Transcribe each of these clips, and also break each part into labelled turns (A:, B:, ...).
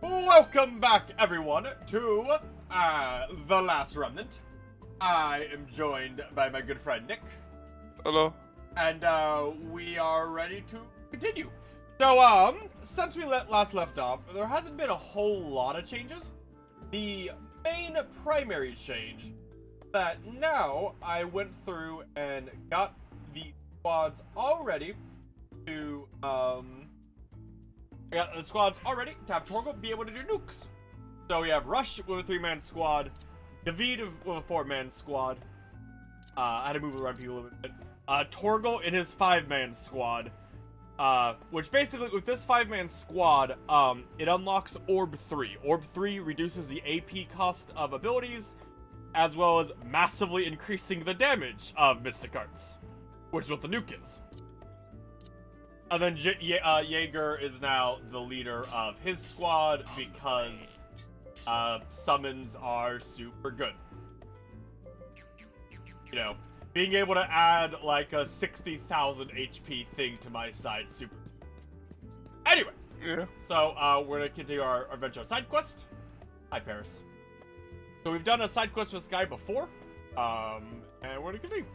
A: Welcome back, everyone, to The Last Remnant. I am joined by my good friend Nick.
B: Hello.
A: And we are ready to continue. So, since we last left off, there hasn't been a whole lot of changes. The main primary change that now I went through and got the squads all ready to I got the squads already to have Torgal be able to do nukes. So we have Rush with a 3-man squad, David with a 4-man squad. I had to move around people a little bit. Torgal in his 5-man squad. Which basically, with this 5-man squad, it unlocks Orb 3. Orb 3 reduces the AP cost of abilities, as well as massively increasing the damage of Mystic Arts, which is what the nuke is. And then Jaeger is now the leader of his squad because summons are super good. You know, being able to add like a 60,000 HP thing to my side, super. Anyway,
B: Yeah.
A: so we're gonna continue our adventure side quest. Hi, Paris. So we've done a side quest with this guy before, and we're gonna continue.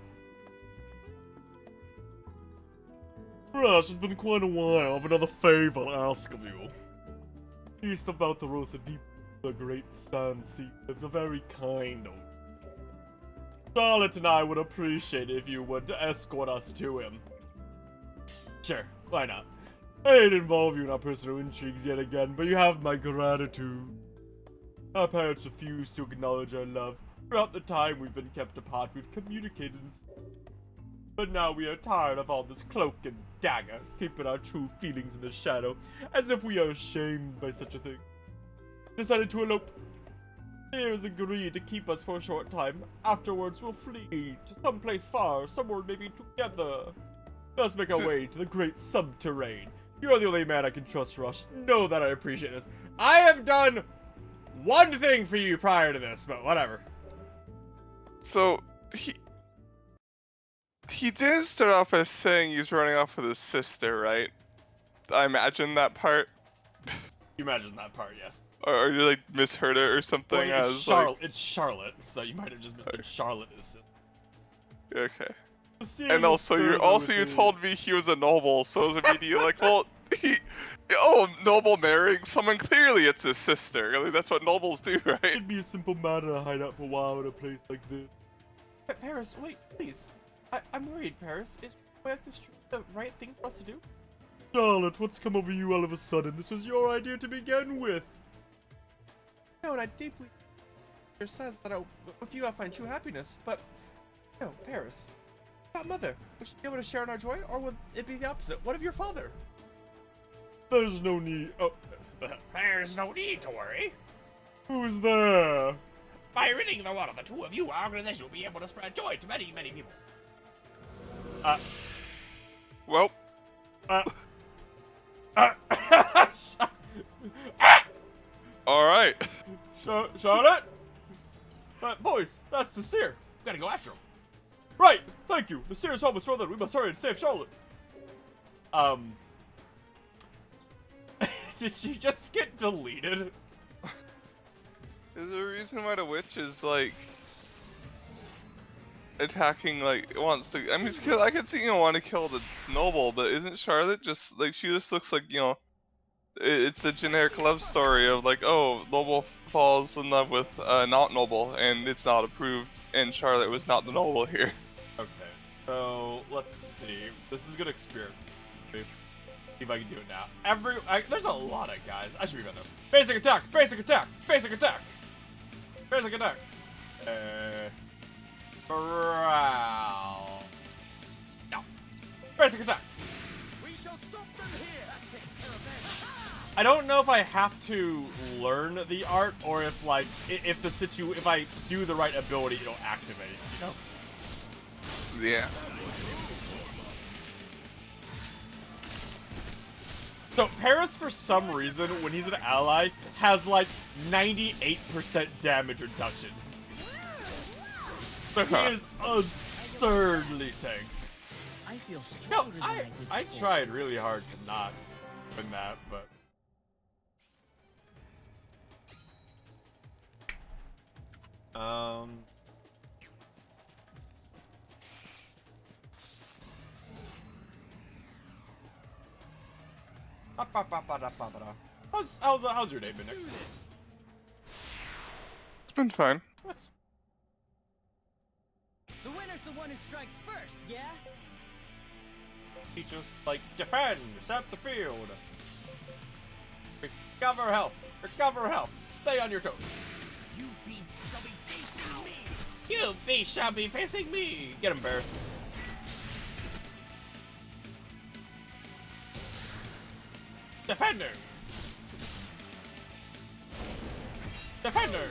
C: Rush, it's been quite a while. I have another favor to ask of you. East about the Rosa Deep, the great Sand Sea, is a very kind of. Charlotte and I would appreciate it if you would escort us to him.
A: Sure, why not?
C: I hate to involve you in our personal intrigues yet again, but you have my gratitude. Our parents refuse to acknowledge our love. Throughout the time we've been kept apart, we've communicated. But now we are tired of all this cloak and dagger, keeping our true feelings in the shadow, as if we are ashamed by such a thing. Decided to elope. Seer has agreed to keep us for a short time. Afterwards, we'll flee to someplace far, somewhere maybe together. Let's make our way to the great subterrane. You're the only man I can trust, Rush. Know that I appreciate this.
A: I have done one thing for you prior to this, but whatever.
B: So he did start off by saying he's running off with his sister, right? I imagine that part.
A: You imagine that part, yes.
B: Or you like misheard it or something
A: Well,
B: as
A: it's Charlotte, so you might have just been Charlotte is.
B: okay.
C: Seer
B: And
C: was
B: also
C: further
B: you
C: with
B: told me he was a noble, so I was immediately like, well, noble marrying someone, clearly it's his sister. Like, that's what nobles do, right?
C: It'd be a simple matter to hide out for a while in a place like this.
A: Paris, wait, please. I'm worried, Paris. Is like this the right thing for us to do?
C: Charlotte, what's come over you all of a sudden? This was your idea to begin with.
A: No, and I deeply says that with you I find true happiness, but no, Paris. About mother, would she be able to share in our joy, or would it be the opposite? What of your father?
C: There's no need. Oh,
A: There's no need to worry.
C: who's there?
A: By ridding the one of the two of you, our organization will be able to spread joy to many, many people.
B: Well, alright.
C: Charlotte?
A: That voice, that's the seer. We gotta go after him.
C: Right, thank you. The Seer's home is further. We must hurry and save Charlotte.
A: Did she just get deleted?
B: Is there a reason why the witch is like attacking, like wants to? I mean, because I could see want to kill the noble, but isn't Charlotte just like, she just looks like, it's a generic love story of like, oh, noble falls in love with not noble, and it's not approved, and Charlotte was not the noble here.
A: Okay, so let's see. This is a good experiment. See if I can do it now. There's a lot of guys. I should be better. Basic attack, basic attack, basic attack, basic attack. Growl. No. Basic attack.
D: We shall stop them here. That takes care of them.
A: I don't know if I have to learn the art or if like if I do the right ability it'll activate, you know?
B: Yeah.
A: So Paris, for some reason, when he's an ally, has like 98% damage reduction. So he is absurdly tank.
D: I feel
A: No,
D: stronger than I did
A: I
D: before.
A: tried really hard to not win that, but How's your day been, Nick?
B: It's been fine.
A: That's
E: The winner's the one who strikes first, yeah?
A: teachers like defend, set the field, recover health, stay on your toes.
E: You beast shall be facing me!
A: You beast shall be facing me. Get him, Bears. Defender. Defender.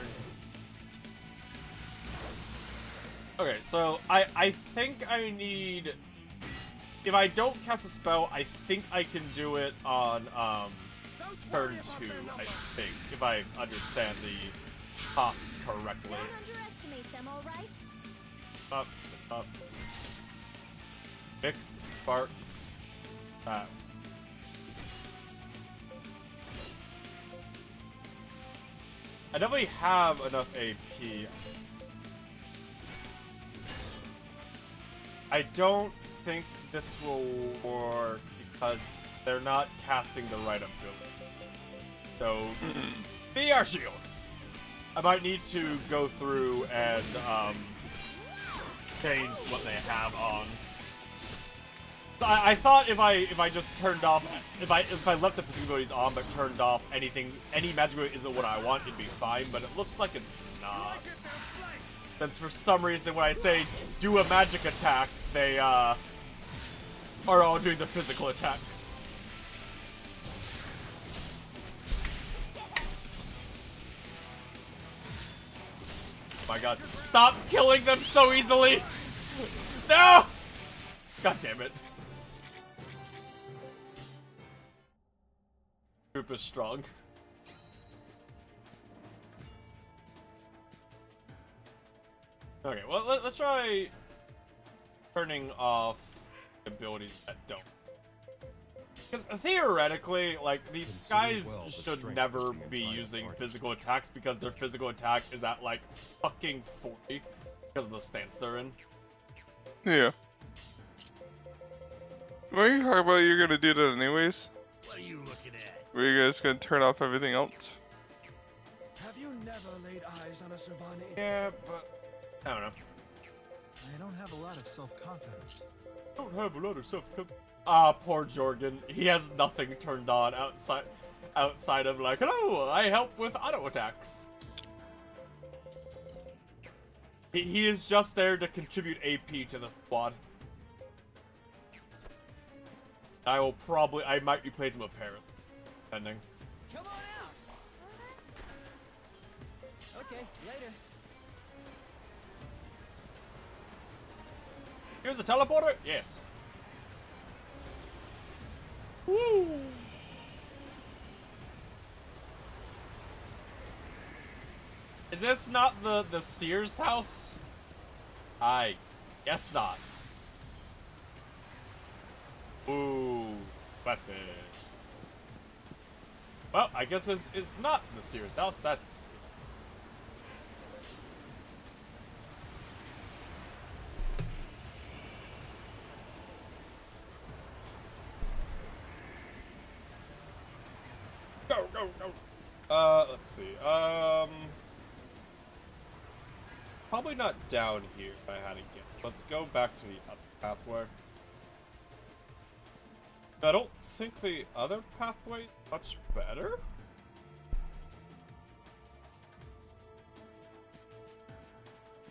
A: Okay, so I think I need. If I don't cast a spell, I think I can do it on turn 2. I think, if I understand the cost correctly.
F: Don't underestimate them, all right?
A: Up. Fix, spark. I definitely have enough AP. I don't think this will work because they're not casting the right ability. So, be our shield. I might need to go through and change what they have on. I thought if I just turned off, if I left the physical abilities on but turned off any magic ability isn't what I want, it'd be fine. But it looks like it's not. Since for some reason when I say do a magic attack, they are all doing the physical attacks. Oh my god. Stop killing them so easily! No! God damn it. Group is strong. Okay, well, let's try turning off abilities that don't. Because theoretically, like, these guys should never be using physical attacks because their physical attack is at, like, fucking 40 because of the stance they're in.
B: Yeah. What are you talking about? You're gonna do that anyways?
D: What are you looking at?
B: Were you guys gonna turn off everything else?
D: Have you never laid eyes on a Sylvani?
A: Yeah, but I don't know.
G: I don't have a lot of self-confidence.
A: Don't have a lot of self-confidence. Poor Jorgen. He has nothing turned on outside of like, hello, I help with auto attacks. He is just there to contribute AP to the squad. I might replace him with Parrot, depending.
E: Come on out! Okay, later.
A: Here's a teleporter? Yes. Woo! Is this not the Sears house? I guess not. Ooh, weapon. Well, I guess this is not the Sears house. That's. Go, go, go. Let's see. Probably not down here if I had to guess. Let's go back to the other pathway. I don't think the other pathway is much better.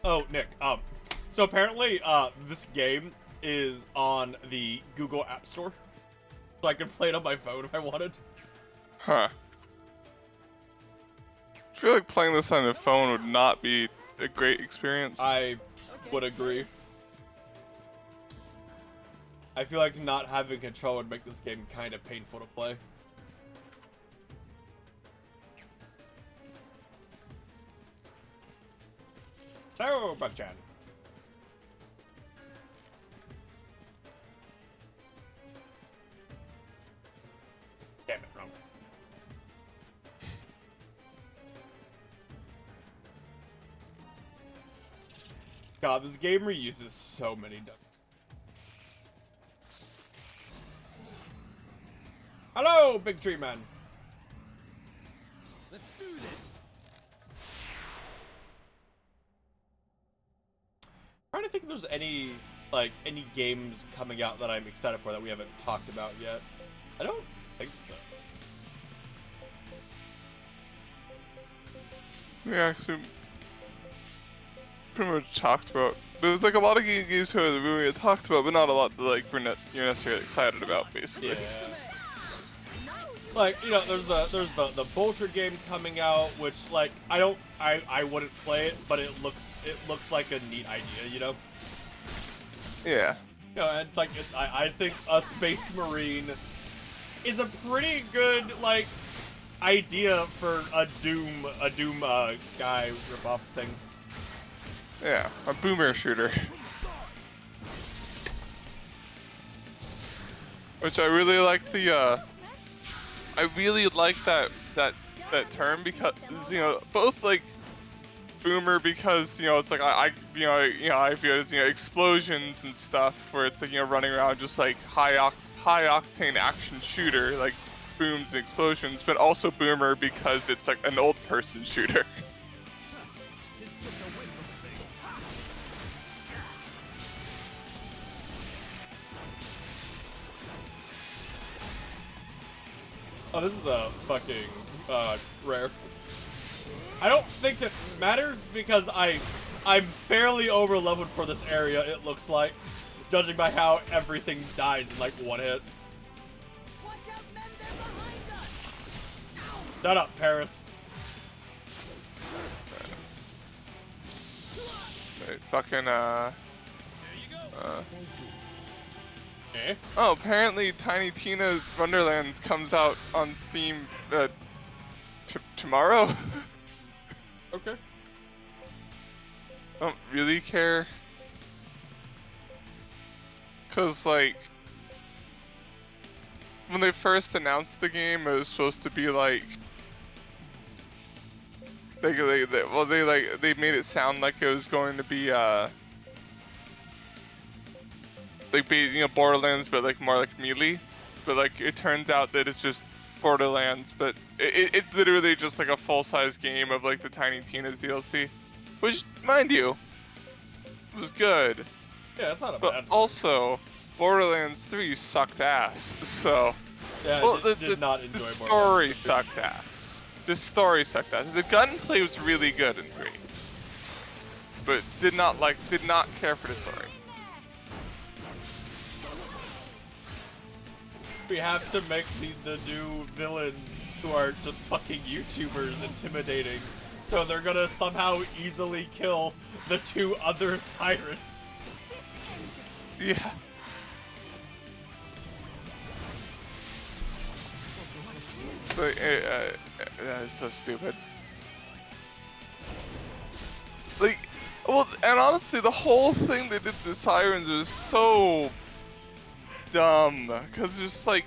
A: Oh, Nick, so apparently, this game is on the Google App Store. So I can play it on my phone if I wanted.
B: Huh. I feel like playing this on the phone would not be a great experience.
A: I would agree. I feel like not having control would make this game kind of painful to play. Hello, Bachan. Damn it, wrong. God, this game reuses so many dummies. Hello, Big Tree Man.
D: Let's do this.
A: Trying to think if there's any games coming out that I'm excited for that we haven't talked about yet. I don't think so.
B: Yeah, actually, pretty much talked about. There's like a lot of games that we already talked about, but not a lot that like you're necessarily excited about, basically.
A: Yeah. Like, you know, there's the Bolter game coming out, which like I wouldn't play it, but it looks like a neat idea, you know.
B: Yeah.
A: You know, it's like I think a Space Marine is a pretty good like idea for a Doom guy ripoff thing.
B: Yeah, a boomer shooter. Which I really like the I really like that term because, you know, both like boomer because, you know, it's like I view it as, you know, explosions and stuff where it's like, you know, running around just like high octane action shooter like booms and explosions, but also boomer because it's like an old person shooter.
A: Oh, this is a fucking rare. I don't think it matters because I'm fairly over leveled for this area. It looks like, judging by how everything dies in like one hit.
E: Watch out, men, they're behind us!
A: Shut up, Paris.
B: Right, fucking
A: Eh?
B: Oh, apparently Tiny Tina's Wonderland comes out on Steam tomorrow.
A: Okay.
B: I don't really care. Cause like when they announced the game, it was supposed to be like they made it sound like it was going to be like you know, Borderlands, but like more like Melee. But like it turns out that it's just Borderlands, but it's literally just like a full-size game of like the Tiny Tina's DLC, which, mind you, was good.
A: Yeah, it's not a
B: But
A: bad.
B: also, Borderlands 3 sucked ass. So,
A: Yeah,
B: well,
A: I did not enjoy
B: the
A: Borderlands.
B: story sucked ass. The story sucked ass. The gunplay was really good in 3, but did not care for the story.
A: We have to make the new villains who are just fucking YouTubers intimidating. So they're gonna somehow easily kill the 2 other sirens.
B: Yeah. Like, that is so stupid. Like, well, and honestly, the whole thing they did to the sirens was so dumb, because it's just like,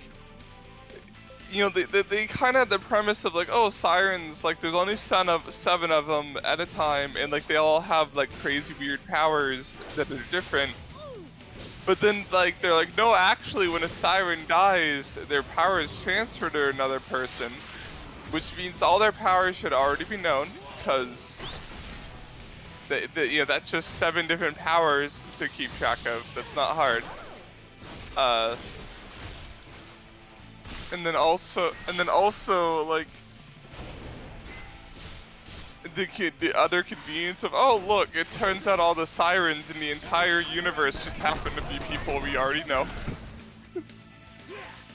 B: you know, they kind of had the premise of like, oh, sirens, like there's only 7 of them at a time, and like they all have like crazy weird powers that are different. But then like they're like, no, actually, when a siren dies, their power is transferred to another person, which means all their powers should already be known, because you know, that's just 7 different powers to keep track of. That's not hard. And then also like the other convenience of, oh look, it turns out all the sirens in the entire universe just happen to be people we already know.
E: This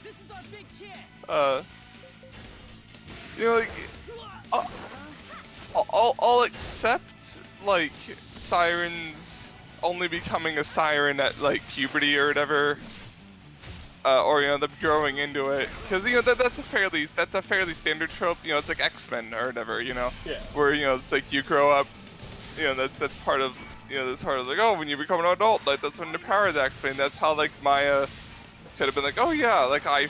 E: is our big chance!
B: You know, like I'll accept like sirens only becoming a siren at like puberty or whatever. Or, you know, them growing into it, because, you know, that's a fairly standard trope. You know, it's like X-Men or whatever, you know,
A: Yeah.
B: where, you know, it's like you grow up, you know, that's part of, you know, that's part of like, oh, when you become an adult, like that's when the power of the X-Men. That's how like Maya could have been like, oh yeah, like I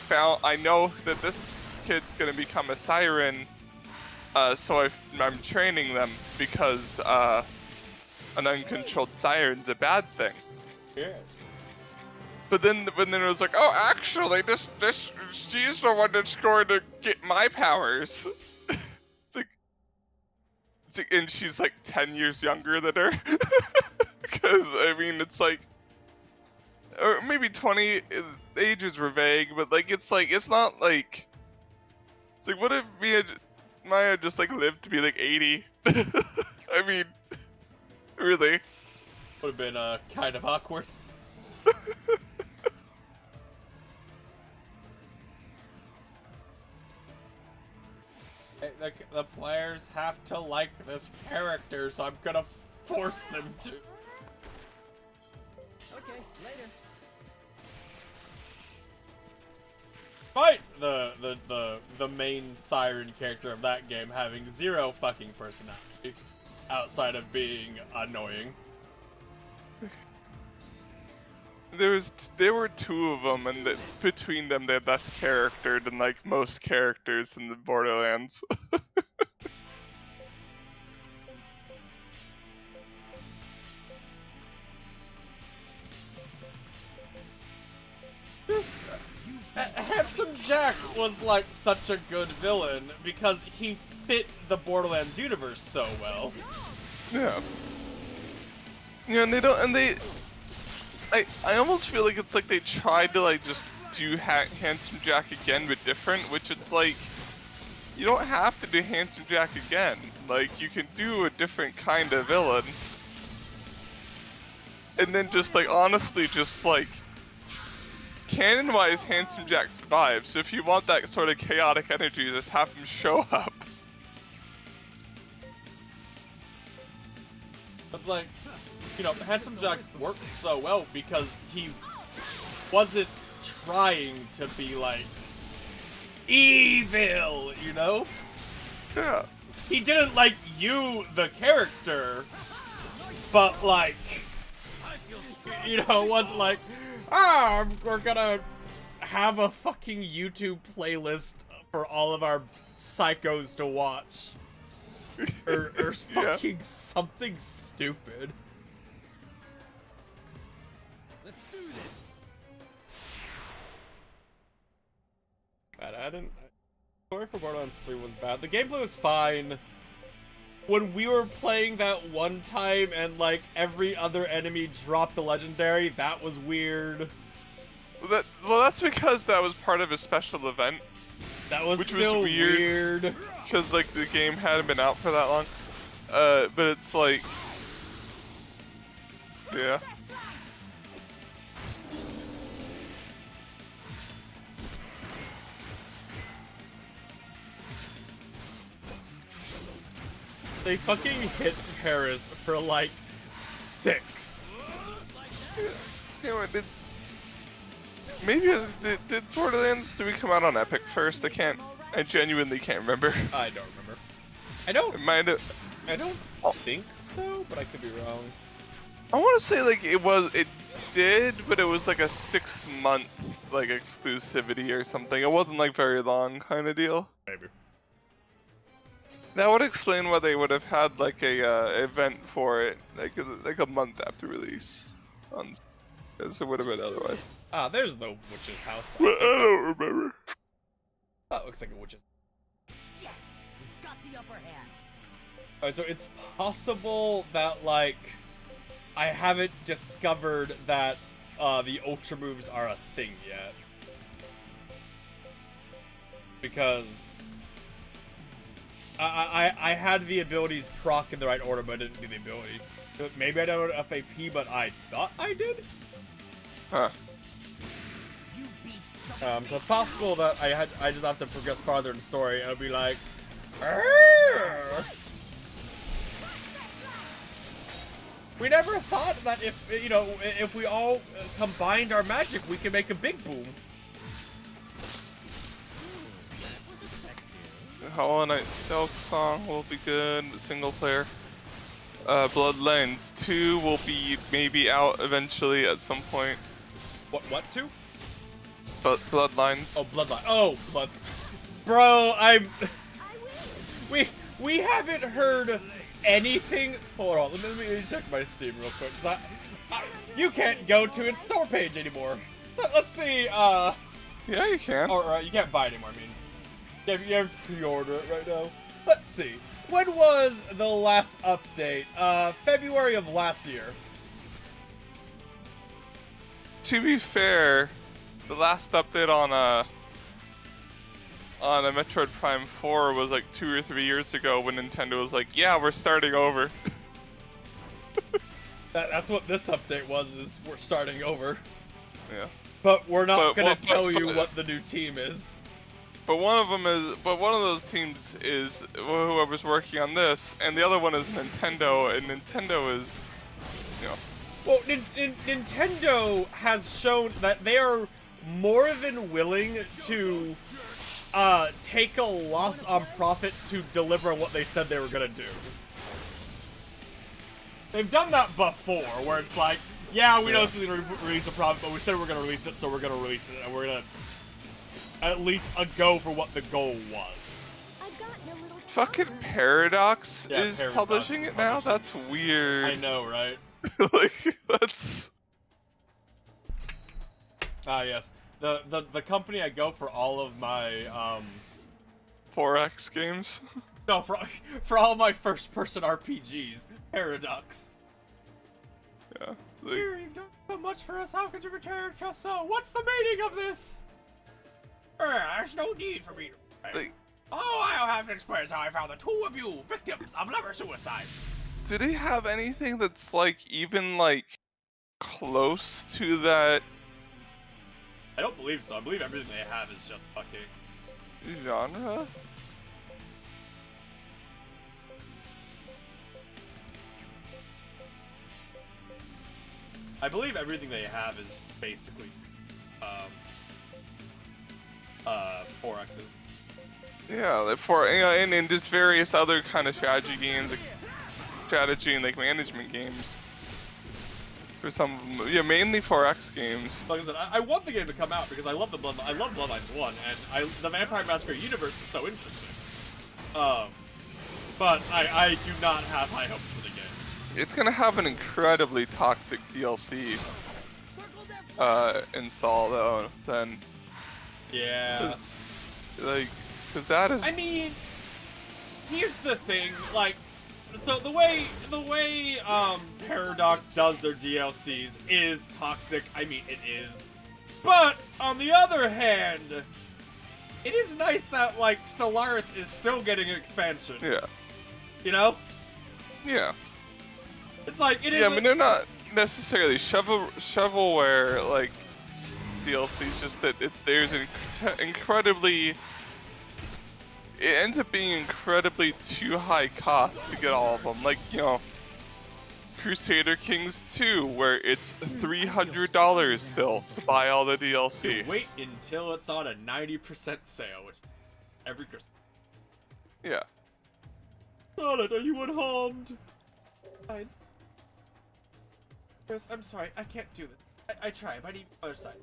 B: know that this kid's gonna become a siren, so I'm training them because an uncontrolled siren's a bad thing.
A: Yeah.
B: But then when it was like, oh, actually, this she's the one that's going to get my powers. It's like, and she's like 10 years younger than her. Because I mean, it's like, or maybe 20. Ages were vague, but like it's not like. It's like, what if Maya just like lived to be like 80? I mean, really.
A: Would have been kind of awkward. The players have to like this character, so I'm gonna force them to.
E: Okay, later.
A: Despite the main siren character of that game having zero fucking personality outside of being annoying.
B: There were two of them, and between them, they had less character than like most characters in the Borderlands.
A: Handsome Jack was like such a good villain because he fit the Borderlands universe so well.
B: Yeah. Yeah, and I almost feel like it's like they tried to like just do Handsome Jack again but different, which it's like, you don't have to do Handsome Jack again. Like, you can do a different kind of villain. And then just like, honestly, just like, canon-wise, Handsome Jack survives, so if you want that sort of chaotic energy, just have him show up.
A: It's like, you know, Handsome Jack worked so well because he wasn't trying to be like evil, you know?
B: Yeah.
A: He didn't like you, the character, but like, you know, wasn't like, we're gonna have a fucking YouTube playlist for all of our psychos to watch. Or
B: Yeah.
A: fucking something stupid.
E: Let's do this.
A: I didn't. Story for Borderlands 3 was bad. The gameplay was fine. When we were playing that one time and like every other enemy dropped the legendary, that was weird.
B: Well, that's because that was part of a special event.
A: That was
B: Which was
A: still
B: weird.
A: weird.
B: Because like the game hadn't been out for that long. But it's like, yeah.
A: They fucking hit Paris for like 6.
B: Anyway, did Borderlands 3 come out on Epic first? I genuinely can't remember.
A: I don't remember. I don't
B: It might have.
A: I don't think so, but I could be wrong.
B: I want to say like it did, but it was like a 6-month like exclusivity or something. It wasn't like very long kind of deal.
A: Maybe.
B: That would explain why they would have had like a event for it like a month after release, as it would have been otherwise.
A: Ah, there's the witch's house.
B: But I don't remember.
A: That looks like a witch's.
E: Yes, got the upper hand.
A: Oh, so it's possible that like I haven't discovered that the ultra moves are a thing yet, because I had the abilities proc in the right order, but I didn't do the ability. So maybe I don't know FAP, but I thought I did.
B: Huh.
A: So it's possible that I just have to progress farther in the story. I'll be like, "Arr!" We never thought that if we all combined our magic, we could make a big boom.
B: Hollow Knight Silk Song will be good. Single player. Bloodlines 2 will be maybe out eventually at some point.
A: What two?
B: But Bloodlines.
A: Oh, Bloodline. Oh, Blood. Bro, we haven't heard anything? Hold on, let me check my Steam real quick. 'Cause you can't go to its store page anymore. Let's see.
B: Yeah, you can.
A: Or you can't buy it anymore. I mean, you have to pre-order it right now. Let's see. When was the last update? February of last year.
B: To be fair, the last update on a Metroid Prime 4 was like 2 or 3 years ago when Nintendo was like, yeah, we're starting over.
A: That's what this update was, is we're starting over.
B: Yeah.
A: But we're not gonna
B: but-
A: tell you
B: but-
A: what the new team is.
B: But one of those teams is whoever's working on this, and the other one is Nintendo, and Nintendo is, you know.
A: Well, Nintendo has shown that they are more than willing to take a loss on profit to deliver what they said they were gonna do. They've done that before, where it's like, yeah, we know this is gonna release a product, but we said we're gonna release it, so we're gonna release it, and we're gonna at least go for what the goal was.
F: I've gotten a little
B: Fucking
F: stronger.
B: Paradox
A: Yeah,
B: is
A: Paradox
B: publishing
A: is
B: it now?
A: publishing.
B: That's weird.
A: I know, right?
B: Like, that's...
A: Ah, yes. The company I go for all of my
B: 4X games.
A: no, for all my first-person RPGs, Paradox.
B: Yeah. It's like,
A: Here, you've done so much for us. How could you betray our trust so? What's the meaning of this? There's no need for me to.
B: like,
A: Oh, I'll have to explain how I found the two of you victims of lover suicide.
B: do they have anything that's like even like close to that
A: I don't believe so. I believe everything they have is just fucking.
B: genre?
A: I believe everything they have is basically 4X's.
B: Yeah, like for and just various other kind of strategy games, like strategy and like management games. For some of them, yeah, mainly 4X games.
A: Like I said, I want the game to come out because I love I love Bloodlines 1, and the Vampire Masquerade universe is so interesting. But I do not have high hopes for the game.
B: It's gonna have an incredibly toxic DLC install though. Then,
A: Yeah.
B: like, cause that is.
A: I mean, here's the thing, like, so the way Paradox does their DLCs is toxic. I mean, it is. But on the other hand, it is nice that like Solaris is still getting expansions.
B: Yeah.
A: You know?
B: Yeah.
A: It's like it is.
B: Yeah, I mean they're not necessarily shovelware like DLCs. Just that there's incredibly. It ends up being incredibly too high cost to get all of them. Like, you know, Crusader Kings 2, where it's $300 still to buy all the DLC.
A: Wait until it's on a 90% sale, which every Christmas.
B: Yeah.
A: Charlotte, are you unharmed? Fine. Chris, I'm sorry, I can't do this. I tried, but I need the other side.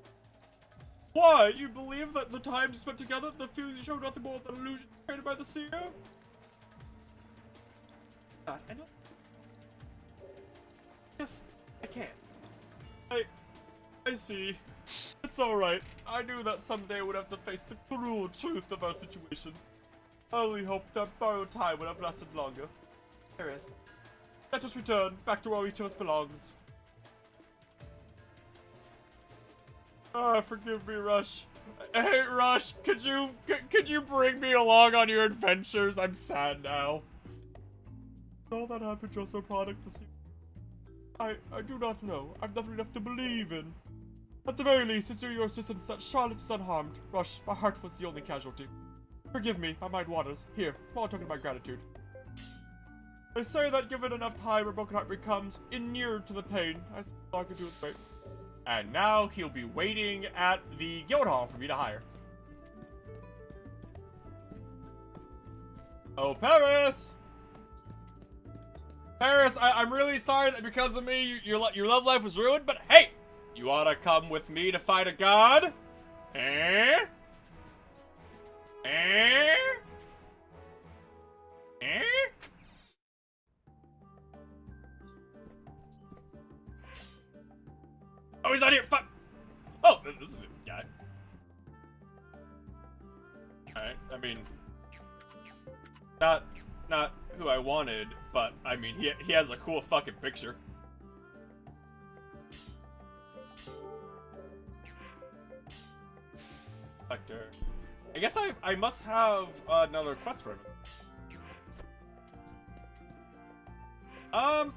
A: Why? You believe that the time you spent together, the feelings you showed nothing more than illusion created by the seer? I know. Yes, I can. I see. It's alright. I knew that someday I would have to face the cruel truth of our situation. I only hoped that borrowed time would have lasted longer. Paris, let us return back to where each of us belongs. Ah, forgive me, Rush. Hey, Rush, could you bring me along on your adventures? I'm sad now. All that happened just a product this I do not know. I've nothing enough to believe in. At the very least, it's through your assistance that Charlotte is unharmed. Rush, my heart was the only casualty. Forgive me, my mind wanders. Here, small token of my gratitude. They say that given enough time, a broken heart becomes inured to the pain. I suppose all I can do is wait. And now he'll be waiting at the guild hall for me to hire. Oh, Paris! Paris, I'm really sorry that because of me, your love life was ruined, but hey! You ought to come with me to fight a god? Eh? Eh? Eh? Oh, he's not here. Fuck. Oh, this is a guy. All right. I mean, not who I wanted, but I mean, he has a cool fucking picture. Vector. I guess I must have another quest for him.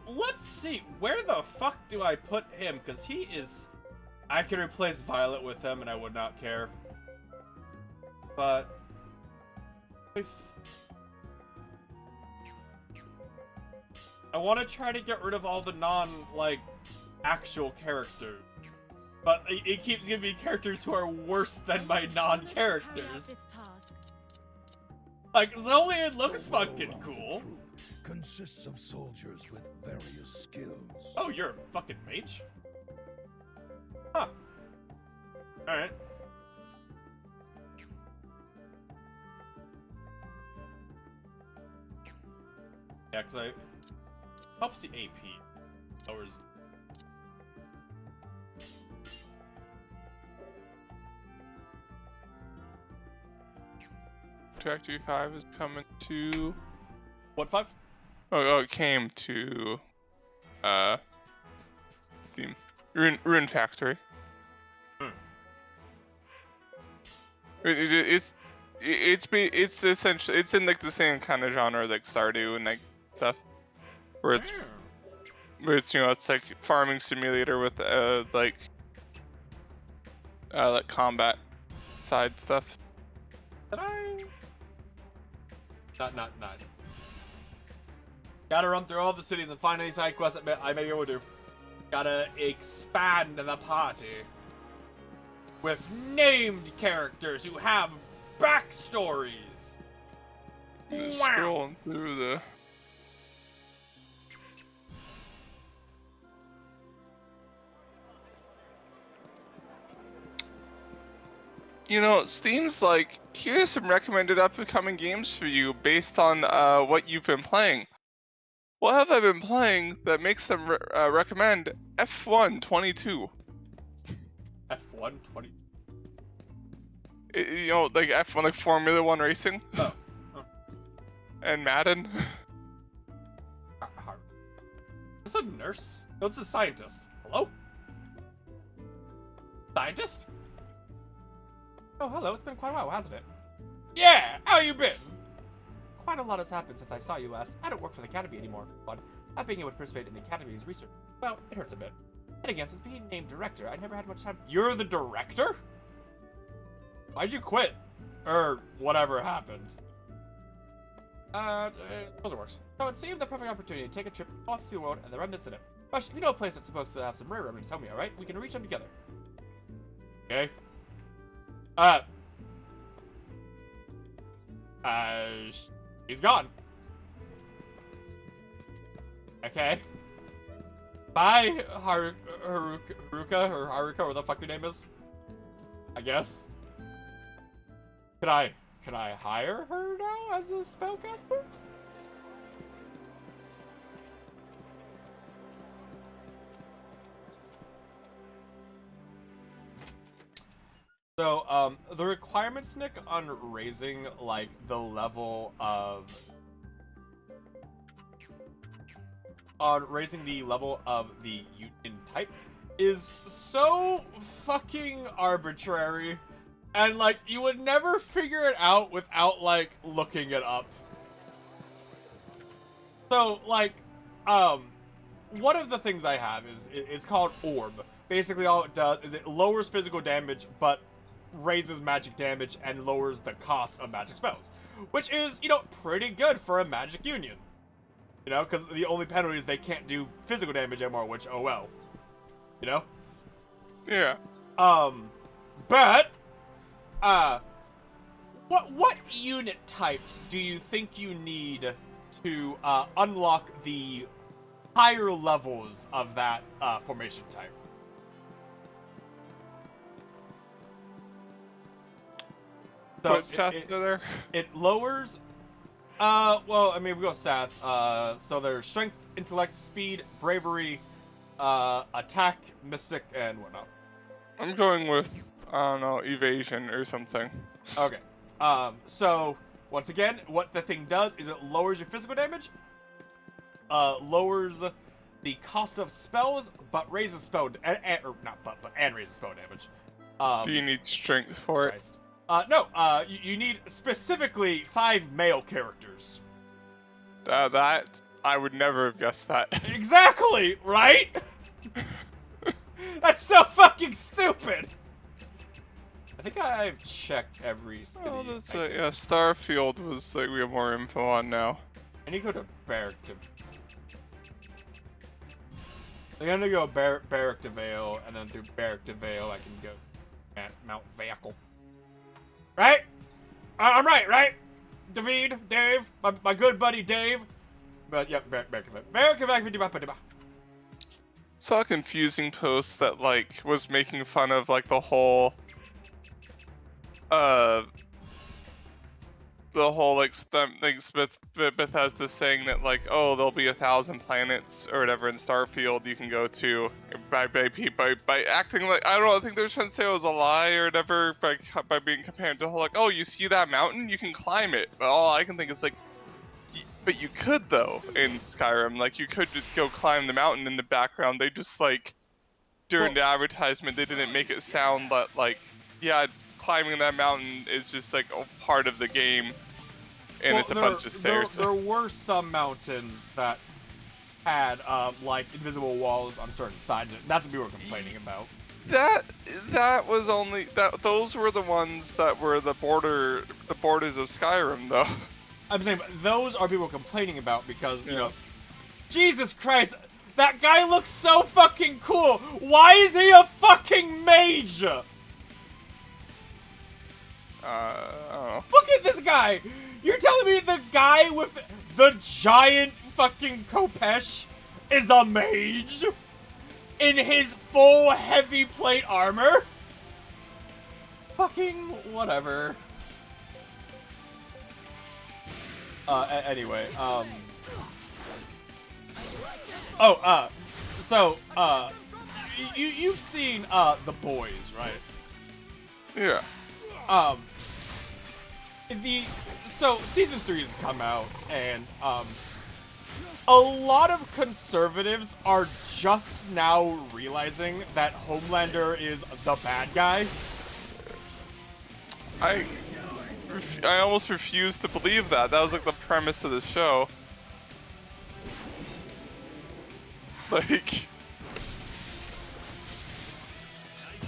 A: Let's see. Where the fuck do I put him? Because he is... I could replace Violet with him and I would not care. But... I want to try to get rid of all the like, actual characters. But it keeps giving me characters who are worse than my non-characters. Like, Zolian looks fucking cool.
D: Consists of soldiers with various skills.
A: Oh, you're a fucking mage? Huh. Alright. Yeah, because I... helps the AP. Lowers...
B: Trajectory 5 is coming to...
A: What 5?
B: Oh, it came to... the Rune Factory.
A: Hmm.
B: It's essentially, it's in like the same kind of genre like Stardew and like stuff. Where it's, you know, it's like farming simulator with like combat side stuff.
A: Did I? Not. Gotta run through all the cities and find any side quests that I may be able to do. Gotta expand the party with named characters who have backstories.
B: Just
A: Wow.
B: scrolling through the... You know, Steam's like, here's some recommended up-and-coming games for you based on what you've been playing. What have I been playing that makes them recommend F1 22?
A: F1 20.
B: You know, like F1, like Formula 1 racing?
A: Oh.
B: And Madden?
A: Is this a nurse? No, it's a scientist. Hello? Scientist? Oh, hello. It's been quite a while, hasn't it? Yeah! How you been? Quite a lot has happened since I saw you last. I don't work for the Academy anymore, but not being able to participate in the Academy's research, well, it hurts a bit. And again, since being named director, I never had much time. You're the director? Why'd you quit? Or whatever happened. Suppose it works. So it seemed the perfect opportunity to take a trip off to the world and the remnants in it. Rush, if you know a place that's supposed to have some rare remnants, tell me, alright? We can reach them together. Okay. He's gone. Okay. Bye, Haruka, or Haruka, or the fuck your name is. I guess. Can I hire her now as a spellcaster? So, the requirements, Nick, on raising, like, the level of... on raising the level of the union type is so fucking arbitrary. And, like, you would never figure it out without, like, looking it up. So, like, one of the things I have is, it's called Orb. Basically, all it does is it lowers physical damage, but raises magic damage and lowers the cost of magic spells. Which is, you know, pretty good for a magic union. You know, because the only penalty is they can't do physical damage anymore, which, oh well. You know?
B: Yeah.
A: But... what unit types do you think you need to unlock the higher levels of that formation type? So
B: What stats are there?
A: It lowers... well, I mean, we go stats. So there's strength, intellect, speed, bravery, attack, mystic, and whatnot.
B: I'm going with, I don't know, evasion or something.
A: Okay. So once again, what the thing does is it lowers your physical damage, lowers the cost of spells, but raises spell and raises spell damage.
B: Do you need strength for it?
A: Christ. No. You need specifically 5 male characters.
B: That I would never have guessed that.
A: Exactly, right? That's so fucking stupid. I think I've checked every city.
B: Oh, that's it. Yeah, Starfield was like we have more info on now.
A: I need to go to Barrack to. I'm gonna go Barrack to Vale, and then through Barrack to Vale, I can go at Mount Vehicle. Right? I'm right? David, Dave, my good buddy Dave. But yeah, Barrack to Vale.
B: Saw a confusing post that like was making fun of like the whole like Bethesda saying that like, oh, there'll be 1,000 planets or whatever in Starfield you can go to by acting like, I don't know, I think they're trying to say it was a lie or whatever by being compared to like, oh, you see that mountain, you can climb it. But all I can think is like, but you could though in Skyrim, like you could just go climb the mountain in the background. They just like during the advertisement they didn't make it sound that like, yeah, climbing that mountain is just like a part of the game, and it's a bunch of stairs.
A: There were some mountains that had like invisible walls on certain sides. That's what we were complaining about.
B: That was only those were the ones that were the borders of Skyrim though.
A: I'm saying those are people complaining about because you know, Jesus Christ, that guy looks so fucking cool. Why is he a fucking mage?
B: I don't know.
A: Look at this guy! You're telling me the guy with the giant fucking Kopesh is a mage? In his full heavy plate armor? Fucking whatever. Anyway, you've seen, The Boys, right?
B: Yeah.
A: So season 3 has come out, and a lot of conservatives are just now realizing that Homelander is the bad guy.
B: I almost refuse to believe that. That was like the premise of the show. Like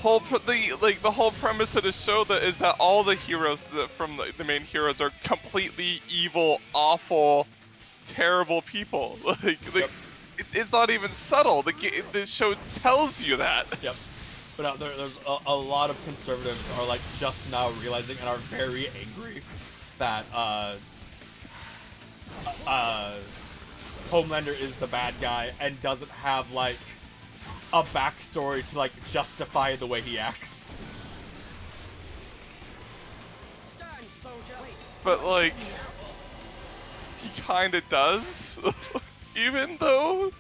B: the whole premise of the show is that all the heroes from the main heroes are completely evil, awful, terrible people. It's not even subtle. This show tells you that.
A: Yep. But there's a lot of conservatives are like just now realizing and are very angry that Homelander is the bad guy and doesn't have like a backstory to like justify the way he acts.
D: Stand, soldier.
B: But like, he kinda does, even though,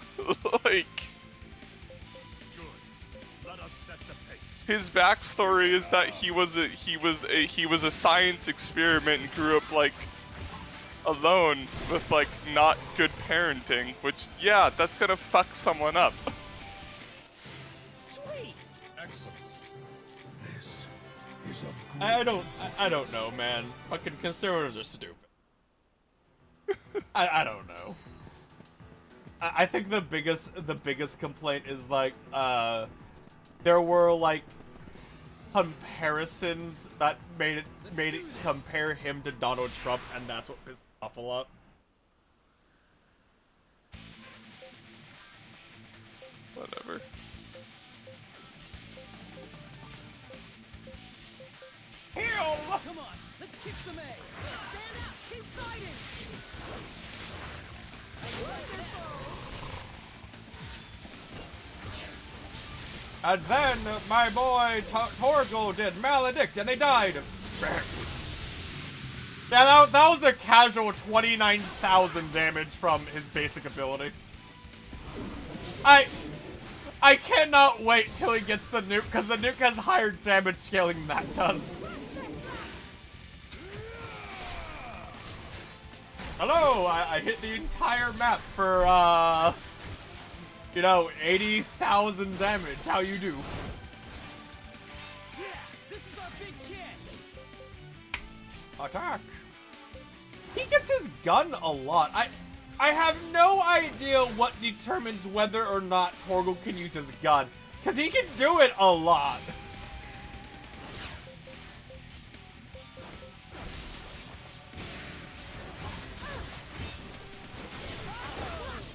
B: like,
D: Let us set the pace.
B: his backstory is that he was a science experiment and grew up like alone with like not good parenting, which yeah, that's gonna fuck someone up.
E: Sweet.
D: Excellent.
G: This is a
A: I don't know, man. Fucking conservatives are stupid. I don't know. I think the biggest complaint is like there were like comparisons that made it compare him to Donald Trump, and that's what pissed me off a lot.
B: Whatever.
E: Come on, let's kick some A. Stand out, keep fighting.
A: And then my boy Torgal did Maledict, and they died. Yeah, that was a casual 29,000 damage from his basic ability. I cannot wait till he gets the nuke, because the nuke has higher damage scaling than that does. Hello, I hit the entire map for, you know, 80,000 damage. How you do?
E: Yeah, this is our big chance.
A: Attack. He gets his gun a lot. I have no idea what determines whether or not Torgal can use his gun, because he can do it a lot.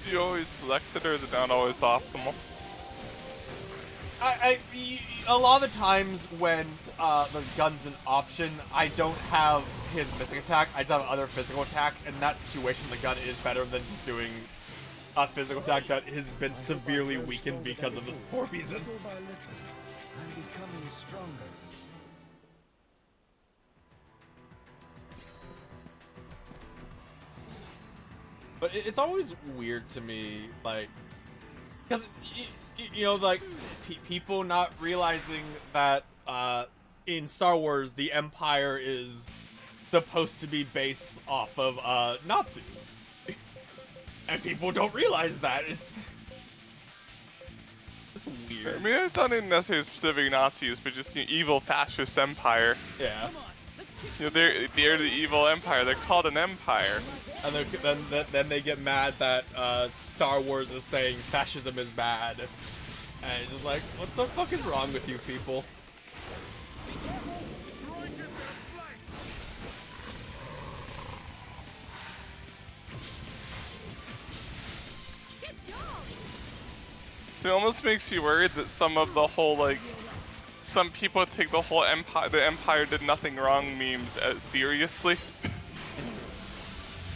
B: Do you always select it, or is it not always optimal?
A: A lot of the times when the gun's an option, I don't have his missing attack. I just have other physical attacks. In that situation, the gun is better than just doing a physical attack that has been severely weakened because of the spore reason.
G: Little by little, I'm becoming stronger.
A: But it's always weird to me, like, because you know, like people not realizing that in Star Wars the Empire is supposed to be based off of Nazis, and people don't realize that. It's weird.
B: I mean, it's not even necessarily specific Nazis, but just the evil fascist empire.
A: Yeah.
E: Come on, let's kick
B: You know, they're the evil empire. They're called an empire.
A: And then they get mad that Star Wars is saying fascism is bad. And it's just like, what the fuck is wrong with you people?
B: So it almost makes you worried that some of the whole, like, some people take the whole the empire did nothing wrong memes as seriously.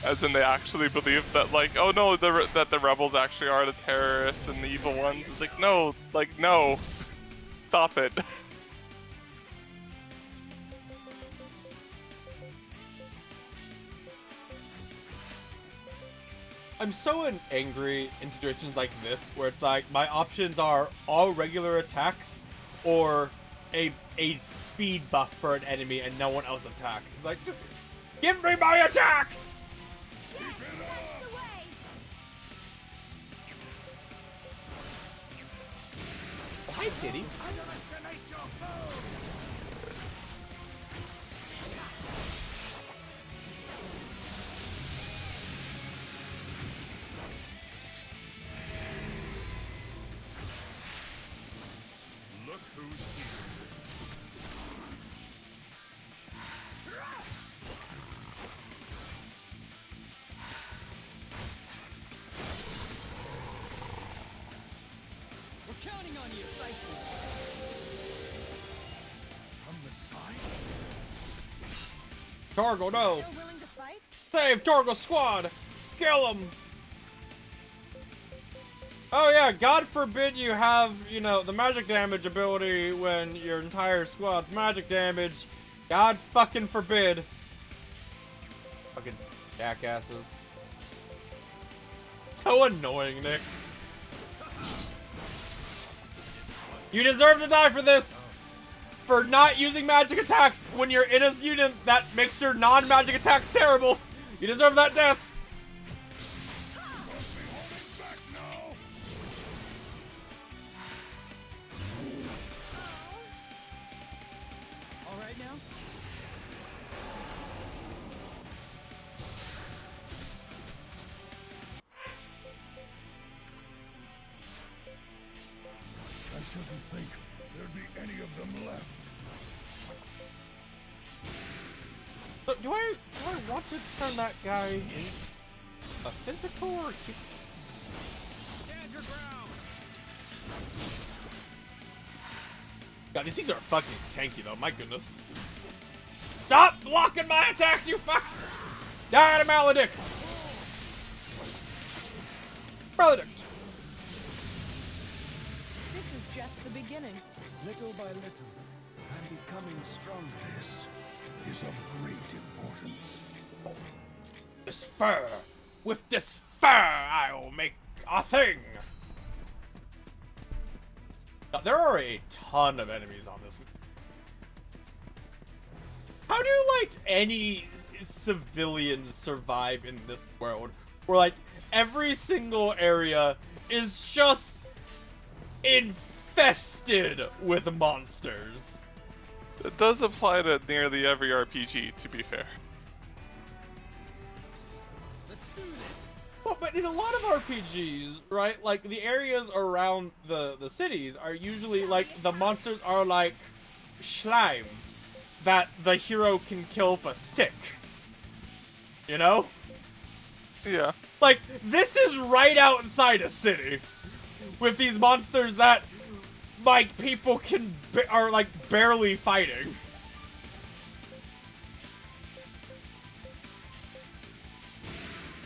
B: As in they actually believe that, like, oh no, that the rebels actually are the terrorists and the evil ones. It's like, no, stop it.
A: I'm so angry in situations like this where it's like my options are all regular attacks or a speed buff for an enemy and no one else attacks. It's like, just give me my attacks! Hi, kitty.
D: Look who's here.
E: We're counting on you.
G: From the side?
A: Torgal, no!
F: Still willing to fight?
A: Save Torgal squad! Kill him! Oh yeah, God forbid you have, you know, the magic damage ability when your entire squad's magic damage. God fucking forbid. Fucking jackasses. So annoying, Nick. You deserve to die for this! For not using magic attacks when you're in a unit that makes your non-magic attacks terrible! You deserve that death!
E: All right now?
G: I shouldn't think there'd be any of them left.
A: So, do I want to turn that guy in a physical or
D: Stand your ground.
A: God, these things are fucking tanky though, my goodness. Stop blocking my attacks, you fucks! Die to Maledict! Maledict!
F: This is just the beginning.
G: Little by little, I'm becoming stronger. This is of great importance.
A: This fur! With this fur, I'll make a thing! There are a ton of enemies on this. How do, like, any civilians survive in this world? Where, like, every single area is just infested with monsters.
B: It does apply to nearly every RPG, to be fair.
E: Let's do this.
A: Well, but in a lot of RPGs, right, like, the areas around the cities are usually, like, the monsters are like slime that the hero can kill with a stick. You know?
B: Yeah.
A: Like, this is right outside a city with these monsters that, like, people are, like, barely fighting.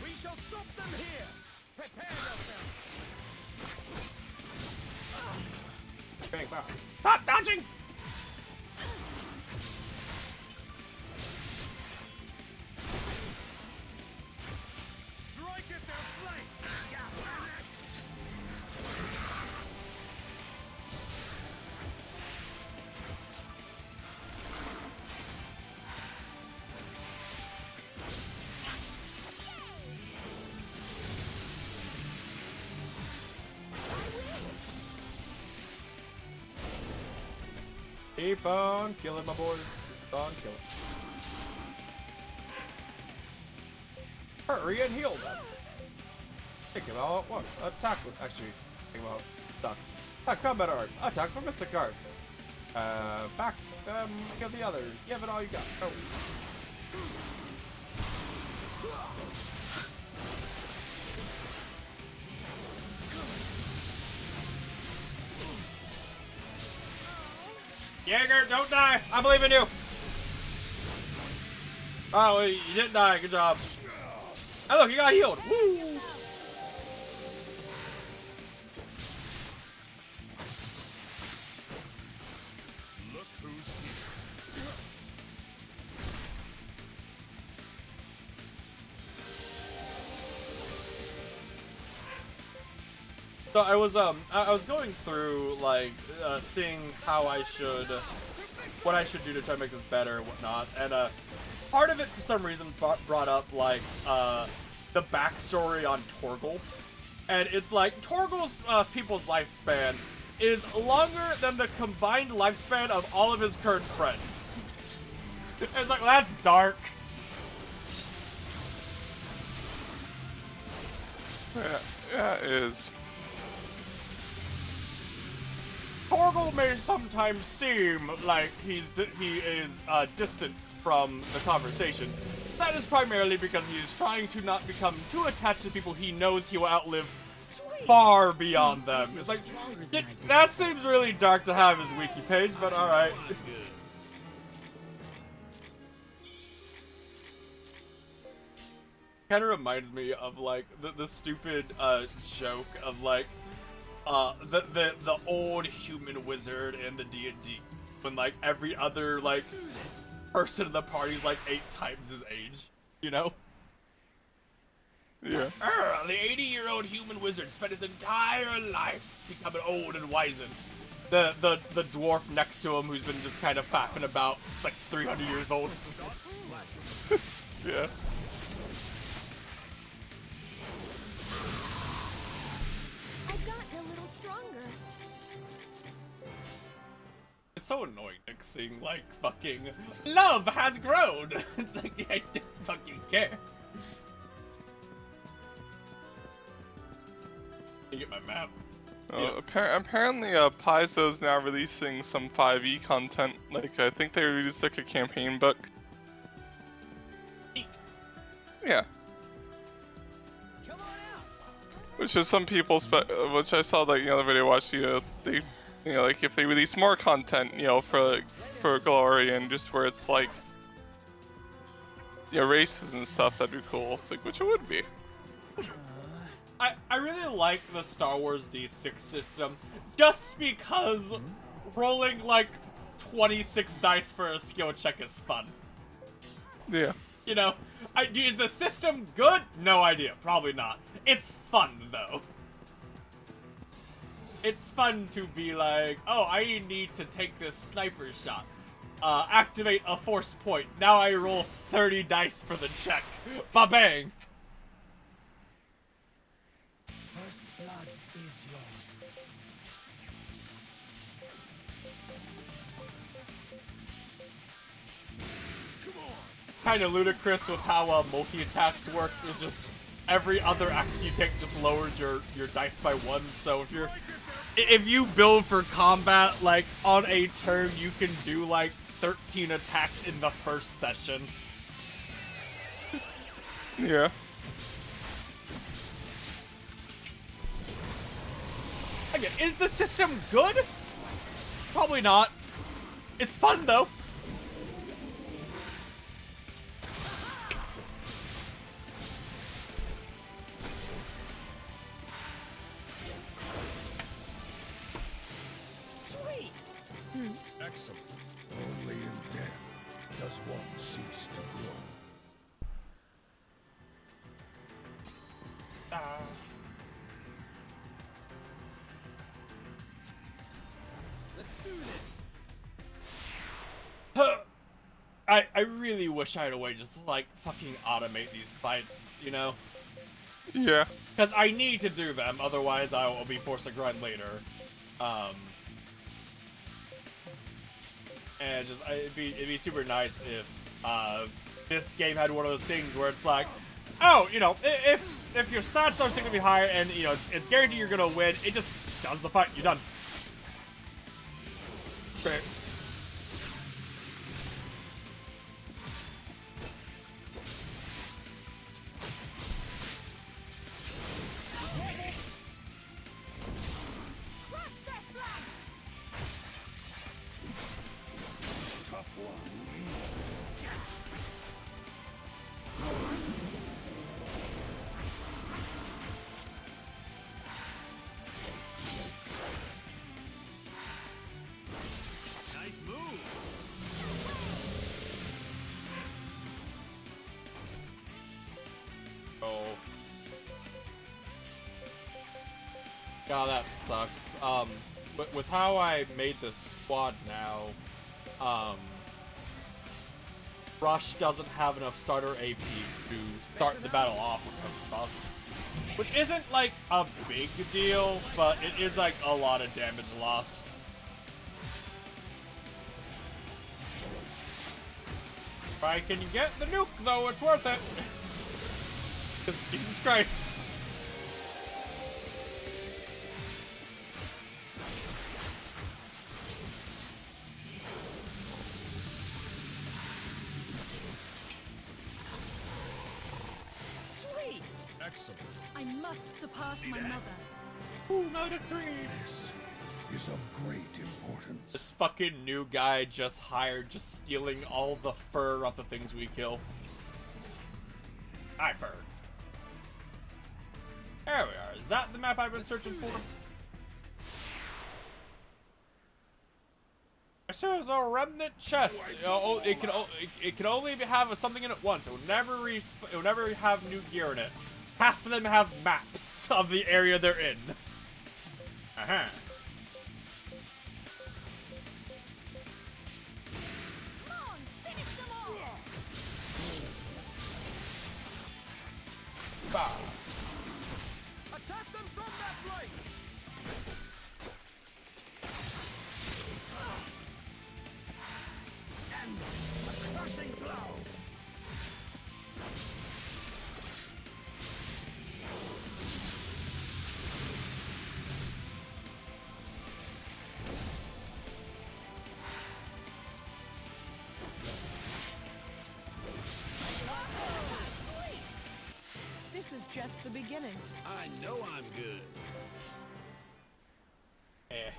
D: We shall stop them here. Prepare yourself.
A: Bang, wow. Stop dodging!
D: Strike at their flank.
A: Keep on killing my boys. Keep on killing. Hurry and heal them. Think of all at once. Attack with actually think about ducks. Combat arts. Attack for mystic arts. Back kill the others. Give it all you got. Oh. Jaeger, don't die! I believe in you! Oh, well, you didn't die. Good job. Oh, look, you got healed. Woo!
D: Look who's here.
A: So I was going through like seeing how what I should do to try to make this better and whatnot, and part of it for some reason brought up like the backstory on Torgal, and it's like Torgal's people's lifespan is longer than the combined lifespan of all of his current friends. It's like, well, that's dark.
B: Yeah, it is.
A: Torgal may sometimes seem like he is distant from the conversation. That is primarily because he is trying to not become too attached to people he knows he will outlive far beyond them. It's like, that seems really dark to have as wiki page, but alright. Kind of reminds me of like the stupid joke of like the old human wizard in the D&D when like every other like person in the party is like 8 times his age, you know?
B: Yeah.
A: The 80-year-old human wizard spent his entire life becoming old and wizened. The dwarf next to him who's been just kind of fapping about, it's like 300 years old.
B: Yeah.
F: I've gotten a little stronger.
A: It's so annoying like, seeing like fucking love has grown. It's like I don't fucking care. Let me get my map. Yeah.
B: Apparently, Paizo's now releasing some 5e content. Like, I think they released like a campaign book. Yeah.
E: Come on out.
B: Which is some people, which I saw like the video watched they, like if they release more content, for glory and just where it's like, races and stuff, that'd be cool. It's like, which it would be.
A: I really like the Star Wars D6 system, just because rolling like 26 dice for a skill check is fun.
B: Yeah.
A: Is the system good? No idea. Probably not. It's fun though. it's fun to be like, oh, I need to take this sniper shot. Activate a force point. Now I roll 30 dice for the check. Ba-bang!
G: First blood is yours.
A: Kinda ludicrous with how multi-attacks work. It's just every other action you take just lowers your dice by 1. So if you build for combat, like on a turn you can do like 13 attacks in the first session.
B: Yeah.
A: Again, is the system good? Probably not. It's fun though.
G: Excellent. Only in death does one cease to grow.
E: Let's do this.
A: I really wish I had a way just to, like, fucking automate these fights, you know?
B: Yeah.
A: Because I need to do them, otherwise I will be forced to grind later. And just, it'd be super nice if, this game had one of those things where it's like, oh, you know, if your stats are significantly higher and, you know, it's guaranteed you're gonna win, it just does the fight, you're done. Great.
G: Tough one.
D: Nice move.
A: Oh. God, that sucks. But with how I made this squad now, Rush doesn't have enough starter AP to start the battle off with a buff. Which isn't, like, a big deal, but it is, like, a lot of damage lost. If I can get the nuke, though, it's worth it. 'Cause Jesus Christ.
F: Sweet!
G: Excellent.
F: I must surpass my mother.
A: Ooh, murder tree.
G: This is of great importance.
A: This fucking new guy just hired, just stealing all the fur off the things we kill. Hi, fur. There we are. Is that the map I've been searching for? There's a remnant chest. It can only have something in it once. It will never have new gear in it. Half of them have maps of the area they're in. Uh-huh.
F: Come on, finish them all!
A: Bah.
D: Attack them from that flank.
G: Crushing blow.
E: This is just the beginning.
D: I know I'm good.
A: Eh.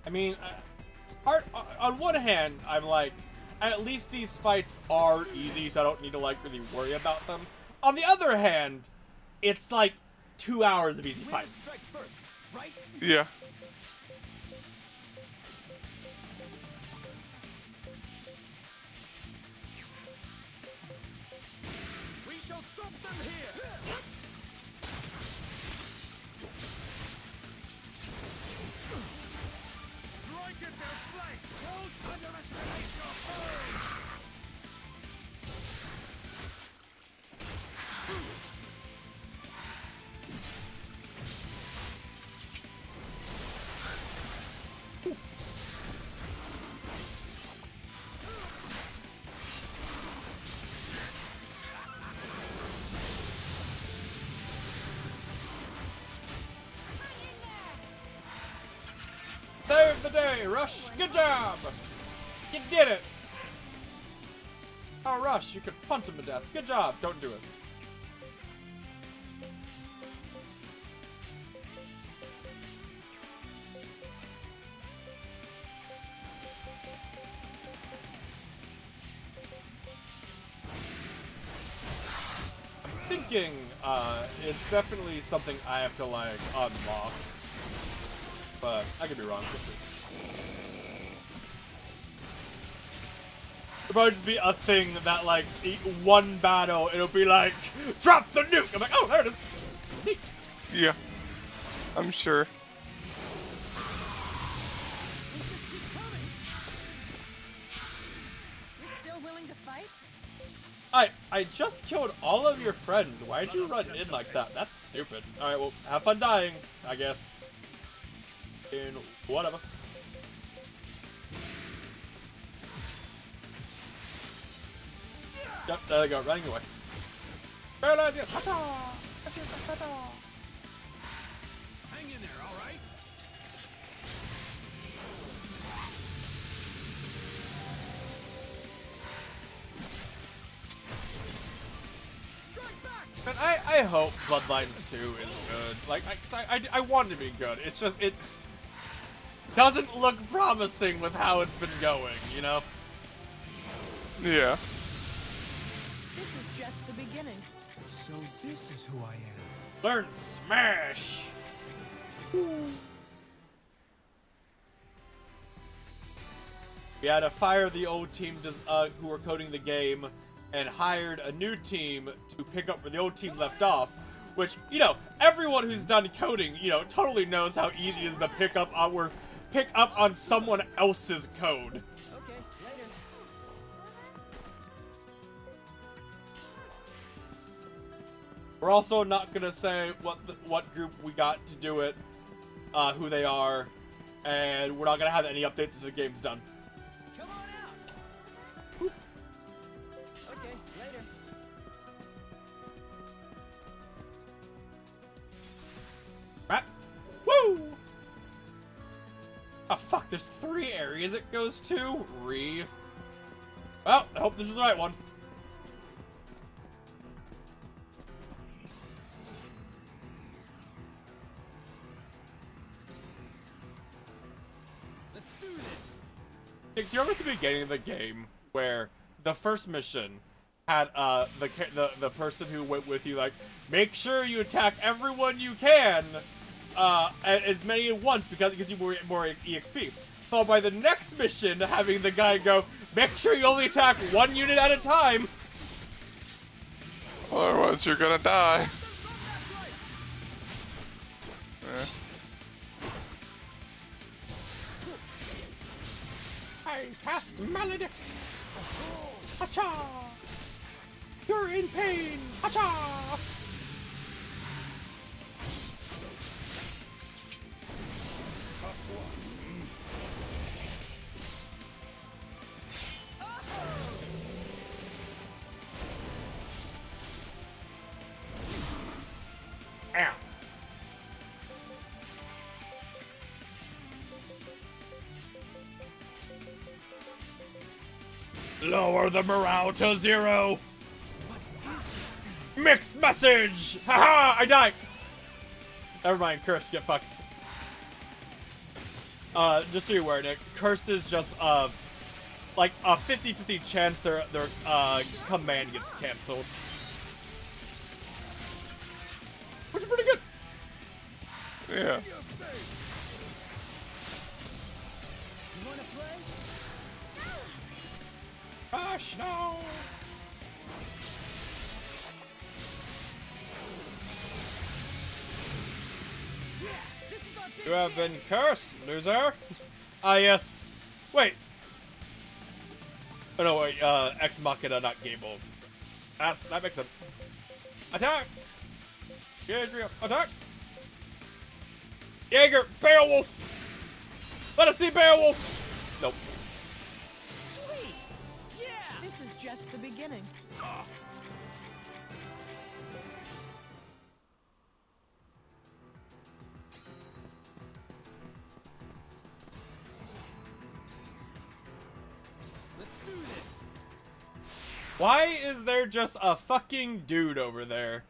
A: I mean, on one hand, I'm like, at least these fights are easy, so I don't need to, like, really worry about them. On the other hand, it's like 2 hours of easy fights.
D: Strike first, right?
B: Yeah.
D: We shall stop them here.
A: day, Rush. Good job. You did it. Oh, Rush, you could punch him to death. Good job. Don't do it. Thinking it's definitely something I have to like unlock, but I could be wrong. It'll probably just be a thing that like one battle it'll be like drop the nuke. I'm like, oh, there it is. Neat.
B: Yeah, I'm sure.
E: Let's just keep coming. You're still willing to fight?
A: I just killed all of your friends. Why'd you run in like that? That's stupid. All right, well, have fun dying, I guess. In whatever. Yep, there they go, running away. Paralyze, yes, hata! Yes, yes, hata!
D: Hang in there, all right? Strike back!
A: And I hope Bloodlines 2 is good. Like, I want it to be good. It's just, it doesn't look promising with how it's been going, you know?
B: Yeah.
E: This is just the beginning.
G: So this is who I am.
A: Learn Smash! We had to fire the old team who were coding the game and hired a new team to pick up where the old team left off. Which, you know, everyone who's done coding, you know, totally knows how easy it is to pick up on someone else's code.
E: Okay, later.
A: We're also not gonna say what group we got to do it, who they are, and we're not gonna have any updates until the game's done.
E: Come on out. Okay, later.
A: Right? Woo! Oh fuck, there's 3 areas it goes to? Well, I hope this is the right one.
D: Let's do this.
A: Nick, do you remember at the beginning of the game where the first mission had the person who went with you like, make sure you attack everyone you can, as many at once because it gives you more EXP. Followed by the next mission having the guy go, make sure you only attack 1 unit at a time.
B: Otherwise, you're gonna die. Eh.
A: I cast Maledict. Hacha! You're in pain. Hacha! Ow. Lower the morale to 0. Mixed message! Haha! I died! Never mind, Curse, get fucked. Just so you're aware, Nick, Curse is just, like a 50-50 chance their command gets cancelled. Which is pretty good.
B: Yeah.
E: You wanna play?
A: Gosh, no!
E: This is our big
A: You have
E: chance.
A: been cursed, loser! Ah, yes. Wait. Oh, no, wait, Ex Machina, not Gable. That makes sense. Attack! Gabriel, attack! Jaeger, Beowulf! Let us see Beowulf! Nope.
E: Sweet. Yeah. This is just the beginning.
A: Why is there just a fucking dude over there?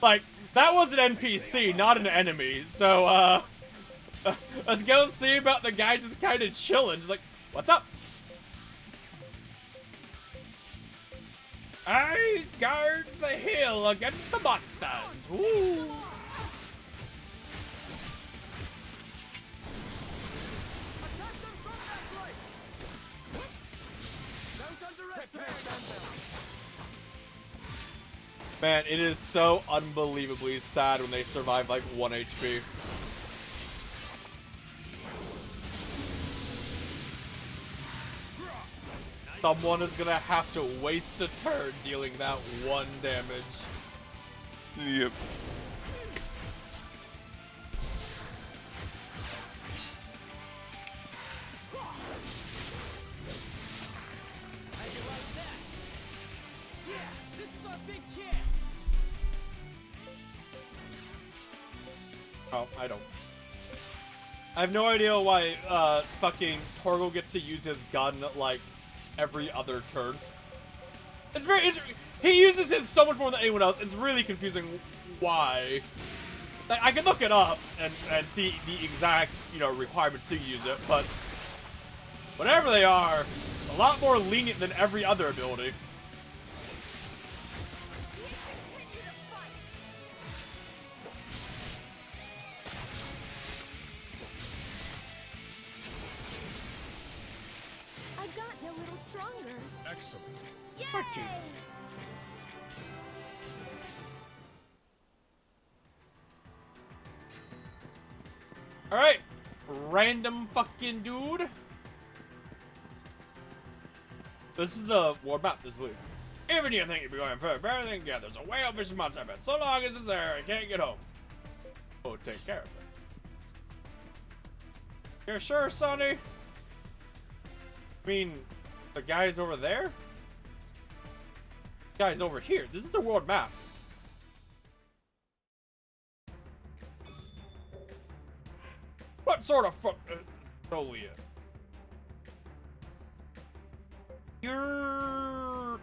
A: Like, that was an NPC, not an enemy. So, let's go see about the guy just kind of chilling. Just like, what's up? I guard the hill against the monsters. Woo.
D: Attack them from that flank! Don't underestimate them!
A: Man, it is so unbelievably sad when they survive like 1 HP. Someone is gonna have to waste a turn dealing that 1 damage.
B: Yep.
E: How you like that? Yeah, this is our big chance.
A: Oh, I don't. I have no idea why fucking Torgal gets to use his gun like every other turn. It's he uses his so much more than anyone else. It's really confusing why. Like, I can look it up and see the exact, you know, requirements to use it, but whatever they are, a lot more lenient than every other ability.
F: I got a little stronger.
G: Excellent.
F: Yay!
A: Alright, random fucking dude. This is the war map, this is Luke. Even you think you'd be going further, everything, yeah, there's a whale fishing monster, but so long as it's there, I can't get home. Oh, take care of it. You're sure, Sonny? I mean, the guy's over there? The guy's over here. This is the world map. What sort of Solia? You're.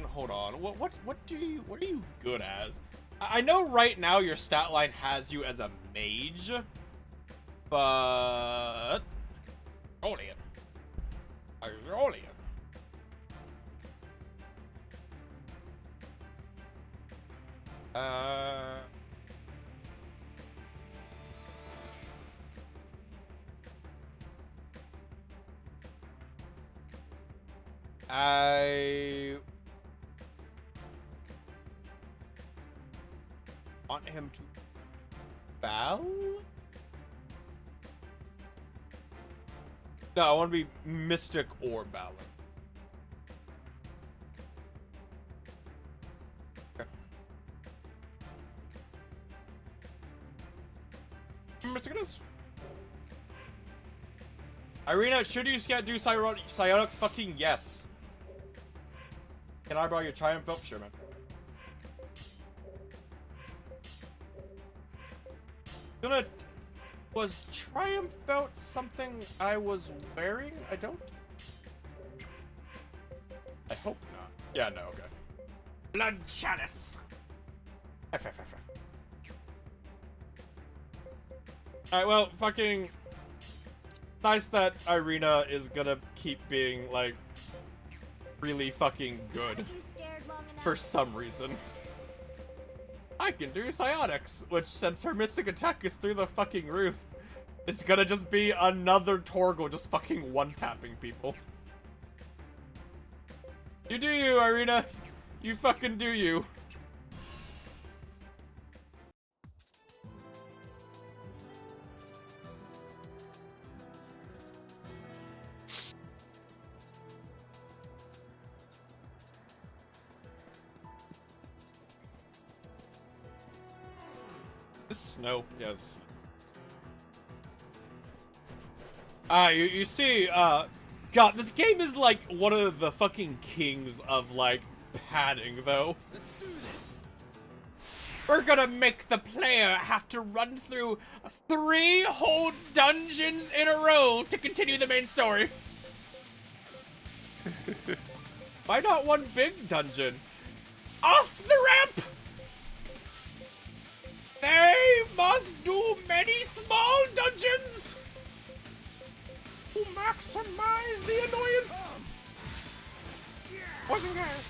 A: Hold on. What are you good as? I know right now your stat line has you as a mage, but Aurelian. Aurelian. I want him to bow? No, I want to be mystic or balance. Okay. Mystic it is. Irina, should you do psionics? Fucking yes. Can I borrow your triumph belt? Sure, man. Was triumph belt something I was wearing? I don't. I hope not. Yeah, no, okay. Blood chalice. Alright, well, fucking. Nice that Irina is gonna keep being, like, really fucking good.
F: You stared long enough.
A: For some reason. I can do psionics, which, since her mystic attack is through the fucking roof, it's gonna just be another Torgal just fucking one-tapping people. You do you, Irina. You fucking do you. Snow, yes. You see, God, this game is like one of the fucking kings of, like, padding, though.
E: Let's do this.
A: We're gonna make the player have to run through 3 whole dungeons in a row to continue the main story. Why not one big dungeon? Off the ramp! They must do many small dungeons to maximize the annoyance. Poison gas.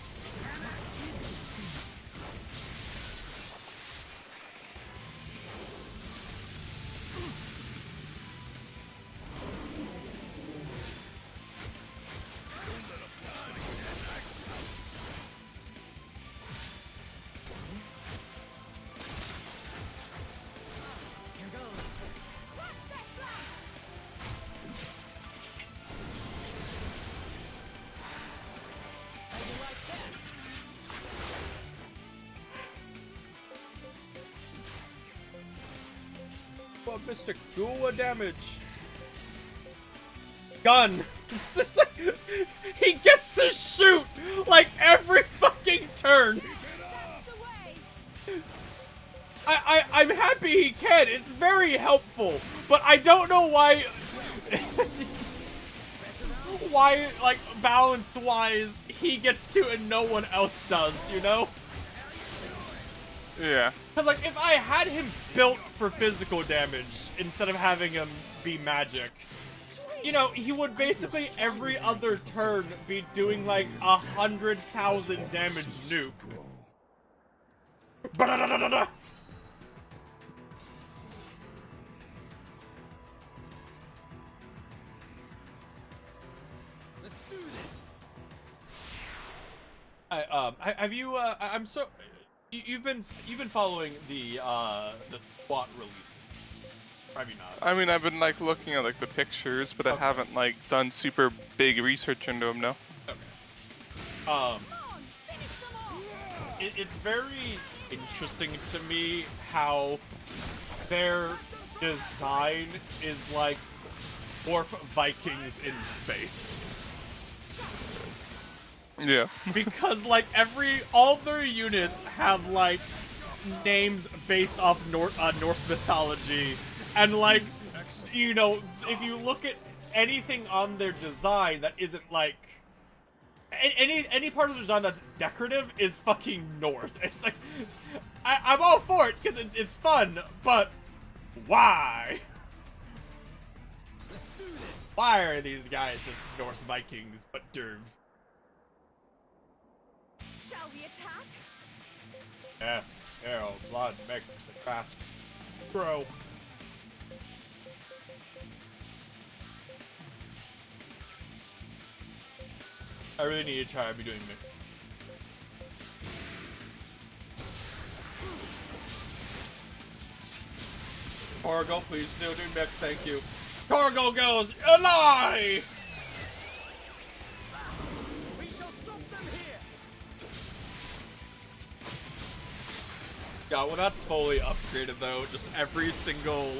A: Well, Mr. Gua damage. Gun. It's just like he gets to shoot like every fucking turn.
F: The way.
A: I'm happy he can. It's very helpful, but I don't know why. Why, like, balance-wise, he gets to and no one else does, you know?
B: Yeah.
A: Because, like, if I had him built for physical damage instead of having him be magic, you know, he would basically every other turn be doing, like, 100,000 damage nuke. Ba-da-da-da-da-da!
E: Let's do this.
A: Have you, I'm so... You've been following the SWAT release. Probably not.
B: I mean, I've been like looking at like the pictures, but I haven't like done super big research into them. No.
A: Okay.
F: Come on, finish them all.
A: It's very interesting to me how their design is like Dwarf Vikings in space.
B: Yeah.
A: Because like all their units have like names based off Norse mythology, and like, you know, if you look at anything on their design that isn't like any part of the design that's decorative is fucking Norse. It's like I'm all for it because it's fun, but why?
E: Let's do this.
A: Why are these guys just Norse Vikings but derv?
F: Shall we attack?
A: Yes, arrow, blood makes the grasp grow. I really need to try to be doing mix. Torgo, please still do mix, thank you. Torgo goes, Eli!
D: We shall stop them here.
A: Yeah, well that's fully upgraded though, just every single...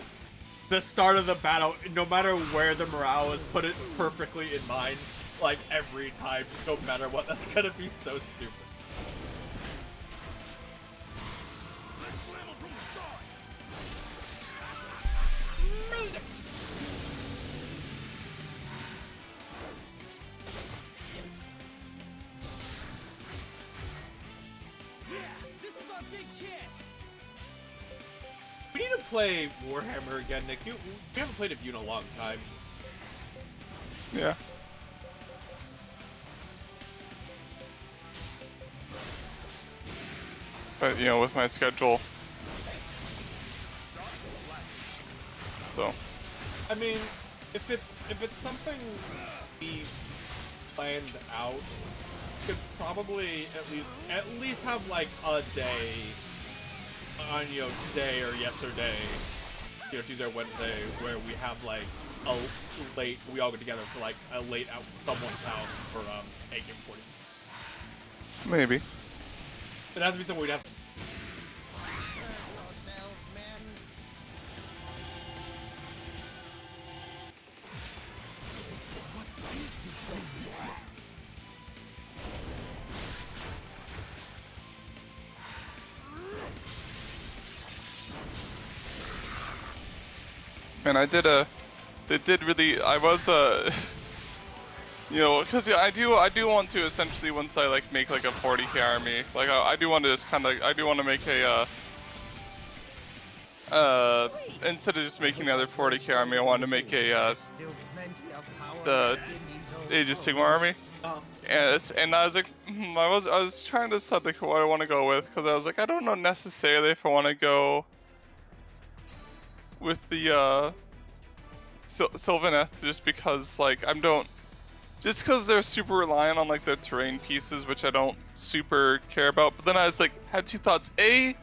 A: The start of the battle, no matter where the morale is, put it perfectly in mind. Like, every time, just no matter what, that's gonna be so stupid.
D: Let's slam them from the start.
E: Yeah, this is our big chance.
A: We need to play Warhammer again, Nick. We haven't played it in a long time.
B: Yeah. But you know, with my schedule, so
A: I mean, if it's something we planned out, could probably at least have like a day on, you know, today or yesterday, you know, Tuesday or Wednesday, where we have like a late, we all get together for like a late out someone's house for AK-40.
B: maybe.
A: It has to be something we'd have.
E: Ourselves, man.
B: And I did they did really, I was You know, because yeah, I do want to essentially, once I like make like a 40k army, like I do want to just kind of, I do want to make a instead of just making another 40k army, I want to make a the Age of Sigmar army. And I was like, I was trying to decide like what I want to go with, because I was like, I don't know necessarily if I want to go with the Sylvaneth, just because like just because they're super reliant on like their terrain pieces, which I don't super care about. But then I was like, had two thoughts. A,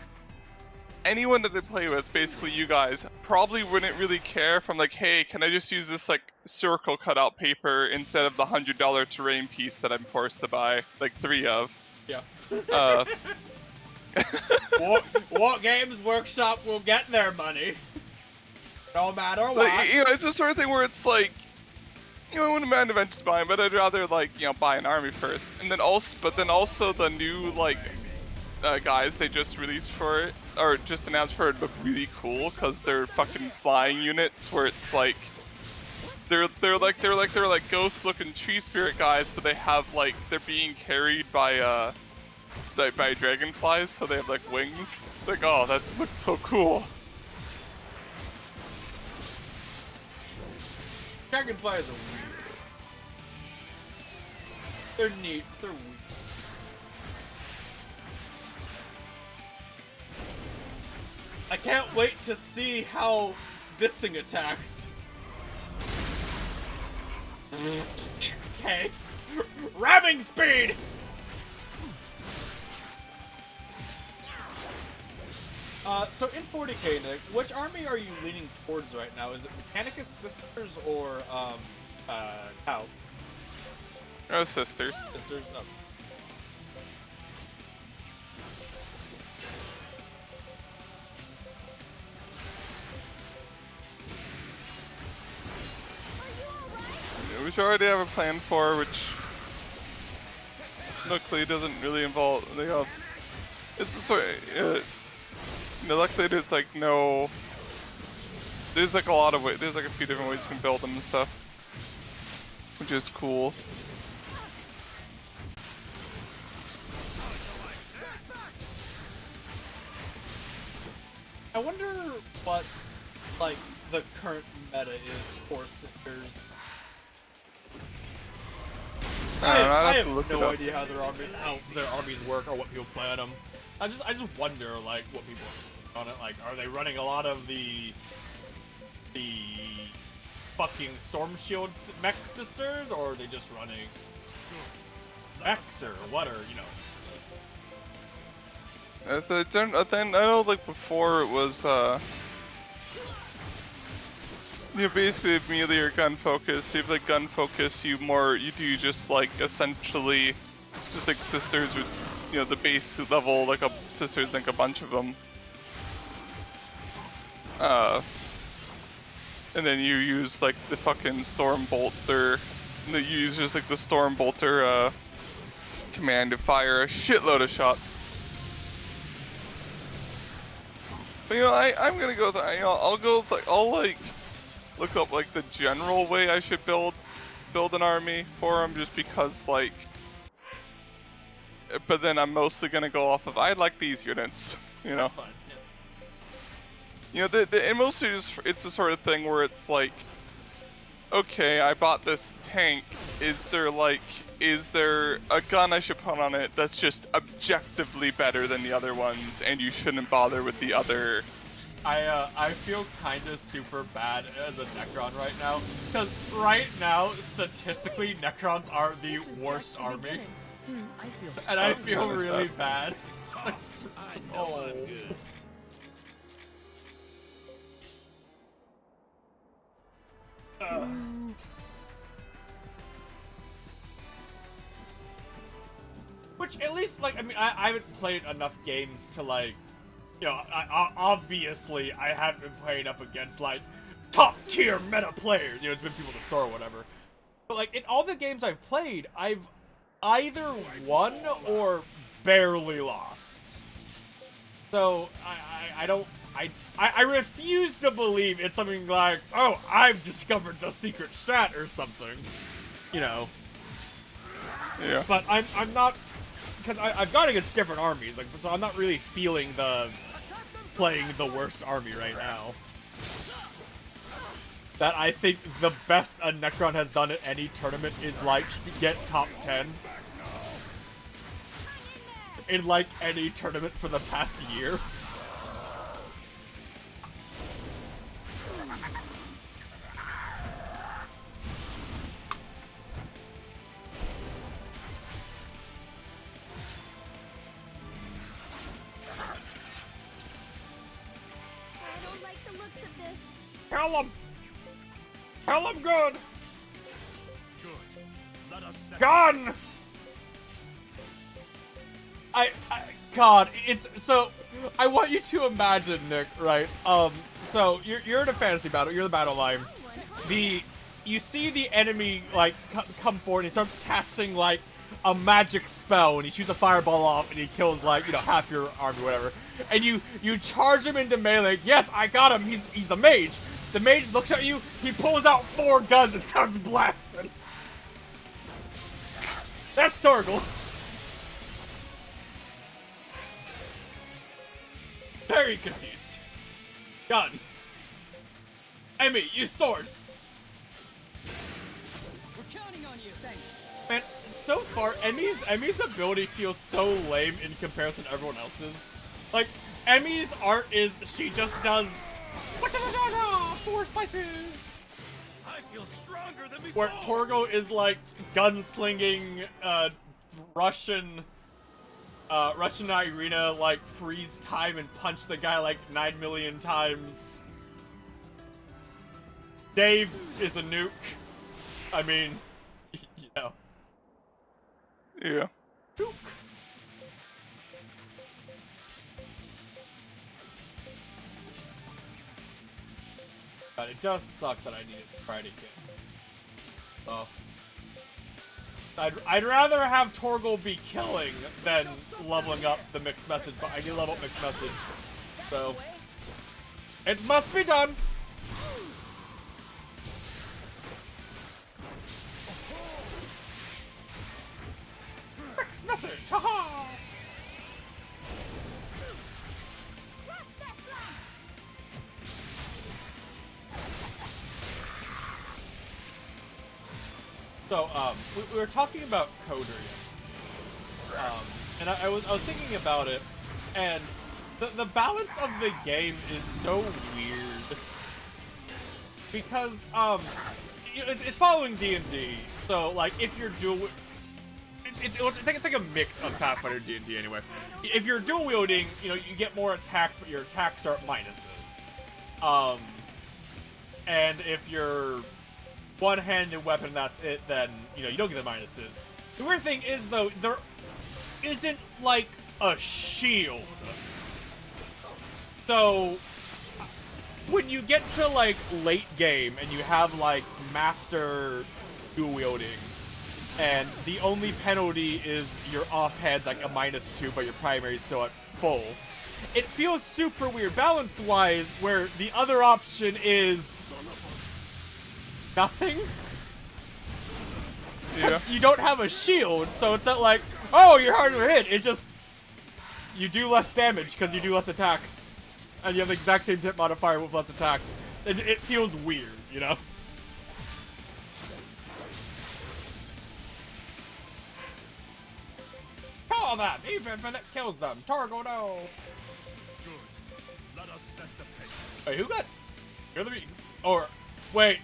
B: anyone that I play with, basically you guys, probably wouldn't really care if I'm like, hey, can I just use this like circle cutout paper instead of the $100 terrain piece that I'm forced to buy like 3 of.
A: Yeah.
C: What Games Workshop will get their money. No matter what.
B: Like, you know, it's the sort of thing where it's like, you know, I wouldn't mind eventually buying, but I'd rather like, you know, buy an army first, and then also the new like guys they just released for it, or just announced for it, look really cool because they're fucking flying units where it's like they're like ghost looking tree spirit guys, but they have like they're being carried by dragonflies, so they have like wings. It's like, oh, that looks so cool.
C: Dragonflies are weird. They're neat. They're weird. I can't wait to see how this thing attacks. Okay. Ramming speed! So in 40k, Nick, which army are you leaning towards right now? Is it Mechanicus Sisters or, Tau?
B: Oh, sisters.
C: Sisters? Oh.
B: Which I already have a plan for, which luckily doesn't really involve. It's the sort. Luckily there's like no. There's like a lot of ways. There's like a few different ways you can build them and stuff, which is cool.
C: I wonder what, like, the current meta is for Sisters. I have no idea how their armies work or what people play on them. I just wonder like what people are on it. Like, are they running a lot of the fucking Storm Shield mech sisters, or are they just running mechs, or what? Or
B: I know like before it was you know, basically if melee or gun focus, if like gun focus you do just like essentially just like sisters with, you know, the base level like a sisters, like a bunch of them, and then you use like the fucking Storm Bolter, you use just like the Storm Bolter command to fire a shitload of shots. But you know, I'm gonna go with, you know, I'll go with, like, I'll like look up like the general way I should build an army for them, just because like, but then I'm mostly gonna go off of, I like these units, you know.
C: That's fine. Yeah.
B: You know, and mostly just, it's the sort of thing where it's like, okay, I bought this tank, is there a gun I should put on it that's just objectively better than the other ones, and you shouldn't bother with the other.
C: I feel kind of super bad as a Necron right now, because right now, statistically, Necrons are the worst army. And I feel really bad. Oh. Which, at least, like, I mean, I haven't played enough games to, like, you know, obviously, I haven't been playing up against, like, top-tier meta players. You know, it's been people to store or whatever. But, like, in all the games I've played, I've either won or barely lost. So, I refuse to believe it's something like, oh, I've discovered the secret strat or something. You know.
B: Yeah.
A: But I'm not, because I've gone against different armies, like, so I'm not really feeling the playing the worst army right now. That I think the best a Necron has done at any tournament is like get top 10 in like any tournament for the past year.
F: I don't like the looks of this.
A: Kill him! Kill him good!
D: Good. Let us set
A: Gun! God, it's so. I want you to imagine, Nick, right? So you're in a fantasy battle. You're the battle line. You see the enemy like come forward, and he starts casting like a magic spell, and he shoots a fireball off, and he kills like half your army, whatever. And you charge him into melee. Yes, I got him. He's a mage. The mage looks at you. He pulls out 4 guns and starts blasting. That's Torgal. Very confused. Gun. Amy, use sword.
E: We're counting on you. Thanks.
A: Man, so far, Emmy's ability feels so lame in comparison to everyone else's. Like, Emmy's art is she just does 4 slices.
D: I feel stronger than before.
A: Where Torgo is like gunslinging Russian Irina, like freeze time and punch the guy like 9 million times. Dave is a nuke. I mean,
B: Yeah.
A: Nuke. But it does suck that I needed to try to get. So I'd rather have Torgal be killing than leveling up the mixed message, but I need to level up mixed message. So it must be done. Mixed message, haha! So, we were talking about Coder, and I was thinking about it, and the balance of the game is so weird because it's following D&D, so like if you're it's like a mix of Pathfinder and D&D anyway. If you're dual wielding, you get more attacks, but your attacks are minuses. And if you're one-handed weapon, that's it, then you don't get the minuses. The weird thing is though, there isn't like a shield. So when you get to like late game and you have like master dual wielding, and the only penalty is your offhand's like a -2, but your primary is still at full, it feels super weird balance-wise, where the other option is nothing.
B: Yeah.
A: You don't have a shield, so it's not like, oh, you're harder to hit. It just, you do less damage because you do less attacks, and you have the exact same hit modifier with less attacks. It feels weird, Kill them, even if it kills them. Torgo, no.
D: Good. Let us set the pace.
A: Wait, who got? You're the or wait,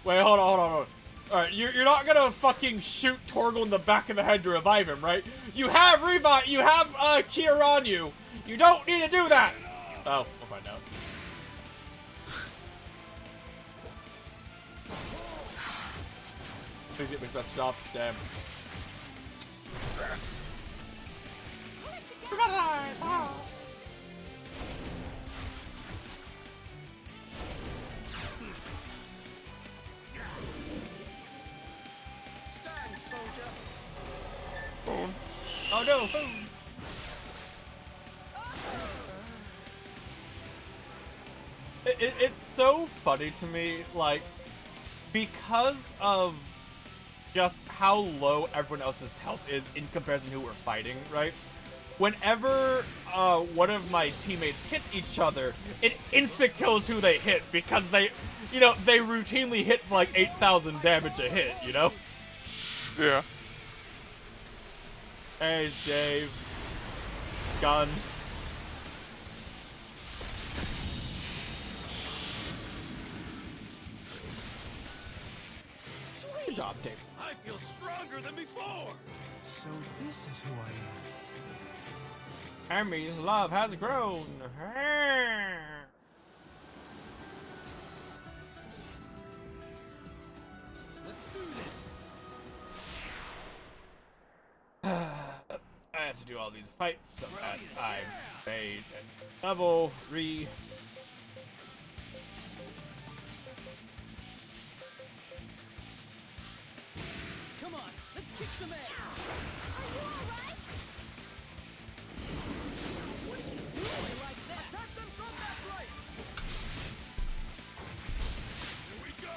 A: hold on. All right, you're not gonna fucking shoot Torgal in the back of the head to revive him, right? You have Kier on you. You don't need to do that. Oh, we'll find out. Please get me that stop. Damn.
D: Stand, soldier.
A: Oh no, boom. It's so funny to me, like, because of just how low everyone else's health is in comparison to who we're fighting, right? Whenever one of my teammates hits each other, it insta-kills who they hit because they, you know, they routinely hit for like 8,000 damage a hit, you know?
B: Yeah.
A: Hey, Dave. Gun. Good job, Dave.
D: I feel stronger than before.
G: So this is who I am.
A: Hermes' love has grown.
D: Let's do this.
A: I have to do all these fights so that I stay at level 3.
E: Come on, let's kick some ass.
F: Are you alright?
E: Like that.
D: Attack them from that right. Here we go.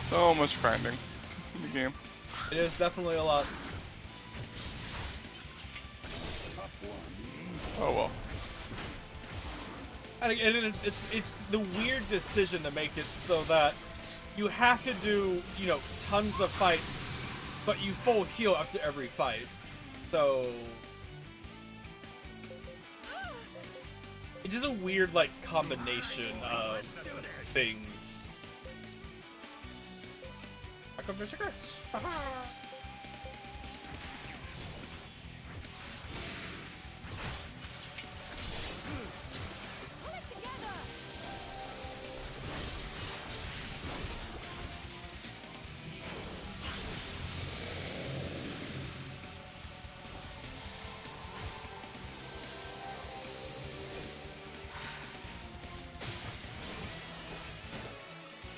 B: So much grinding in the game.
A: It is definitely a lot.
B: Oh well.
A: And it's the weird decision to make it so that you have to do, you know, tons of fights, but you full heal after every fight. So it's just a weird like combination of things. I come for cigarettes.
F: Pull it together!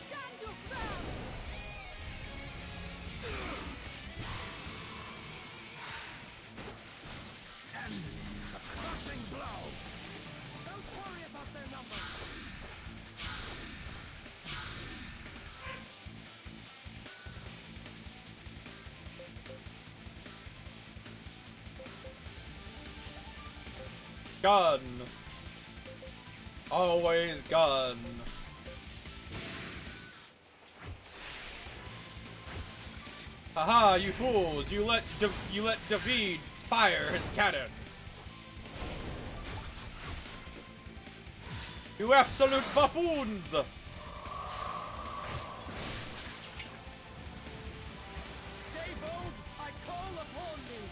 F: Stand your ground!
D: Crushing blow. Don't worry about their numbers.
A: Gun. Always gun. Haha, you fools! You let David fire his cannon. You absolute buffoons!
D: Davo, I call upon thee.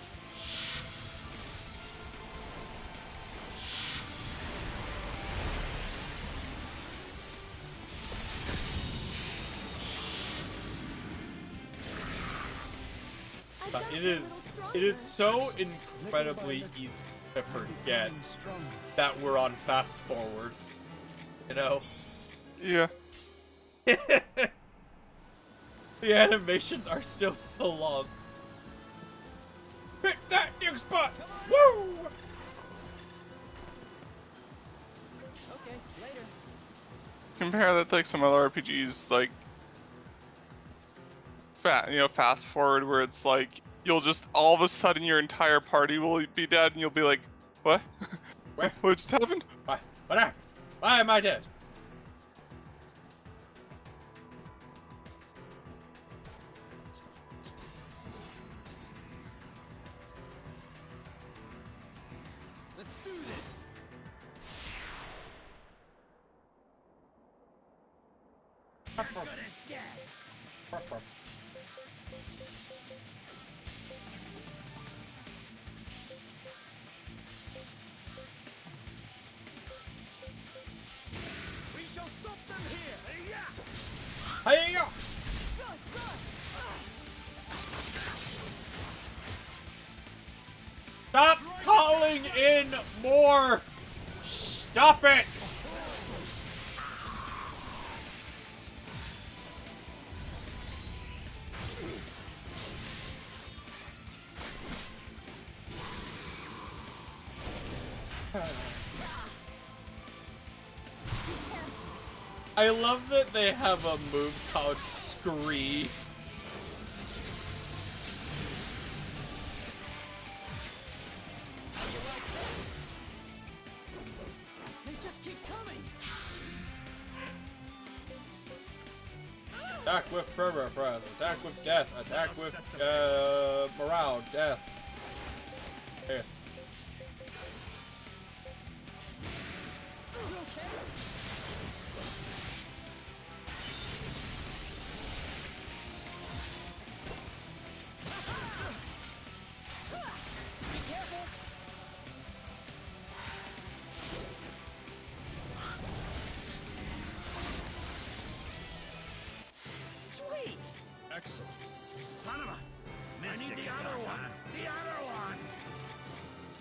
F: I
A: But
F: bet
A: it
F: you're a
A: is
F: little
A: it is
F: stronger.
A: so incredibly easy to forget
G: Becoming stronger.
A: that we're on fast forward. You know?
B: Yeah.
A: The animations are still so long. Hit that nuke spot! Woo!
E: Okay, later.
B: Compare that to like some other RPGs, like fast forward, where it's like you'll just all of a sudden your entire party will be dead, and you'll be like, "What?
A: What?
B: What just happened?"
A: What happened? Why am I dead?
D: Let's do this. Good as dead. We shall stop them here. Yeah.
A: Hey-ya! Stop calling in more! Stop it! I love that they have a move called Scree.
E: They just keep coming.
A: Attack with fervor, press. Attack with death. Attack with morale, death. Here.
E: You okay? Be careful. Sweet.
D: Excellent. Son of a... I need the other one. The other one.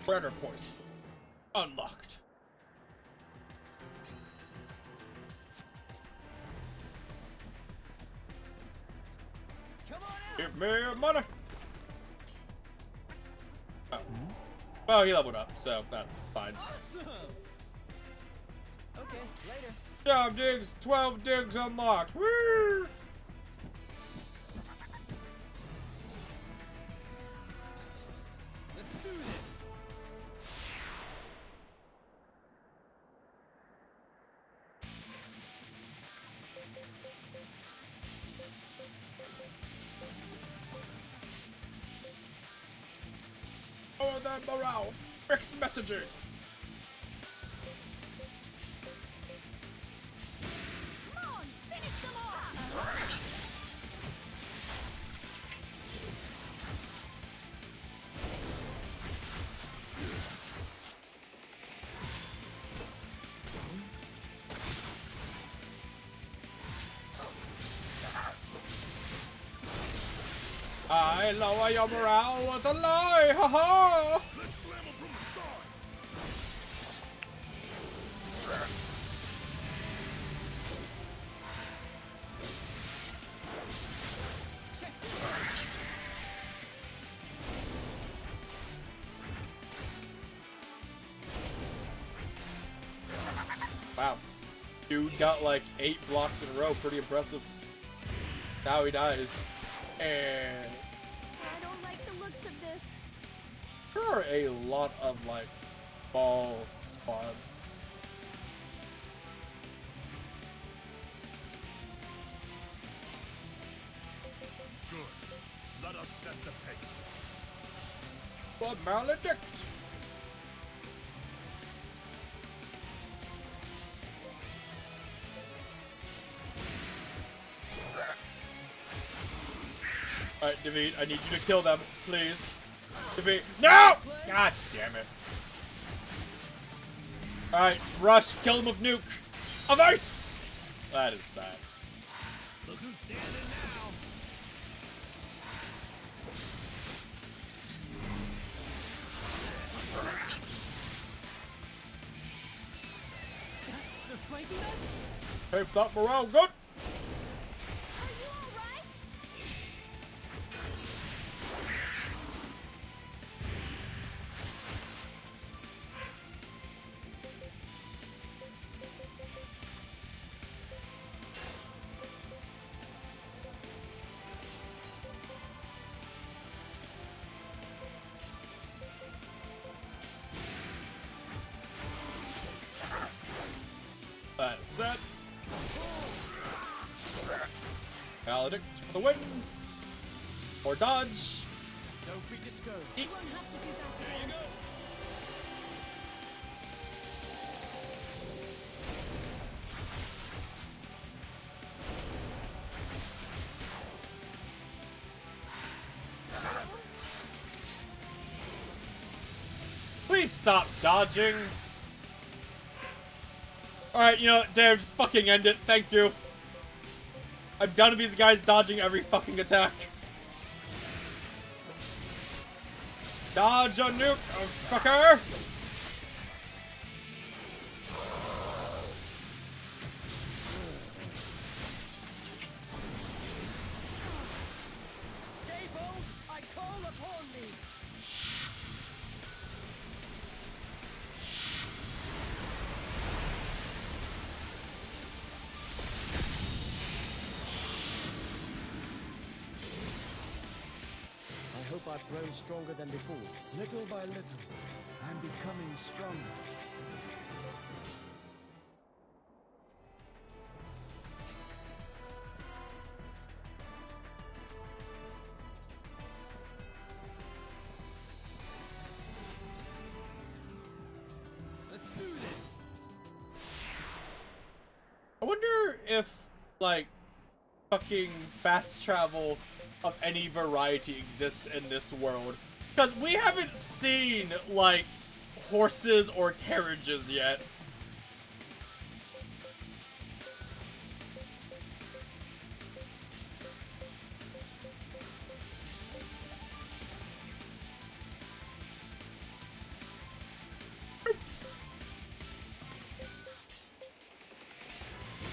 A: Burner poison. Unlocked.
E: Come on out.
A: Give me your money. Oh. Well, he leveled up, so that's fine.
E: Awesome. Okay, later.
A: Job digs, 12 digs unlocked. Woo!
E: Let's do this.
A: Oh, that morale. Fix messaging.
F: Come on, finish them off!
A: I lower your morale with a lie, haha!
D: Let's slam him from the start.
A: Wow. Dude got like 8 blocks in a row, pretty impressive. Now he dies. And
F: I don't like the looks of this.
A: there are a lot of like balls spawned.
D: Good. Let us set the pace.
A: But maledict! Alright, David, I need you to kill them, please. David, no! God damn it. Alright, rush, kill them with nuke. Of ice! That is sad.
D: Look who's standing now.
E: They're flanking us?
A: Keep that morale good.
F: Are you alright?
A: That's set. Maledict for the win. Or dodge.
E: Don't be discouraged.
F: You won't have to do that again.
A: Please stop dodging. Alright, you know what, damn, just fucking end it. Thank you. I'm done with these guys dodging every fucking attack. Dodge a nuke, oh, fucker!
E: Gabo, I call upon thee. hope I've grown stronger than before.
G: Little by little, I'm becoming stronger.
E: Let's do this.
A: I wonder if, like, fucking fast travel of any variety exists in this world. Because we haven't seen, like, horses or carriages yet.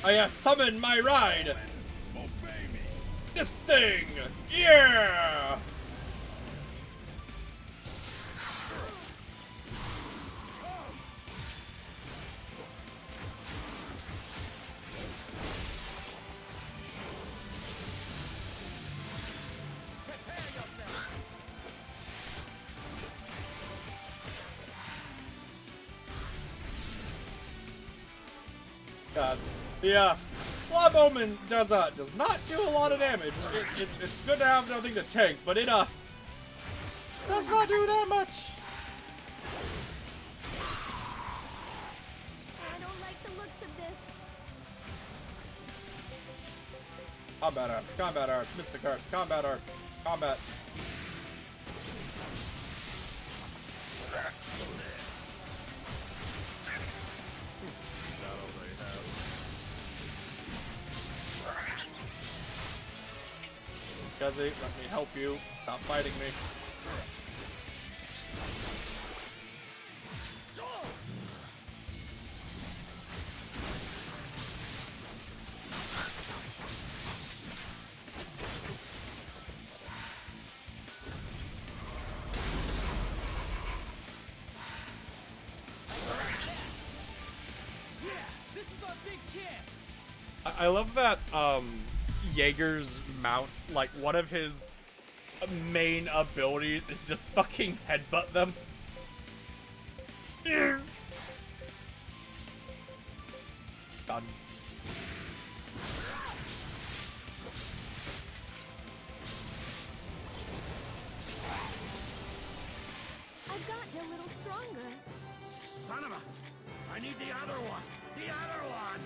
A: I summon my ride!
D: Obey me.
A: This thing! Yeah! God. Yeah. Blob Omen does not do a lot of damage. It's good to have another thing to tank, but it does not do that much.
F: I don't like the looks of this.
A: Combat arts, mystic arts, combat arts, combat. Guzzy, let me help you. Stop fighting me.
E: This is our big chance.
A: I love that Jaeger's mounts, like, one of his main abilities is just fucking headbutt them. Done.
F: I've gotten a little stronger.
D: Son of a... I need the other one. The other one.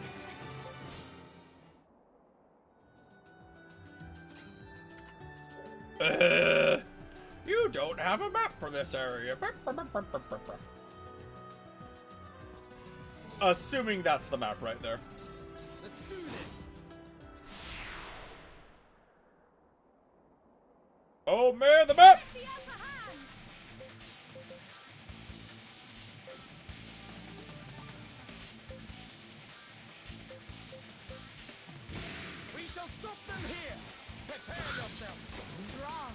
A: You don't have a map for this area. Assuming that's the map right there.
E: Let's do this.
A: Oh man, the map!
F: The upper hand.
D: We shall stop them here. Prepare yourself.
F: Strong.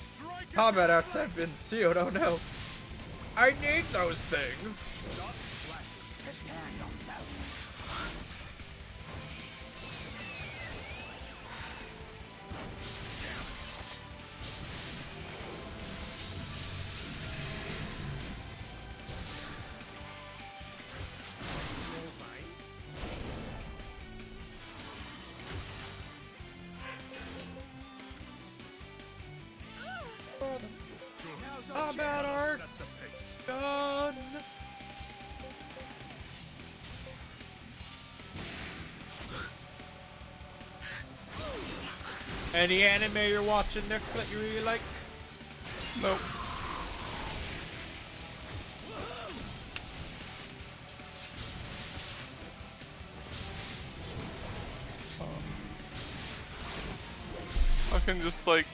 D: Strike it.
A: Combat arts have been sealed, oh no. I need those things.
D: Prepare yourself.
A: Combat arts done. Any anime you're watching, Nick, that you really like?
B: Nope. I can just like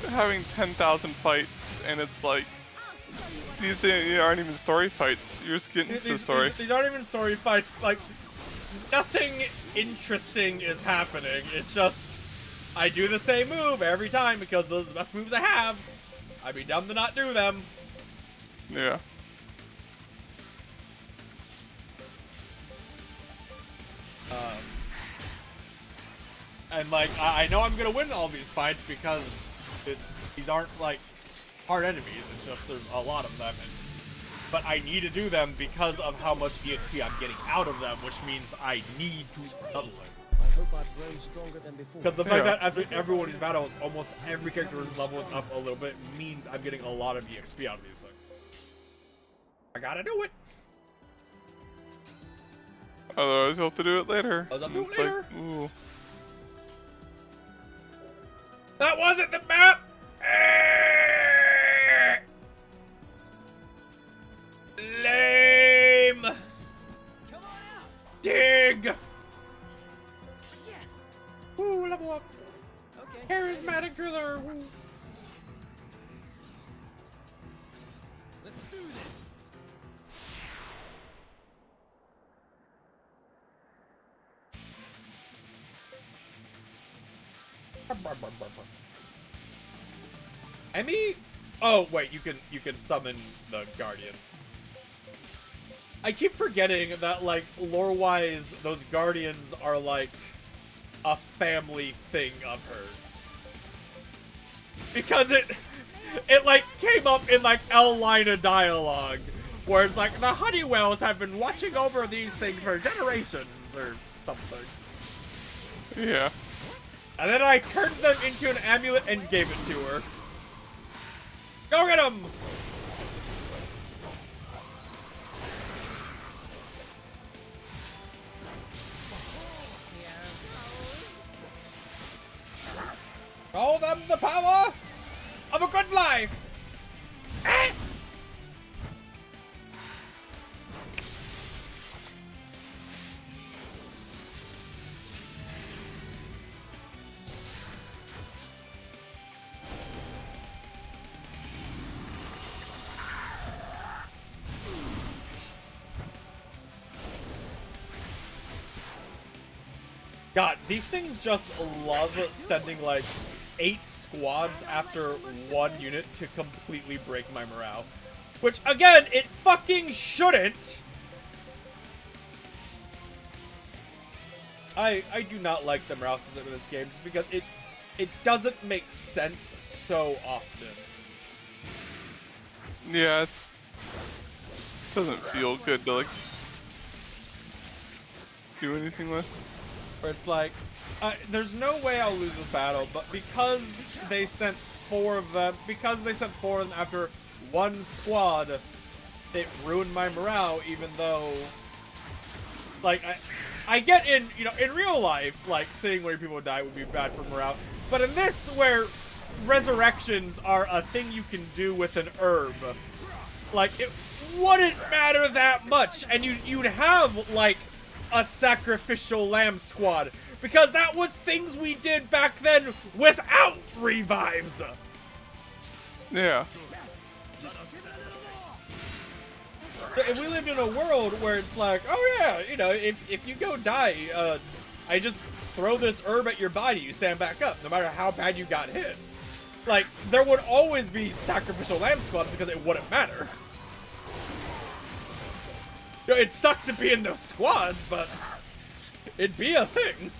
B: having 10,000 fights, and it's like these aren't even story fights. You're just getting into the story.
A: These aren't even story fights. Like, nothing interesting is happening. It's just I do the same move every time because those are the best moves I have. I'd be dumb to not do them.
B: Yeah.
A: And like, I know I'm gonna win all these fights because these aren't like hard enemies. It's just there's a lot of them, but I need to do them because of how much EXP I'm getting out of them, which means I need to double it.
E: I hope I've grown stronger than before.
A: Because the fact
B: Yeah.
A: that after every one of these battles, almost every character levels up a little bit means I'm getting a lot of EXP out of these things. I gotta do it.
B: Otherwise, you'll have to do it later.
A: I'll do it
B: It's
A: later.
B: like, ooh.
A: That wasn't the map! Lame!
E: Come on out.
A: Dig!
E: Yes.
A: Woo, level up.
E: Okay.
A: Charismatic driller. Woo.
E: Let's do this.
A: Emmy? Oh wait, you can summon the Guardian. I keep forgetting that like lore-wise, those Guardians are like a family thing of hers. Because it like came up in like L line of dialogue, where it's like the Honeywells have been watching over these things for generations or something.
B: Yeah.
A: And then I turned them into an amulet and gave it to her. Go get him! Show them the power of a good life! Eh! God, these things just love sending like 8 squads after one unit to completely break my morale. Which, again, it fucking shouldn't! I do not like the morale system in this game just because it doesn't make sense so often.
B: Yeah, it's doesn't feel good to like do anything with.
A: Where it's like, there's no way I'll lose this battle, but because they sent 4 of them, after one squad, it ruined my morale, even though, like, I get in real life, like, seeing where people die would be bad for morale, but in this, where resurrections are a thing you can do with an herb, like, it wouldn't matter that much, and you'd have, like, a sacrificial lamb squad, because that was things we did back then without revives.
B: Yeah.
A: And we lived in a world where it's like, oh yeah, if you go die, I just throw this herb at your body, you stand back up, no matter how bad you got hit. Like, there would always be sacrificial lamb squads because it wouldn't matter. It sucked to be in those squads, but it'd be a thing.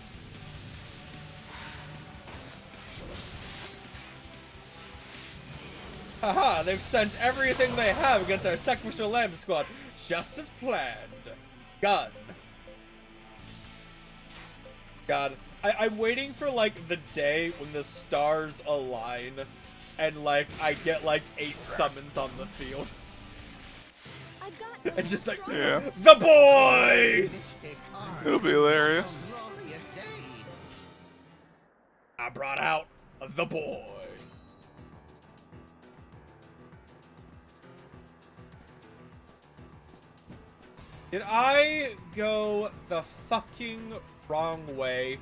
A: Haha, they've sent everything they have against our sacrificial lamb squad, just as planned. Gun. God, I'm waiting for, like, the day when the stars align and, like, I get, like, 8 summons on the field.
F: I've got
A: And just like,
B: Yeah.
A: the boys!
B: It'll be hilarious.
A: I brought out the boy. Did I go the fucking wrong way?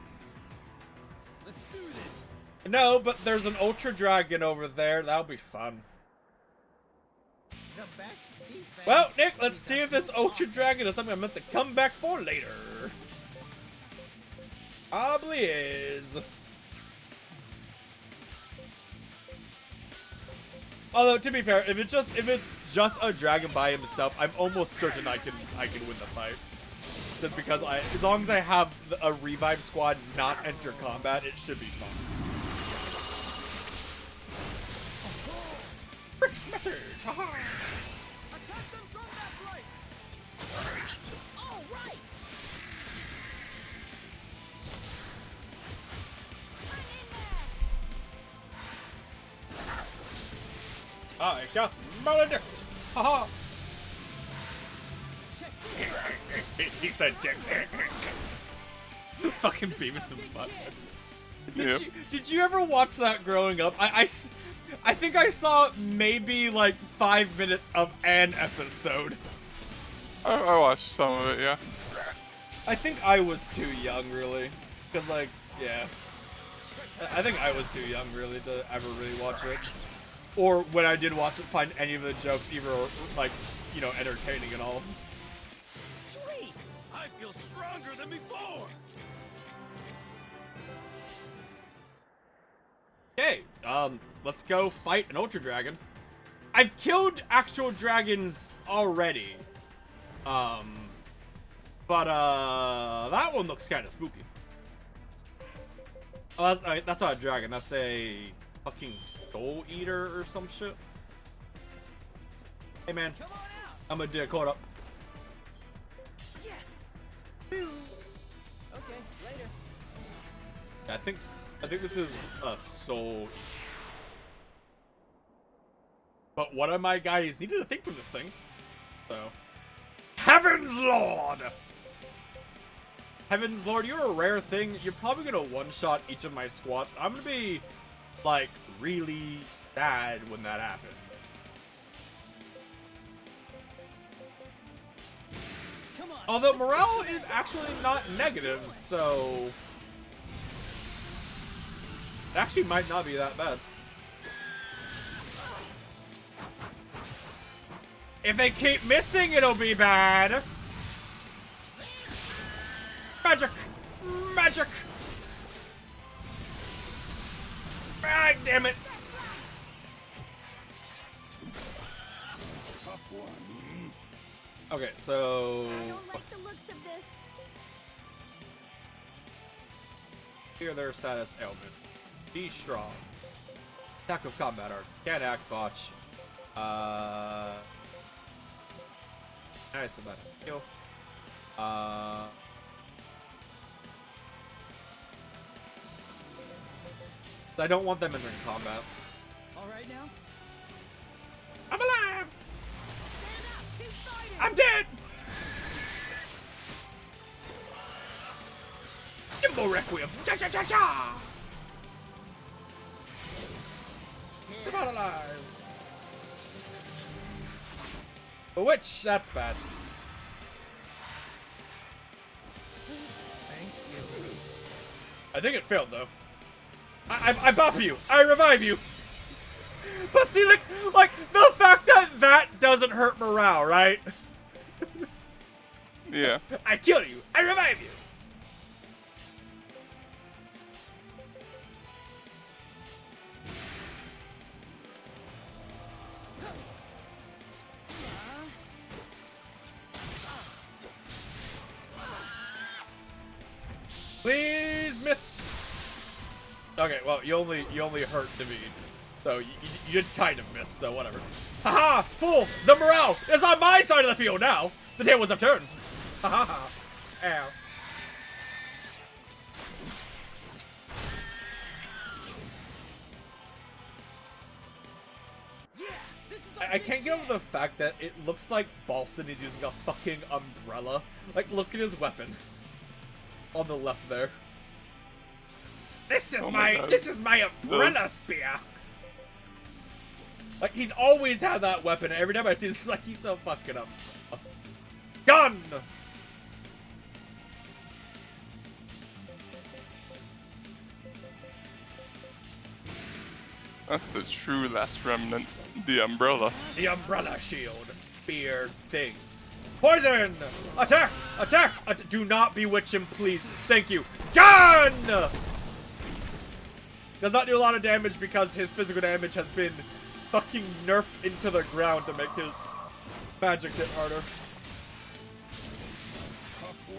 E: Let's do this.
A: No, but there's an Ultra Dragon over there. That'll be fun.
E: The best defense.
A: Well, Nick, let's see if this Ultra Dragon is something I'm meant to come back for later. Probably is.
C: Although to be fair, if it's just a dragon by himself, I'm almost certain I can win the fight. Just because as long as I have a revive squad not enter combat, it should be fun.
D: Attack them from that right!
E: All right.
C: I cast Maledict! Haha! He said dick. Fucking Beavis and Butthead.
B: Yep.
C: Did you ever watch that growing up? I think I saw maybe like 5 minutes of an episode.
B: I watched some of it, yeah.
C: I think I was too young, really. Cause like, yeah. I think I was too young, really, to ever really watch it. Or when I did watch it, find any of the jokes either, like, you know, entertaining at all.
D: Sweet! I feel stronger than before!
C: Okay, let's go fight an Ultra Dragon. I've killed actual dragons already. But that one looks kind of spooky. Oh, that's not a dragon. That's a fucking Soul Eater or some shit. Hey, man.
E: Come on out.
C: I'm gonna get caught up.
E: Yes. Okay, later.
C: I think this is a Soul. But one of my guys needed a thing from this thing. So. Heaven's Lord! Heaven's Lord, you're a rare thing. You're probably gonna one-shot each of my squats. I'm gonna be, like, really sad when that happens.
E: Come on.
C: Although
E: let's
C: morale
E: get
C: is
E: to
C: actually not negative, so... It actually might not be that bad. If they keep missing, it'll be bad. Magic! Magic! Ah, damn it!
G: Tough one.
C: Okay, so...
F: I don't like the looks of this.
C: Here their status ailment. Be strong. Attack of combat arts. Can't act botch. Nice about it. Kill. I don't want them entering combat.
E: All right now.
C: I'm alive!
E: Stand up. Keep fighting.
C: I'm dead! Nimble Requiem! Cha cha cha cha! Come on alive! Bewitch! That's bad. I think it failed though. I bop you! I revive you! But see, like the fact that that doesn't hurt morale, right?
B: Yeah.
C: I kill you! I revive you! Please miss. Okay, well you only hurt David, so you did kind of miss. So whatever. Haha! Fool! The morale is on my side of the field now. The tables have turned. Ha ha ha! Ow!
E: Yeah. This is our
C: I
E: big
C: can't get over
E: chance.
C: the fact that it looks like Balson is using a fucking umbrella. Like, look at his weapon on the left there. This is
B: Oh my
C: my
B: God.
C: this is my umbrella spear. Like he's always had that weapon. Every time I see this, it's like he's so fucking up. Gun.
B: That's the true last remnant. The umbrella.
C: The umbrella shield. Fear thing. Poison! Attack! Attack! Do not bewitch him, please. Thank you. Gun! Does not do a lot of damage because his physical damage has been fucking nerf into the ground to make his magic hit harder.
G: Tough one.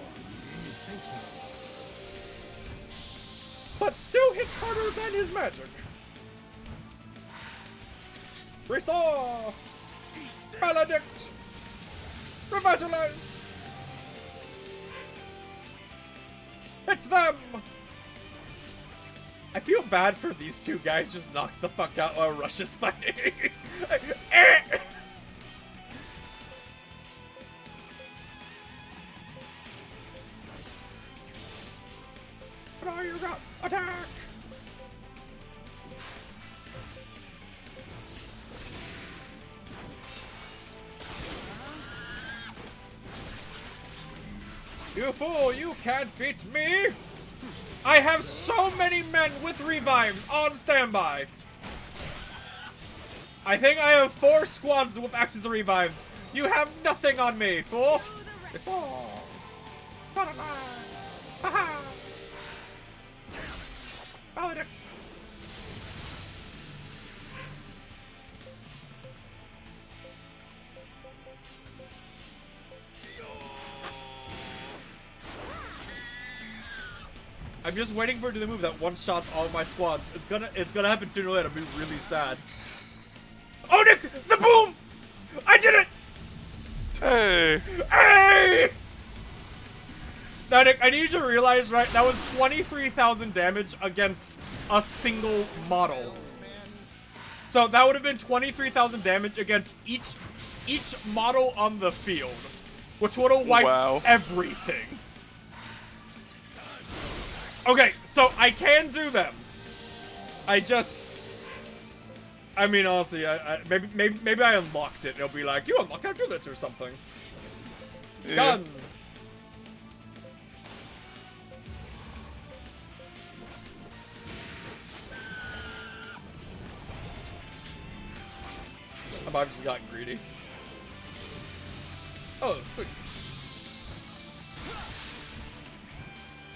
G: Thank
C: But still hits harder than his magic. Restore! Maledict! Revitalize! Hit them! I feel bad for these two guys just knocked the fuck out while Rush is fighting. What are you got? Attack! You fool, you can't beat me! I have so many men with revives on standby! I think I have 4 squads with access to revives. You have nothing on me, fool! It's all. Haha! Maledict! I'm just waiting for it to do the move that one-shots all of my squads. It's gonna happen sooner or later. I'll be really sad. Oh, Nick! The boom! I did it!
B: Hey!
C: Hey! Now, Nick, I need you to realize, right, that was 23,000 damage against a single model. So that would have been 23,000 damage against each model on the field, which would have wiped everything. Okay, so I can do them. I mean, honestly, maybe I unlocked it. It'll be like, you unlocked how to do this or something.
B: Yeah.
C: Done. I've just gotten greedy. Oh, sweet.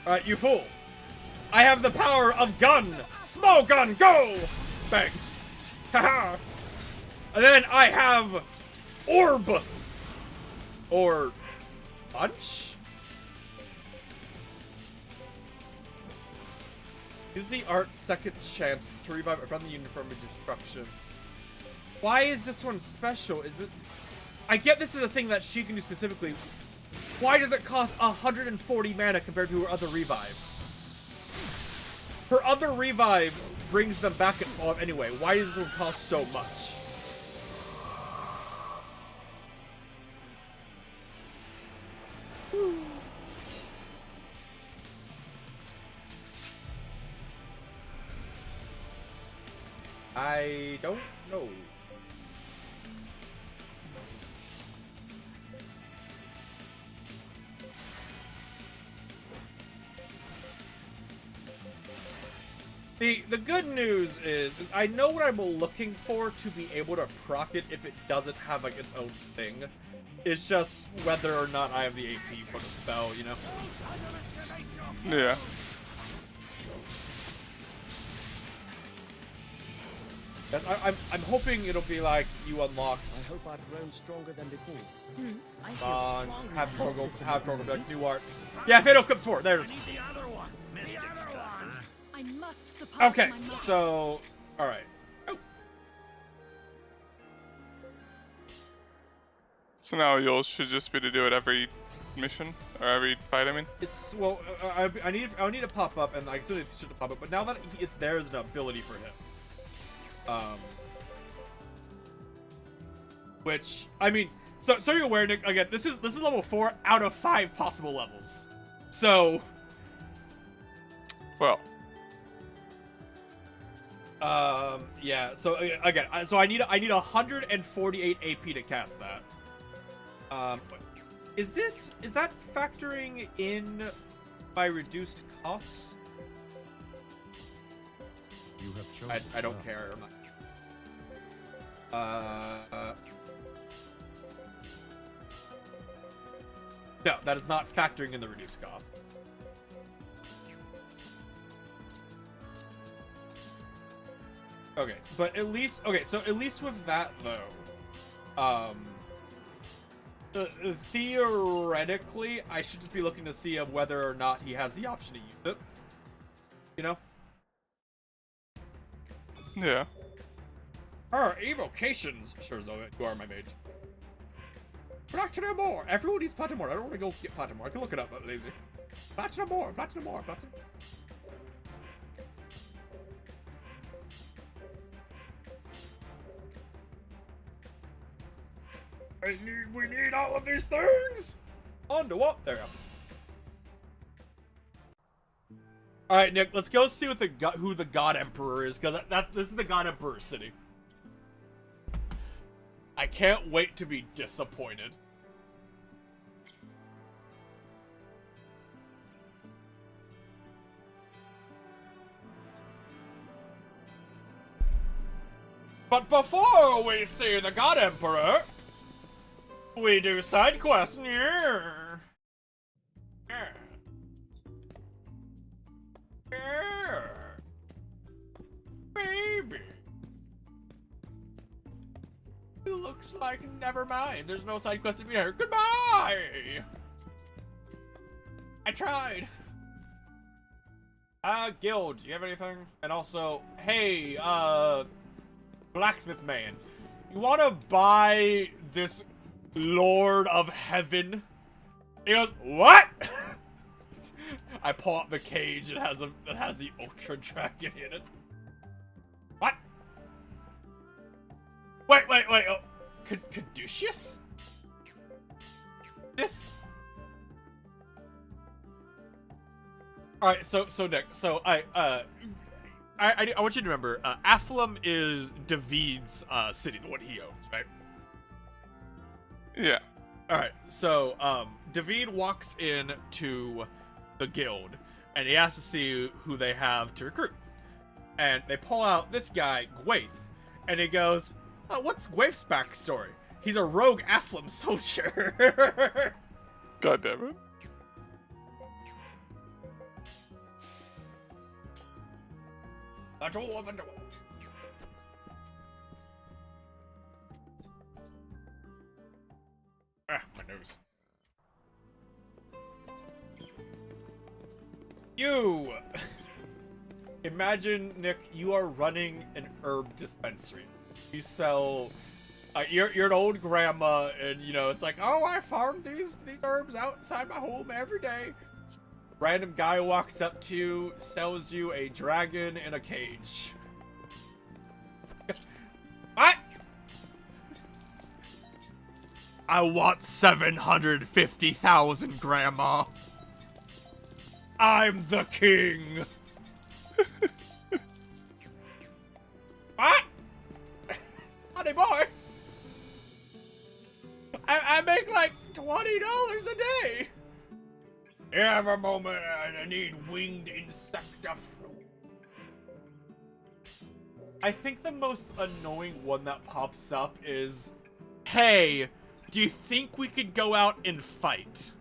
C: Alright, you fool. I have the power of gun! Small gun, go! Bang. Haha. And then I have orb. Or punch? Use the art's second chance to revive a friendly unit from destruction. Why is this one special? Is it... I get this is a thing that she can do specifically. Why does it cost 140 mana compared to her other revive? Her other revive brings them back anyway. Why does this one cost so much? I don't know. The good news is I know what I'm looking for to be able to proc it if it doesn't have like its own thing. It's just whether or not I have the AP for the spell, you know?
B: Yeah.
C: I'm hoping it'll be like you unlocked.
E: I hope I've grown stronger than before. I feel stronger
C: Have
E: now.
C: Torgal be like new art. Yeah, Fatal Eclipse 4. There's.
D: The other one. Mystic Star.
F: I must support
C: Okay,
F: my mother.
C: so all right. Oh.
B: So now yours should just be to do it every mission or every fight. I mean.
C: It's well, I need to pop up, and I still should pop up. But now that it's there as an ability for him, which I mean, so you're aware, Nick. Again, this is level 4 out of 5 possible levels. So,
B: Well.
C: yeah. So again, so I need 148 AP to cast that. Is that factoring in my reduced costs?
G: You have chosen.
C: I don't care. I'm not. No, that is not factoring in the reduced cost.
A: Okay, but at least so at least with that though, theoretically, I should just be looking to see of whether or not he has the option to use it. You know?
B: Yeah.
A: Evocations! Sure, Zoe, you are my mage. Platinum more! Everyone needs platinum more. I don't want to go get platinum more. I can look it up, but lazy. Platinum more! Platinum more! Platinum. We need all of these things! On to what? There we go. Alright, Nick, let's go see what who the God Emperor is, because this is the God Emperor city. I can't wait to be disappointed. But before we see the God Emperor, we do side quests. Yeah. Yeah. Yeah. Baby. It looks like never mind. There's no side quest to be here. Goodbye. I tried. Guild, do you have anything? And also, hey, blacksmith man, you want to buy this Lord of Heaven? He goes, what? I pull out the cage. It has the Ultra Dragon in it. What? Wait. Oh, Caduceus? This? All right. So Nick. So I want you to remember, Athlum is David's city, the one he owns, right?
B: Yeah.
A: All right. So David walks in to the guild, and he asks to see who they have to recruit. And they pull out this guy, Gwaith, and he goes, oh, what's Gwaith's backstory? He's a rogue Athlum soldier.
B: God damn it.
A: The Jewel of Underworld. Ah, my nose. You! Imagine, Nick, you are running an herb dispensary. You sell... you're an old grandma, and, you know, it's like, oh, I farm these herbs outside my home every day. Random guy walks up to you, sells you a dragon in a cage. What? I want 750,000, Grandma. I'm the king. What? Honey boy. I make like $20 a day. Every moment I need winged insecta fruit. I think the most annoying one that pops up is, hey, do you think we could go out and fight?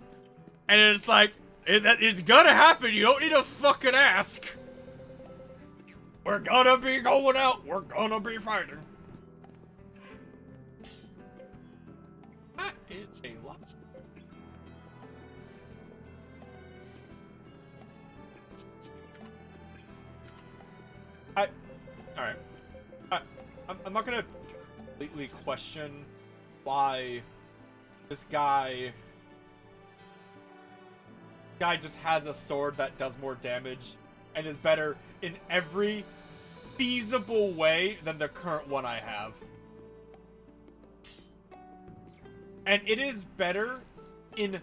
A: And it's like, that is gonna happen, you don't need to fucking ask. We're gonna be going out, we're gonna be fighting. That is a lot. Alright. I'm not gonna completely question why this guy just has a sword that does more damage and is better in every feasible way than the current one I have. And it is better in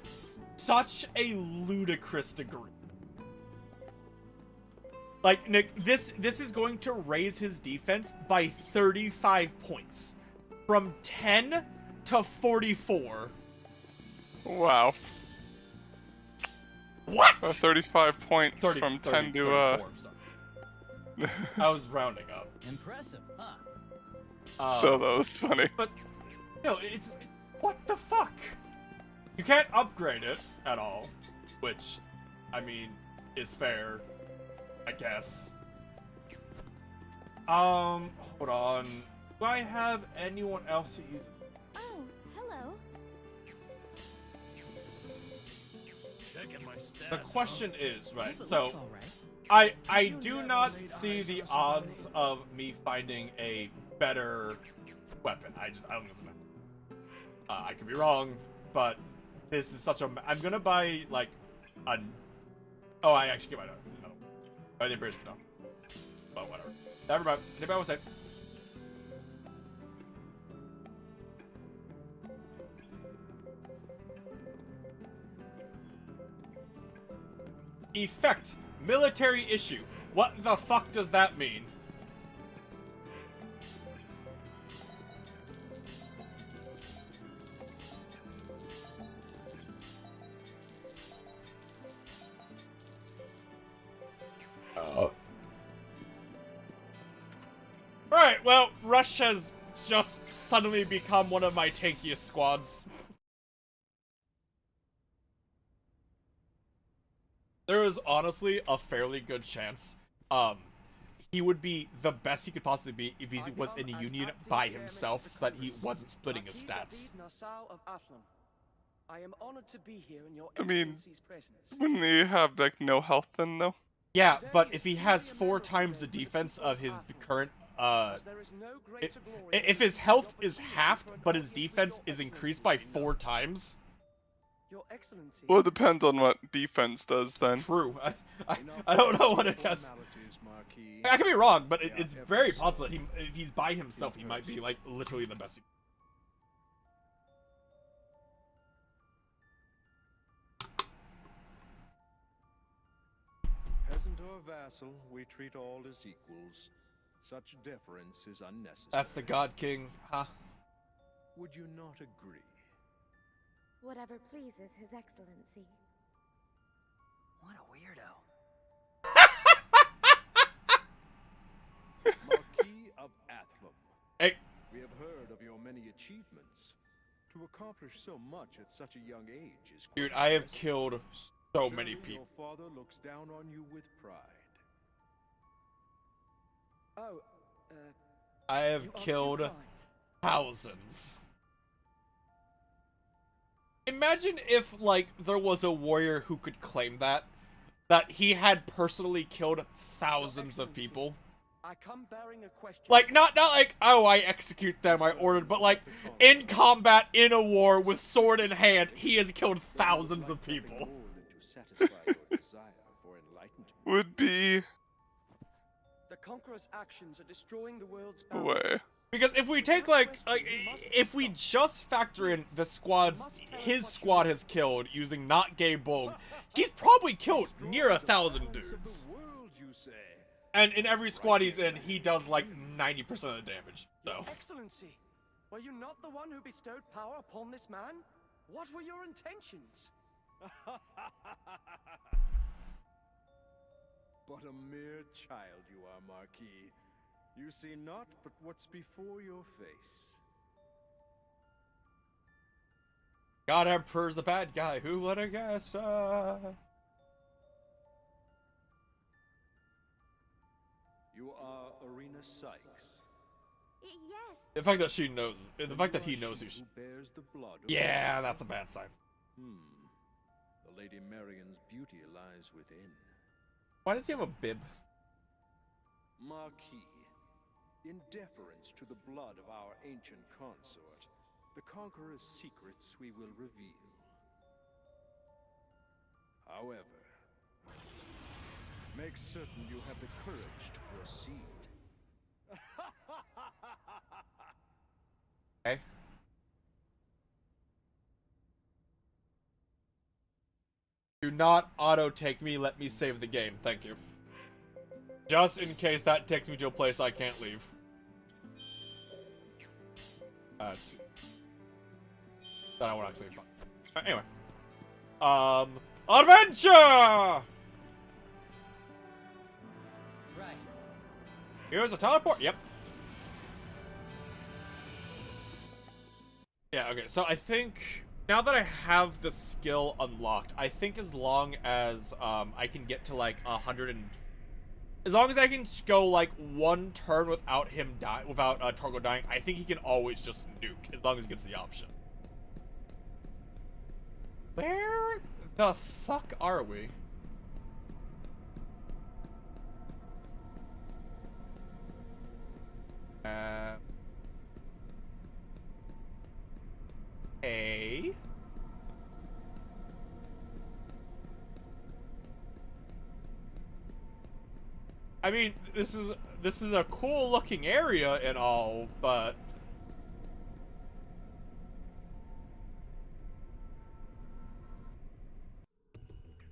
A: such a ludicrous degree. Like, Nick, this is going to raise his defense by 35 points. From 10 to 44.
B: Wow.
A: What?
B: 35 points
A: 30,
B: from
A: 30,
B: 10 to,
A: 34, sorry. I was rounding up.
E: Impressive, huh?
B: Still, that was funny.
A: But, no, it's just, what the fuck? You can't upgrade it at all. Which, I mean, is fair. I guess. Hold on. Do I have anyone else to use?
F: Oh, hello.
D: Checking my stats.
A: The question is, right,
E: But
A: so
E: looks all right.
A: I do not see the odds of me finding a better weapon. I don't think it's enough. I could be wrong, but this is such a. I'm gonna buy like a. Oh, I actually get my no. I think there's no. But whatever. Never mind. Anybody was saying? Effect. Military issue. What the fuck does that mean? Alright, well, Rush has just suddenly become one of my tankiest squads. There is honestly a fairly good chance he would be the best he could possibly be if he was in a union by himself so that he wasn't splitting his stats.
E: I am honored to be here in your
B: I mean,
E: Excellency's presence.
B: Wouldn't he have like no health then though?
A: Yeah, but if he has 4 times the defense of his current
E: As there is no greater glory
A: if his health is halved but his defense is increased by 4 times,
E: Your Excellency.
B: Well, it depends on what defense does then.
A: true. I don't know what it does. I could be wrong, but it's very possible that if he's by himself, he might be like literally the best.
G: Peasant or vassal, we treat all as equals. Such deference is unnecessary.
A: That's the God King, huh?
G: Would you not agree?
F: Whatever pleases His Excellency.
E: What a weirdo.
G: Marquis of Athlum.
A: Hey,
G: We have heard of your many achievements. To accomplish so much at such a young age is quite
A: dude, I have
G: impressive.
A: killed so many
G: Surely
A: people.
G: Your father looks down on you with pride.
E: Oh,
A: I have
E: you are too
A: killed
E: kind.
A: thousands. Imagine if, like, there was a warrior who could claim that he had personally killed thousands of people.
E: I come bearing a question.
A: Like, not like, oh, I execute them, I ordered, but like, in combat, in a war, with sword in hand, he has killed thousands of people.
G: More than to satisfy your desire for enlightenment.
B: Would be
E: The Conqueror's actions are destroying the world's
B: way.
E: balance.
A: Because if we take, like, if we just factor in the squads his squad has killed using not gay Bong, he's probably killed near 1,000 dudes.
G: The world, you say?
A: And in every squad he's in, he does like 90% of the damage. So,
E: Excellency, were you not the one who bestowed power upon this man? What were your intentions?
G: But a mere child you are, Marquis. You see not but what's before your face.
A: God Emperor's a bad guy, who would have guessed?
G: You are Arena Sykes.
F: Yes.
A: The fact that she knows, the fact that he knows who she...
G: bears the blood of
A: Yeah, that's a bad sign.
G: The Lady Marion's beauty lies within.
A: Why does he have a bib?
G: Marquis, in deference to the blood of our ancient consort, the Conqueror's secrets we will reveal. However, make certain you have the courage to proceed.
A: Okay. Do not auto-take me, let me save the game, thank you. Just in case that takes me to a place I can't leave. That I won't actually find. Anyway. Adventure!
E: Right.
A: Here's a teleport, yep. Yeah, okay, so I think, now that I have the skill unlocked, I think as long as, I can get to, like, 100 and... As long as I can go like one turn without him without Torgo dying, I think he can always just nuke as long as he gets the option. Where the fuck are we? Hey. I mean, this is a cool looking area and all, but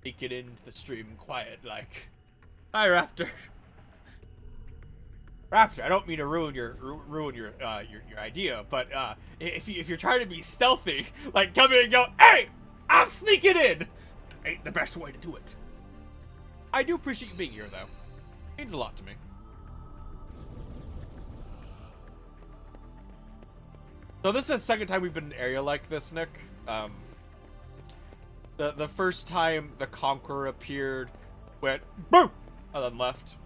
A: make it into the stream quiet like. Hi, Raptor. Raptor, I don't mean to ruin your idea, but if you're trying to be stealthy, like come in and go, hey, I'm sneaking in. Ain't the best way to do it. I do appreciate you being here, though. Means a lot to me. So this is the second time we've been in an area like this, Nick. The first time the Conqueror appeared, went boom, and then left.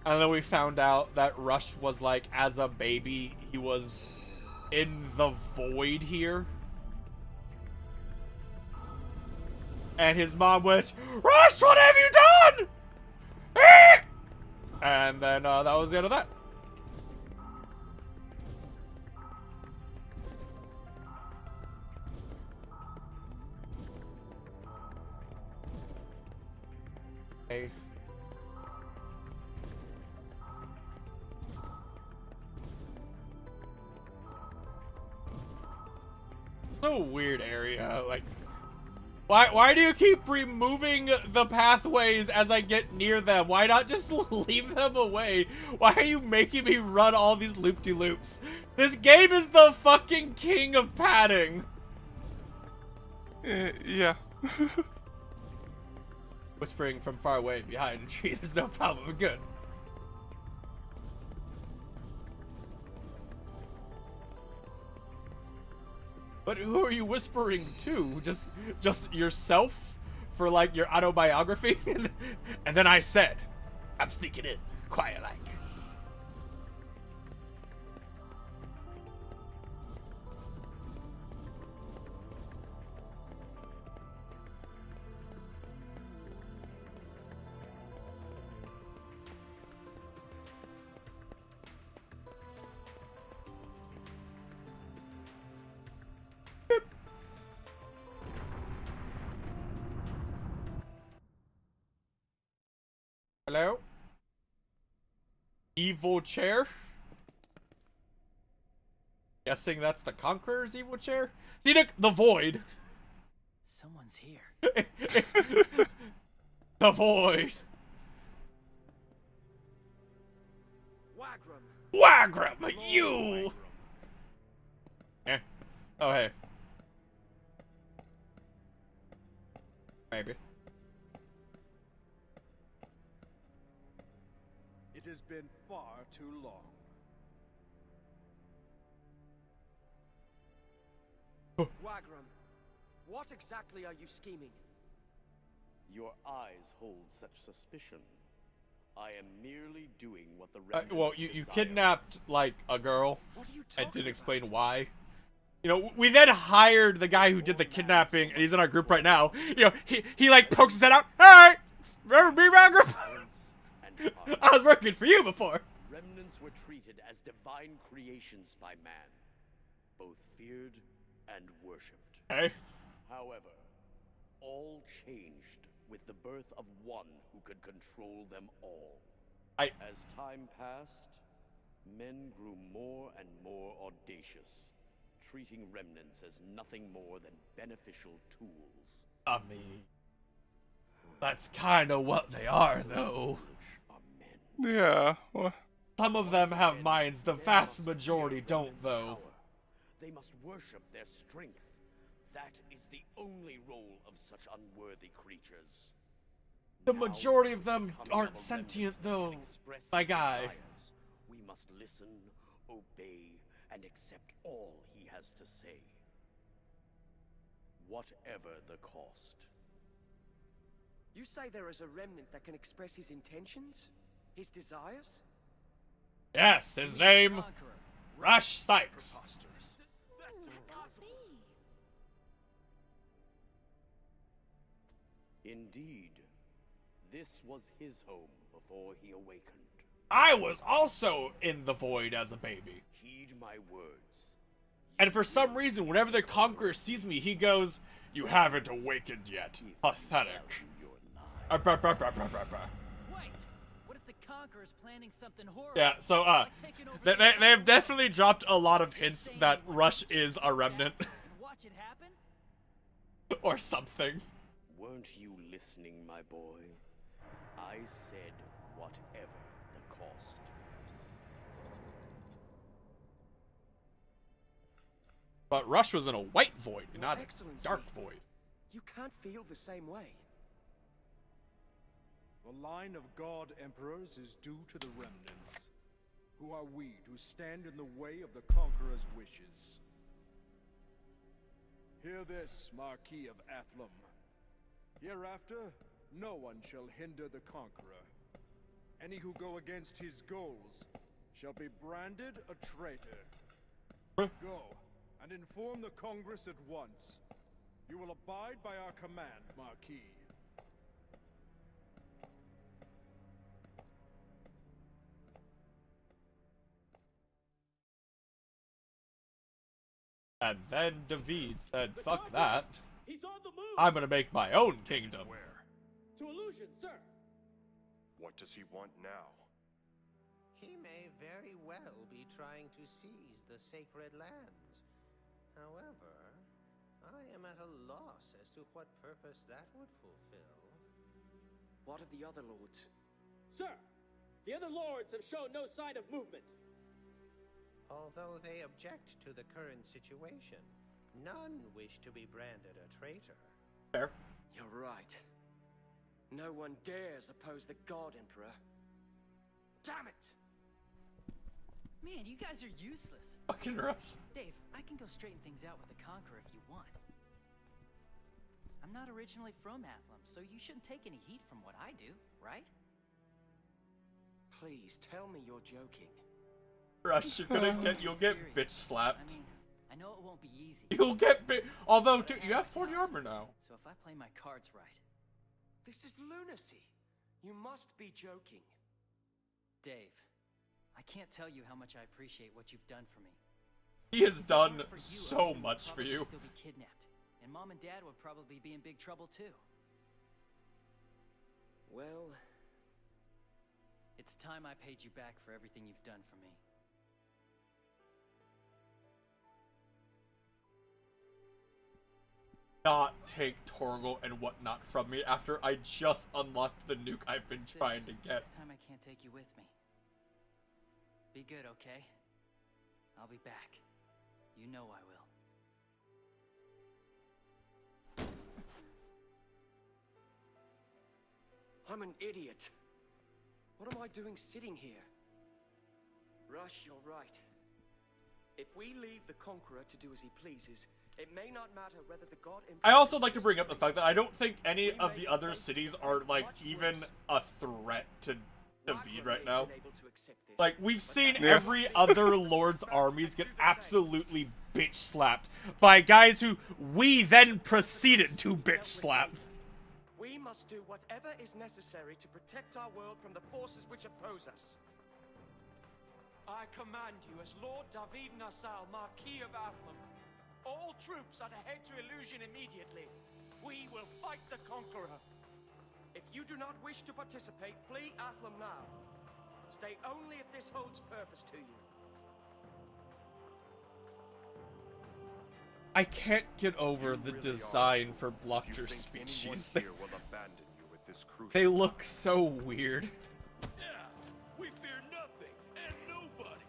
A: And then we found out that Rush was like, as a baby, he was in the void here. And his mom went, Rush, what have you done? And then that was the end of that. Hey. So weird area, like why do you keep removing the pathways as I get near them? Why not just leave them away? Why are you making me run all these loop-de-loops? This game is the fucking king of padding.
B: Yeah.
A: Whispering from far away behind a tree, there's no problem, we're good. But who are you whispering to? Just yourself? For like your autobiography? And then I said, I'm sneaking in, quiet like. Hello? Evil chair? Guessing that's the Conqueror's evil chair? See, Nick, the void.
E: Someone's here.
A: The void.
D: Wagram!
A: Wagram, you! Eh. Oh, hey. Maybe.
G: It has been far too long.
D: Wagram, what exactly are you scheming?
H: Your eyes hold such suspicion. I am merely doing what the remnants
A: Well, you
H: desire.
A: kidnapped, like, a girl,
D: What are you
A: and
D: talking
A: didn't
D: about?
A: explain why. You know, we then hired the guy who did the kidnapping, and he's in our group right now. You know, he like, pokes his head out. Alright, remember me, Roger?
H: Balance and harmony.
A: I was working for you before.
H: Remnants were treated as divine creations by man, both feared and worshipped.
A: Hey.
H: However, all changed with the birth of one who could control them all. As time passed, men grew more and more audacious, treating remnants as nothing more than beneficial tools.
A: I mean, that's kind of what they are, though.
H: Foolish are men.
B: Yeah. Well,
A: Some of them have minds, the vast majority don't, though.
H: They must worship their strength. That is the only role of such unworthy creatures.
A: The
H: Now,
A: majority of them
H: becoming
A: aren't
H: of a
A: sentient,
H: remnant that
A: though,
H: can express
A: my
H: his
A: guy.
H: desires, we must listen, obey, and accept all he has to say. Whatever the cost.
E: You say there is a remnant that can express his intentions? His desires?
C: Yes, his name, Rush Sykes.
F: That can't be.
H: Indeed, this was his home before he awakened.
C: I was also in the void as a baby.
H: Heed my words.
C: And for some reason, whenever the Conqueror sees me, he goes, "You haven't awakened yet. Pathetic."
E: Wait, what if the Conqueror's planning something horrible?
C: Yeah, so,
E: Like taking over
C: they
E: the
C: have definitely dropped a lot of hints that Rush is a remnant.
E: and watch it happen?
C: Or something.
H: Weren't you listening, my boy? I said whatever the cost.
C: But Rush was in a white void,
E: Your
C: not a
E: Excellency.
C: dark void.
E: You can't feel the same way.
G: The line of God Emperors is due to the remnants. Who are we to stand in the way of the Conqueror's wishes? Hear this, Marquis of Athlum. Hereafter, no one shall hinder the Conqueror. Any who go against his goals shall be branded a traitor. Go, and inform the Congress at once. You will abide by our command, Marquis.
C: And then David said, "Fuck that.
D: He's on the move!
C: I'm gonna make my own kingdom."
I: Where?
D: To Illusion, sir!
I: What does he want now?
J: He may very well be trying to seize the sacred lands. However, I am at a loss as to what purpose that would fulfill.
E: What of the other lords?
D: Sir, the other lords have shown no sign of movement.
J: Although they object to the current situation, none wish to be branded a traitor.
C: Fair.
E: You're right. No one dares oppose the God Emperor. Damn it! Man, you guys are useless.
C: Fucking Rush.
E: Dave, I can go straighten things out with the Conqueror if you want. I'm not originally from Athlum, so you shouldn't take any heat from what I do, right? Please, tell me you're joking.
C: Rush, you'll get bitch slapped.
E: I mean, I know it won't be easy.
C: You'll get although, dude, you have 40 armor now.
E: So if I play my cards right... This is lunacy. You must be joking. Dave, I can't tell you how much I appreciate what you've done for me.
C: He has done
E: For you,
C: so
E: I'd
C: much for
E: probably
C: you.
E: Still be kidnapped, and Mom and Dad would probably be in big trouble too. Well, it's time I paid you back for everything you've done for me.
C: Not take Torgal and whatnot from me after I just unlocked the nuke I've been trying to get.
E: This time I can't take you with me. Be good, okay? I'll be back. You know I will. I'm an idiot. What am I doing sitting here? Rush, you're right. If we leave the Conqueror to do as he pleases, it may not matter whether the God Emperor...
C: I also like to bring up the fact that I don't think any of the other cities are, like, even a threat to David right now. Like, we've seen every other Lord's armies get absolutely bitch slapped by guys who we then proceeded to bitch slap.
E: We must do whatever is necessary to protect our world from the forces which oppose us. I command you as Lord David Nassau, Marquis of Athlum. All troops are to head to Illusion immediately. We will fight the Conqueror. If you do not wish to participate, flee Athlum now. Stay only if this holds purpose to you.
C: I can't get over the design for Blocker species. They look so weird.
D: Yeah, we fear nothing and nobody.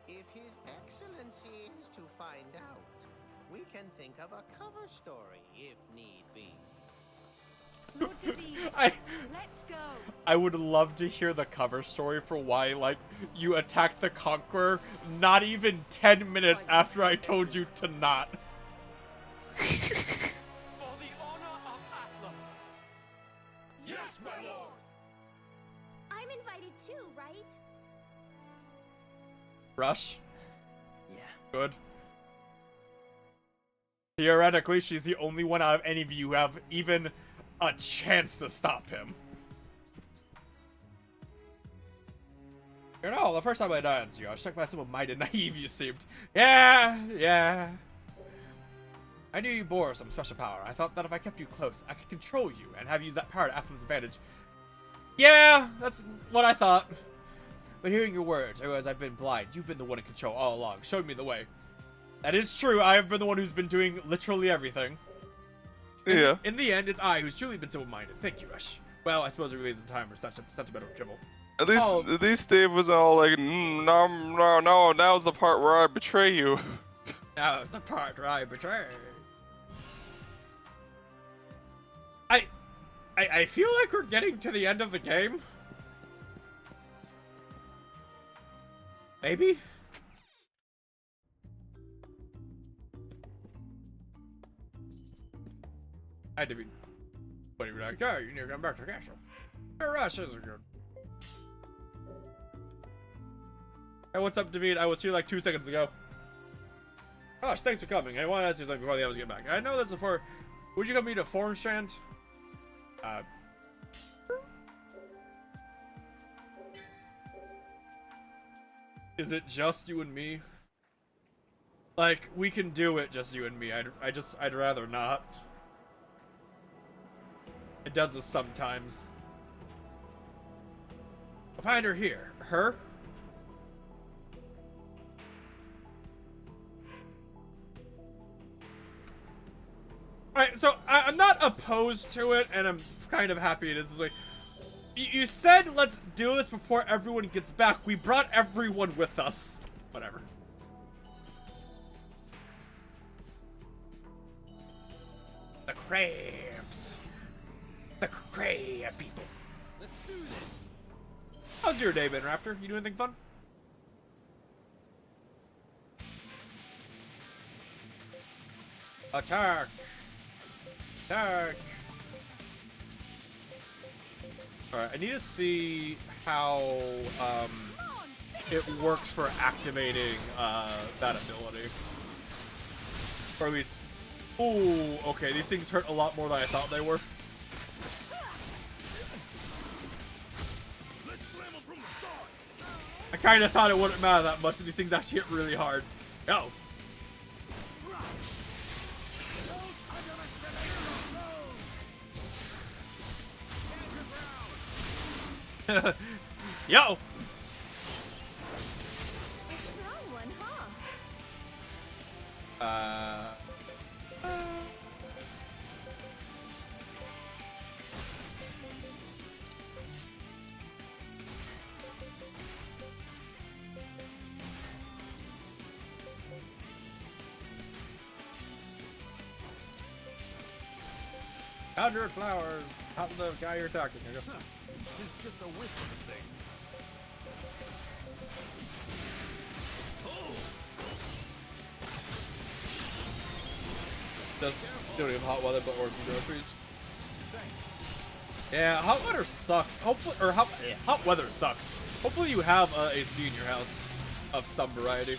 J: If His Excellency is to find out, we can think of a cover story if need be.
F: Lord David, let's go.
C: I would love to hear the cover story for why, like, you attacked the Conqueror not even 10 minutes after I told you to not.
E: For the honor of Athlum.
F: too, right?
A: Rush?
K: Yeah.
A: Good. Theoretically, she's the only one out of any of you who have even a chance to stop him. You know, the first time I died on you, I was struck by some of might and naive you seemed. Yeah. I knew you bore some special power. I thought that if I kept you close, I could control you and have used that power to Athlem's advantage. Yeah, that's what I thought. But hearing your words, I realize I've been blind. You've been the one in control all along, showing me the way. That is true. I have been the one who's been doing literally everything.
B: Yeah.
A: In the end, it's I who's truly been simple-minded. Thank you, Rush. Well, I suppose it really isn't time for such a bit of dribble.
B: At least Dave was all like, no, now's the part where I betray you.
A: Now's the part where I betray. I feel like we're getting to the end of the game. Maybe? I had to be... But he was like, oh, you need to come back to the castle. Your Rush is good. Hey, what's up, David? I was here like 2 seconds ago. Gosh, thanks for coming. I want to ask you something before the others get back. I know that's before... Would you come meet a Formstrand? Is it just you and me? Like, we can do it, just you and me. I'd rather not. It does this sometimes. I'll find her here. Her? Alright, so I'm not opposed to it, and I'm kind of happy it is. It's like, you said let's do this before everyone gets back. We brought everyone with us. Whatever. The crabs. The crab people.
D: Let's do this.
A: How's your day been, Raptor? You do anything fun? Attack! Attack! Alright, I need to see how it works for activating that ability. Or at least... Ooh, okay, these things hurt a lot more than I thought they were. I kind of thought it wouldn't matter that much, but these things actually hit really hard. Yo! Yo!
F: Strong one, huh?
A: Conjure flowers. How's the guy you're talking to?
D: It's just a whisper thing.
A: Don't have hot weather, but or some groceries. Thanks. Yeah, hot weather sucks. Hopefully, or hot weather sucks. Hopefully, you have AC in your house of some variety.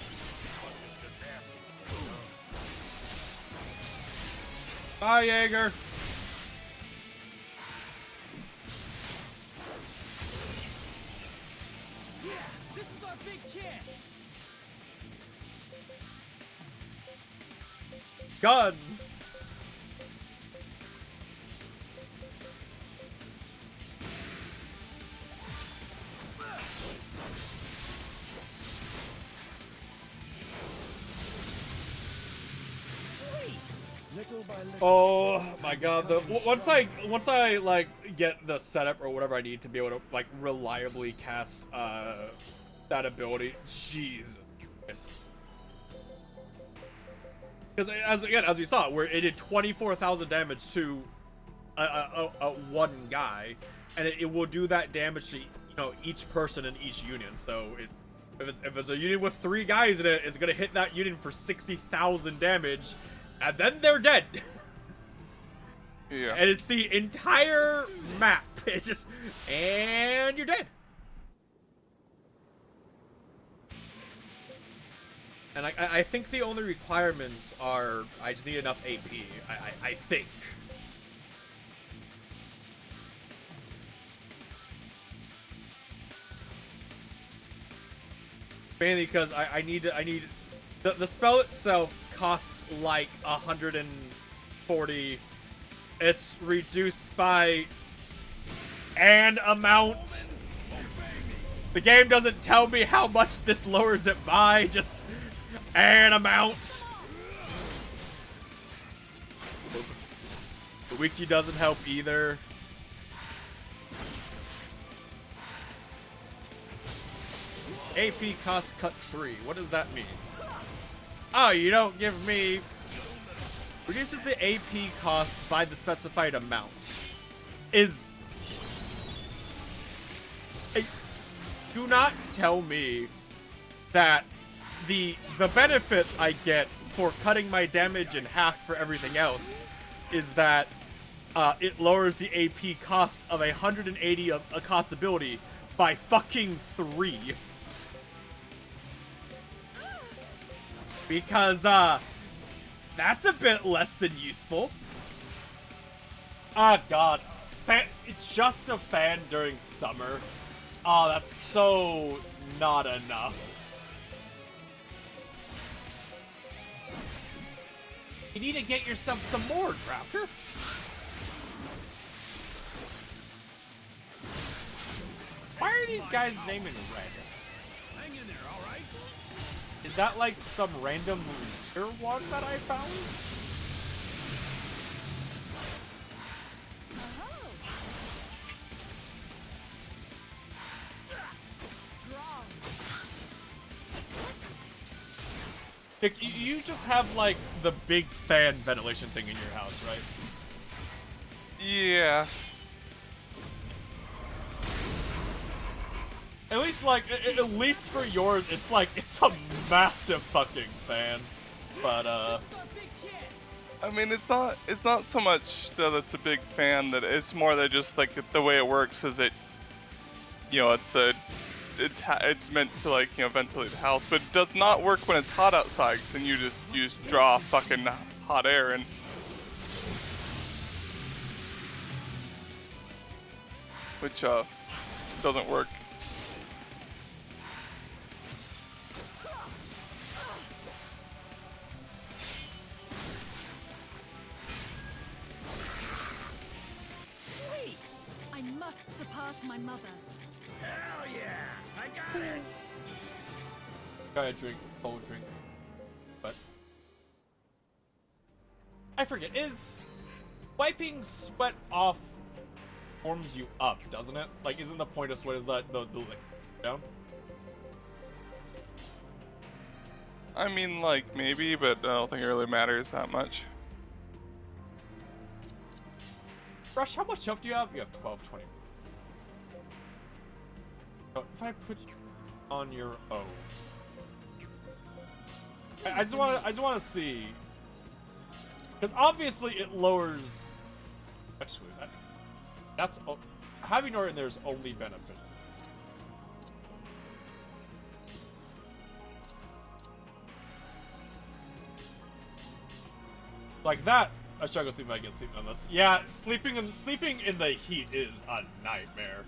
A: Bye, Jaeger.
D: This is our big chance.
A: Gun. Oh my god, once I like get the setup or whatever I need to be able to like reliably cast that ability, jeez. Because as we saw, where it did 24,000 damage to one guy, and it will do that damage to each person in each union. So if it's a union with 3 guys in it, it's gonna hit that union for 60,000 damage, and then they're dead.
B: Yeah.
A: And it's the entire map. It's just, and you're dead. And I think the only requirements are I just need enough AP. I think. Mainly because I need the spell itself costs like 140. It's reduced by an amount. The game doesn't tell me how much this lowers it by, just an amount. The wiki doesn't help either. AP cost cut 3. What does that mean? Oh, you don't give me... Reduces the AP cost by the specified amount. Do not tell me that the benefits I get for cutting my damage in half for everything else is that it lowers the AP cost of 180 a cost ability by fucking 3. Because, that's a bit less than useful. Ah, God. It's just a fan during summer. Oh, that's so not enough. You need to get yourself some more, Crafter. Why are these guys naming red?
D: Hang in there, all right?
A: Is that like some random leader one that I found? Nick, you just have like the big fan ventilation thing in your house, right?
B: Yeah.
A: At least like, at least for yours, it's like, it's a massive fucking fan. But
B: I mean, it's not so much that it's a big fan, that it's more that just like the way it works is it, you know, it's meant to like, you know, ventilate the house, but it does not work when it's hot outside, cause then you just draw fucking hot air and which doesn't work.
F: Sweet! I must surpass my mother.
D: Hell yeah! I got it!
A: gotta drink cold drink. But I forget, is wiping sweat off warms you up, doesn't it? Like, isn't the point of sweat is that the liquid down?
B: I mean, like, maybe, but I don't think it really matters that much.
A: Rush, how much health do you have? You have 12, 20. So if I put you on your own, I just want to see, because obviously it lowers. Actually, that's having Nora in there is only beneficial. Like that, I struggle sleeping. I can sleep on this. Yeah, sleeping in the heat is a nightmare.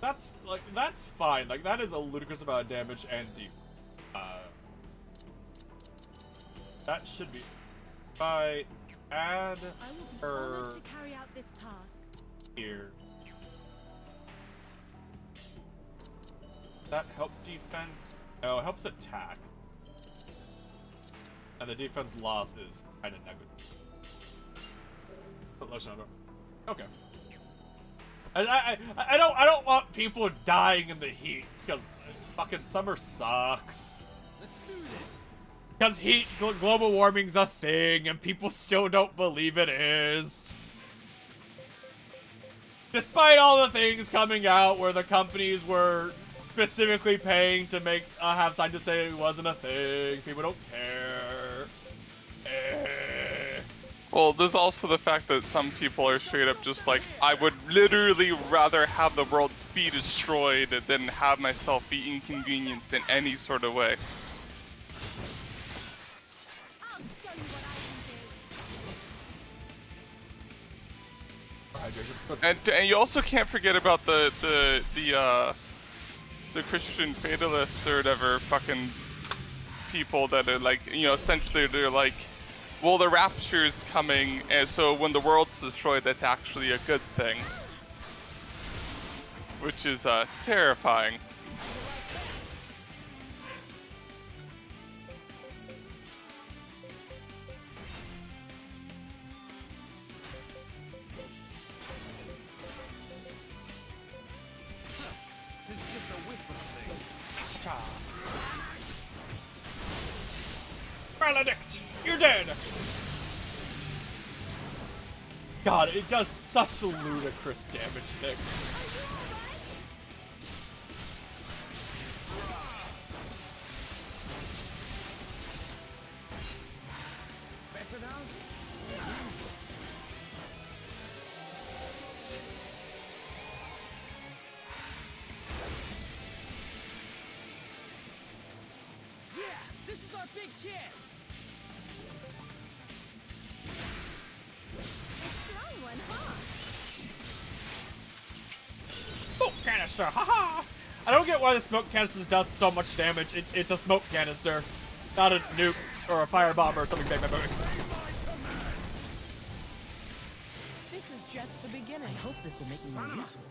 A: That's fine. Like, that is a ludicrous amount of damage and deep. That should be. If I add her
F: to carry out this task.
A: Here. That help defense? Oh, it helps attack. And the defense loss is kind of negative. But let's not. Okay. I don't want people dying in the heat because fucking summer sucks.
D: Let's do this.
A: Because global warming's a thing and people still don't believe it is. Despite all the things coming out where the companies were specifically paying to make have sign to say it wasn't a thing, people don't care.
B: Well, there's also the fact that some people are straight up just like, I would literally rather have the world be destroyed than have myself be inconvenienced in any sort of way.
F: I'll show you what I can do.
B: And you also can't forget about the Christian fatalists or whatever fucking people that are like, you know, essentially they're like, well, the rapture's coming, and so when the world's destroyed, that's actually a good thing. Which is terrifying.
A: Maledict, you're dead! God, it does such a ludicrous damage thing.
D: Better now?
K: Yeah, this is our big chance.
F: Strong one, huh?
A: Smoke canister, haha! I don't get why the smoke canister does so much damage. It's a smoke canister, not a nuke or a firebomb or something big.
K: This is just the beginning. I hope this will make me more useful.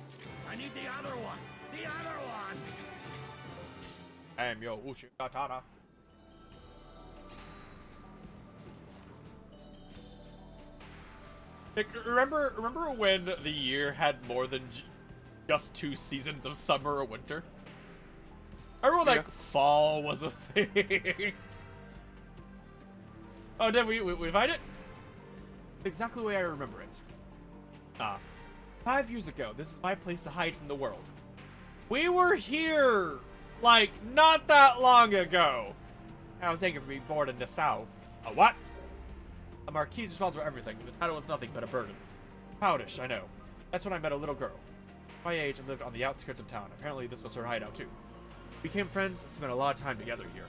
D: I need the other one! The other one!
A: I am your Uchigatara. Like, remember when the year had more than just 2 seasons of summer or winter? I remember like fall was a thing. Oh, did we find it? It's exactly the way I remember it. 5 years ago, this is my place to hide from the world. We were here, like, not that long ago. I was angry for being born in Nassau. A what? A marquis is responsible for everything, but the title was nothing but a burden. Childish, I know. That's when I met a little girl. My age and lived on the outskirts of town. Apparently this was her hideout too. We became friends and spent a lot of time together here.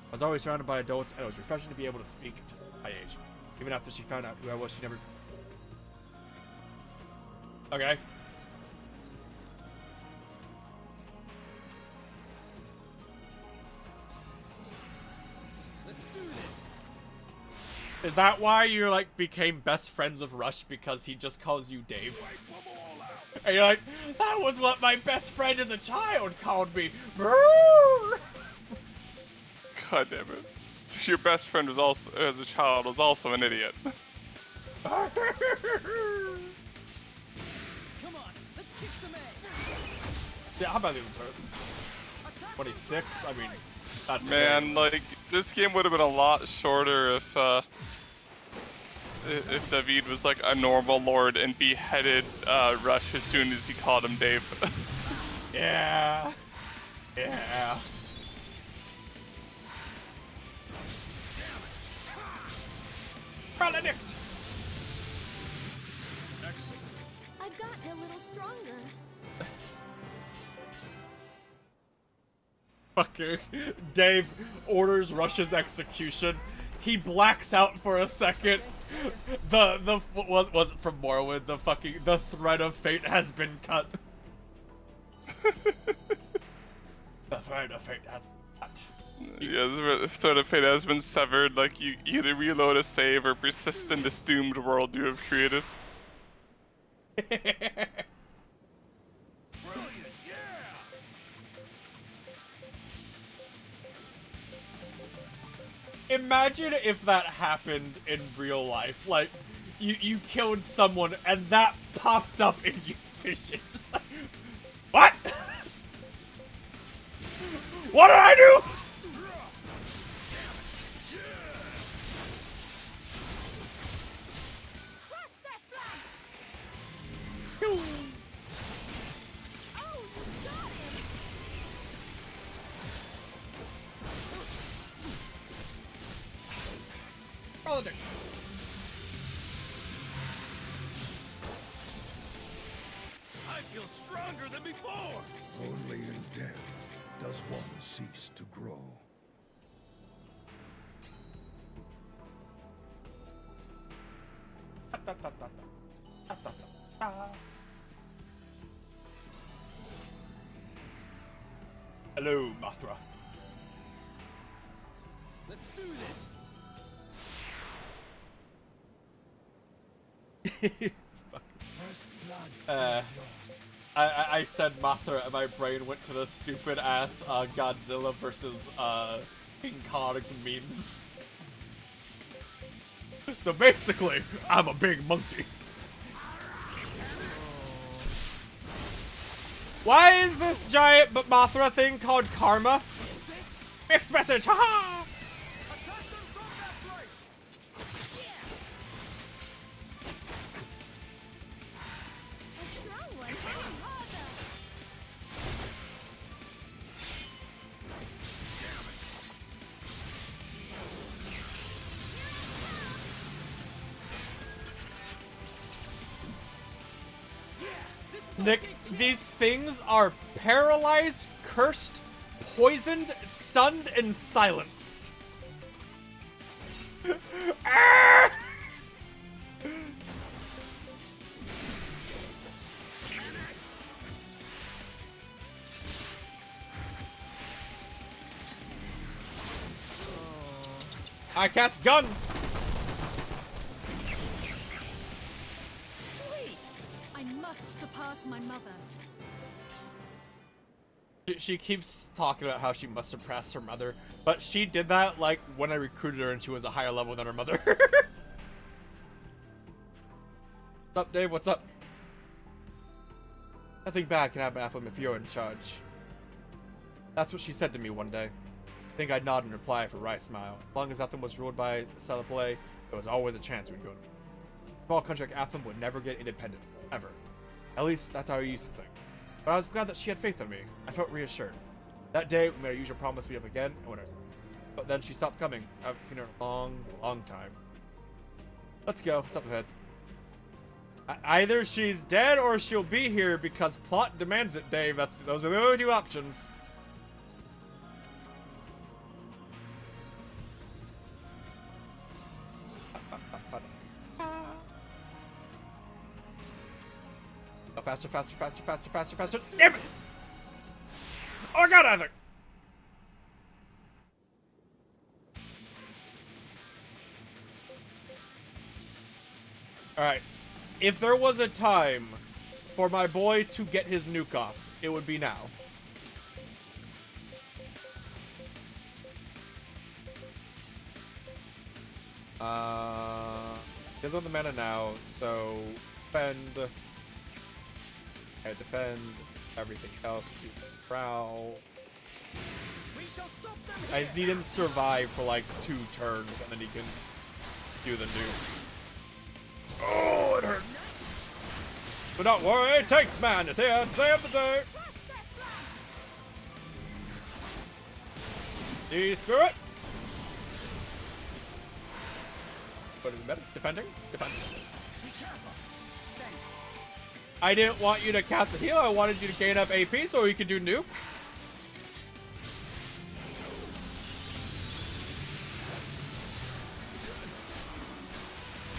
A: I was always surrounded by adults, and it was refreshing to be able to speak to someone my age. Even after she found out who I was, she never... Okay.
D: Let's do this!
A: Is that why you're like became best friends with Rush, because he just calls you Dave? And you're like, that was what my best friend as a child called me.
B: God damn it. So your best friend was also, as a child, was also an idiot.
K: Come on, let's kick some ass.
A: Yeah, how about the turn? 26? I mean, that's
B: Man, like, this game would have been a lot shorter if David was like a normal lord and beheaded Rush as soon as he called him Dave.
A: Yeah. Yeah. Maledict!
F: I've gotten a little stronger.
A: Fucker. Dave orders Rush's execution. He blacks out for a second. The was it from Morrowind? The thread of fate has been cut. The thread of fate has been cut.
B: Yeah, the thread of fate has been severed. Like, you either reload a save or persist in this doomed world you have created.
A: Imagine if that happened in real life. Like, you killed someone and that popped up in your vision. Just like, what? What did I do?
D: I feel stronger than before!
L: Only in death does one cease to grow.
C: Hello, Mothra.
D: Let's do this!
L: First blood is yours.
C: I said Mothra and my brain went to the stupid ass Godzilla versus King Kong memes. So basically, I'm a big monkey. Why is this giant Mothra thing called Karma? Mixed message, haha! Nick, these things are paralyzed, cursed, poisoned, stunned, and silenced. Ah! I cast gun.
F: I must surpass my mother.
C: She keeps talking about how she must suppress her mother, but she did that like when I recruited her and she was a higher level than her mother. What's up, Dave? What's up? Nothing bad can happen if you're in charge. That's what she said to me one day. I think I'd nod in reply for a wry smile. As long as Atham was ruled by Celeplay, there was always a chance we'd go to war. A small country like Atham would never get independent, ever. At least that's how I used to think. But I was glad that she had faith in me. I felt reassured. That day, we made our usual promise to meet up again, and but then she stopped coming. I haven't seen her in a long, long time. Let's go. What's up ahead? Either she's dead or she'll be here because plot demands it, Dave. Those are the only two options. Oh, faster, faster, faster, faster, faster, faster. Damn it! Oh, I got either. Alright. If there was a time for my boy to get his nuke off, it would be now. He doesn't have the mana now, so defend. I defend. Everything else do prowl. I just need him to survive for like 2 turns, and then he can do the nuke. Oh, it hurts. But don't worry, Tank Man is here to save the day. See, screw it. What is it better? Defending? Defending. I didn't want you to cast a heal. I wanted you to gain up AP so you could do nuke.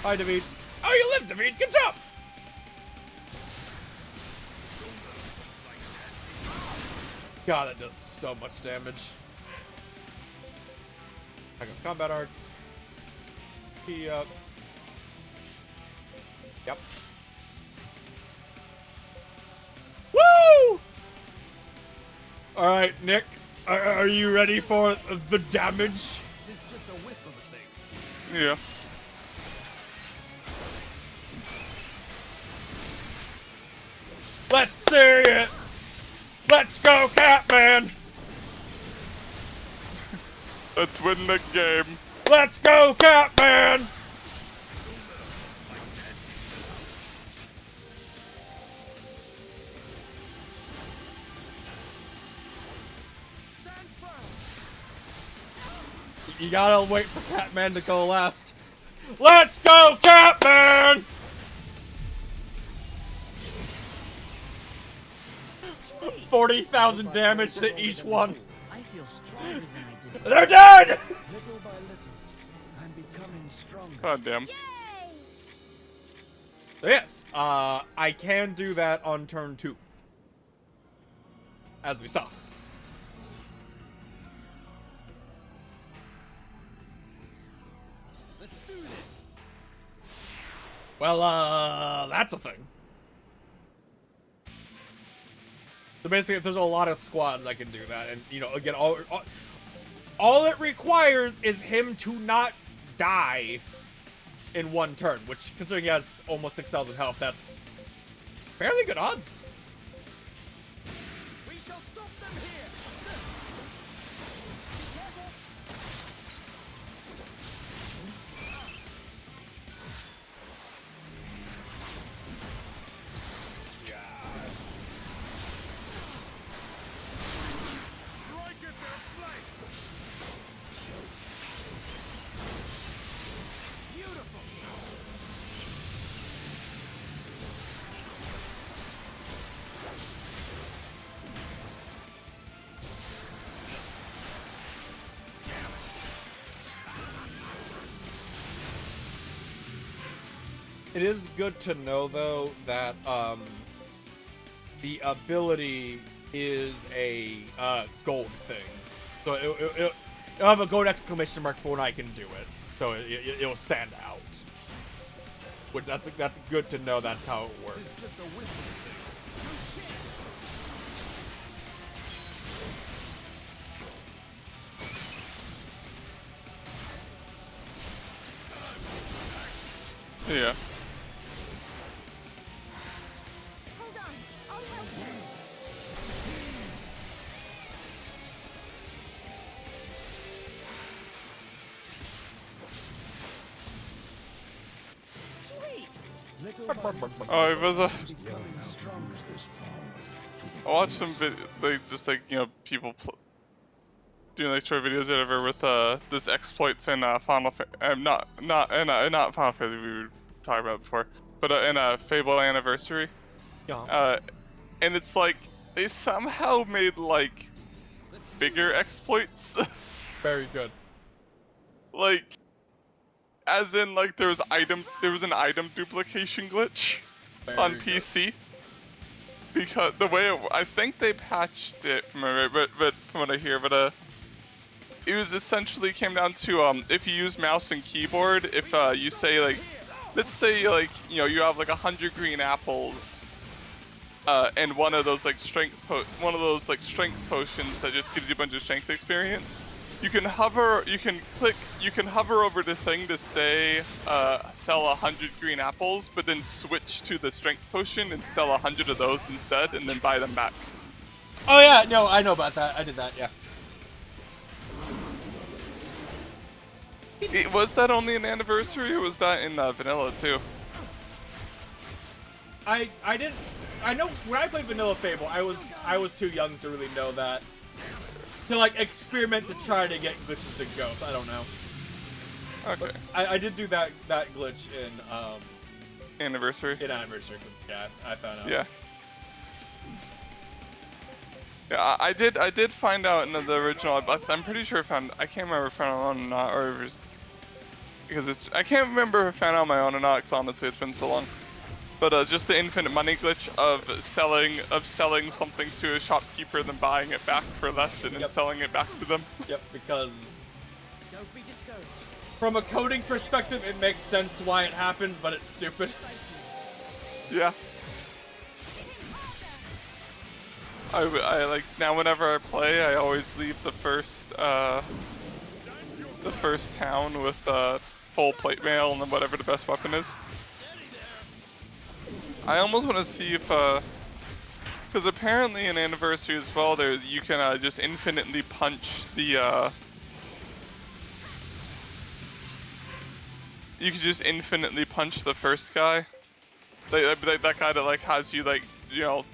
C: Hi, David. Oh, you live, David. Good job. God, that does so much damage. I got combat arts. Key up. Yep. Woo! Alright, Nick. Are you ready for the damage?
D: This is just a wisp of a thing.
B: Yeah.
C: Let's see it! Let's go, Catman!
B: Let's win the game.
C: Let's go, Catman! You gotta wait for Catman to go last. Let's go, Catman!
A: 40,000 damage to each one.
K: I feel stronger than I did.
A: They're dead!
K: Little by little, I'm becoming stronger.
B: God damn.
A: So yes, I can do that on turn 2. As we saw.
D: Let's do this.
A: Well, that's a thing. So basically, if there's a lot of squads, I can do that. And, you know, again, all it requires is him to not die in one turn, which, considering he has almost 6,000 health, that's fairly good odds.
D: We shall stop them here. Strike at their flank. Beautiful.
A: It is good to know, though, that the ability is a gold thing. So it'll have a gold exclamation mark for when I can do it. So it'll stand out. Which that's good to know. That's how it works.
D: It's just a whistle thing.
B: Yeah.
F: Hold on. I'll help you.
K: Sweet. Little by little,
B: Oh, it was a.
K: I'm becoming stronger.
L: This power.
B: I watched some like just like people doing like short videos or whatever with this exploits in Final not Final Fantasy we were talking about before, but in Fable Anniversary.
A: Yeah.
B: And it's like they somehow made like bigger exploits.
A: Very good.
B: Like, as in like there was an item duplication glitch on PC. Because the way I think they patched it from but from what I hear, but it was essentially came down to if you use mouse and keyboard, if you say like, let's say like you have like 100 green apples, and one of those like strength potions that just gives you a bunch of strength experience. You can hover over the thing to say sell 100 green apples, but then switch to the strength potion and sell 100 of those instead, and then buy them back.
A: Oh yeah, no, I know about that. I did that, yeah.
B: Was that only an anniversary, or was that in vanilla too?
A: I know when I played Vanilla Fable, I was too young to really know that. To like experiment to try to get glitches and ghosts. I don't know.
B: Okay.
A: But I did do that glitch in
B: Anniversary.
A: In Anniversary, yeah, I found out.
B: Yeah. Yeah, I did find out in the original. I'm pretty sure I can't remember if I found out on or not, or if it was, because I can't remember if I found out on my own or not. Because honestly, it's been so long. But just the infinite money glitch of selling something to a shopkeeper, then buying it back for less, and then selling it back to them.
A: Yep, because
K: Don't be discouraged.
A: from a coding perspective, it makes sense why it happened, but it's stupid.
B: Yeah. I like now whenever I play, I always leave the first town with full plate mail and then whatever the best weapon is. I almost want to see if because apparently in Anniversary as well, you can just infinitely punch the you can just infinitely punch the first guy. That guy that like has you like get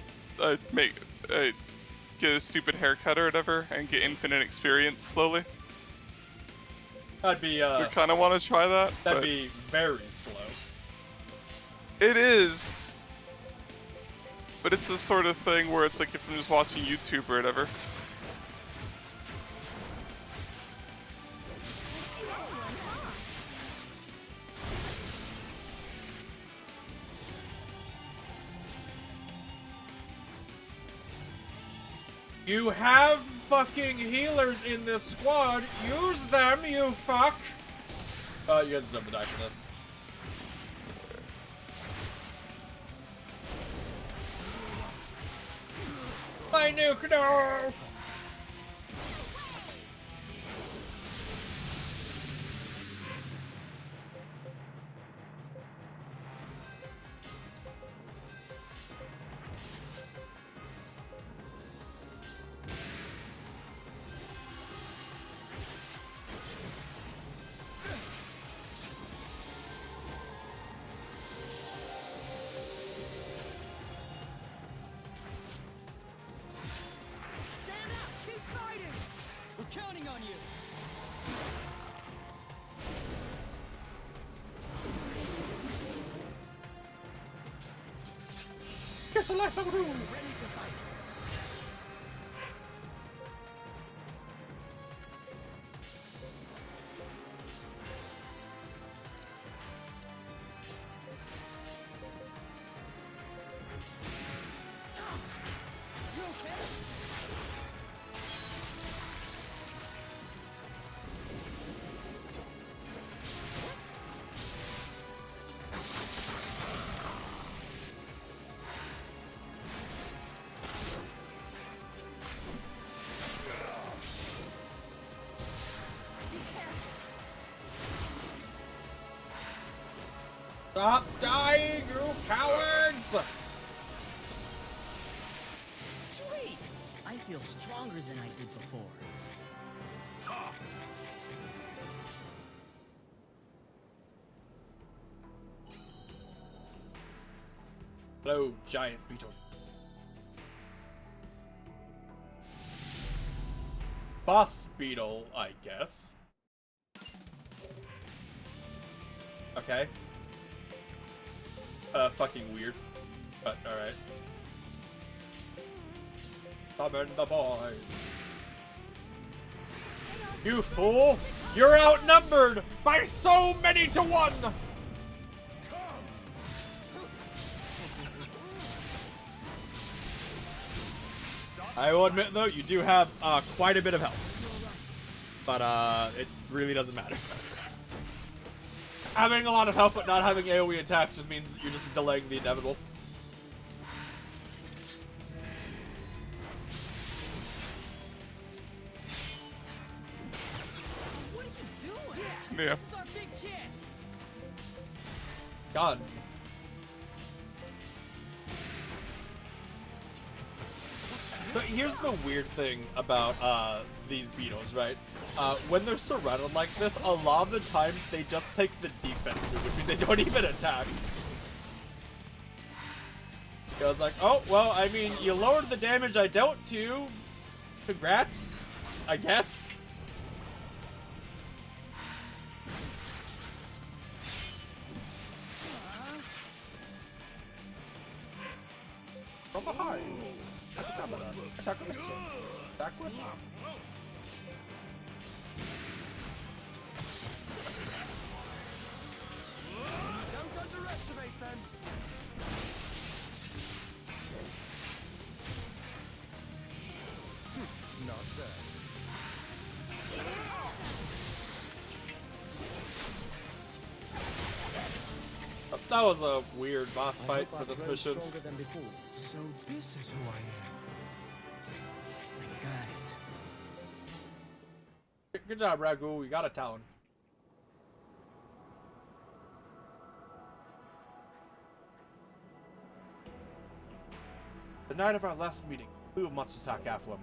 B: a stupid haircut or whatever and get infinite experience slowly.
A: That'd be
B: So I kind of want to try that.
A: That'd be very slow.
B: It is. But it's the sort of thing where it's like if I'm just watching YouTube or whatever.
A: You have fucking healers in this squad. Use them, you fuck. You guys deserve to die for this. My nuke, no!
K: Counting on you.
A: Kiss a life of room.
K: Ready to fight. You okay?
A: Stop dying, you cowards!
K: Sweet! I feel stronger than I did before.
A: Hello, giant beetle. Boss beetle, I guess. Okay. Fucking weird. But, alright. Summon the boys. You fool! You're outnumbered by so many to one! I will admit, though, you do have quite a bit of health. But, it really doesn't matter. Having a lot of health but not having AoE attacks just means that you're just delaying the inevitable.
K: What are you doing?
B: Yeah.
K: This is our big chance.
A: God. But here's the weird thing about these beetles, right? When they're surrounded like this, a lot of the times they just take the defense move, which means they don't even attack. I was like, oh, well, I mean, you lowered the damage I dealt to you. Congrats, I guess. From behind. Attack with. Attack with.
E: Don't underestimate them.
G: Not bad.
A: That was a weird boss fight for this mission.
K: Stronger than before.
E: So this is who I am.
K: I got it.
A: Good job, Ragu. You got a talon. The night of our last meeting, a of monsters attacked Athlum.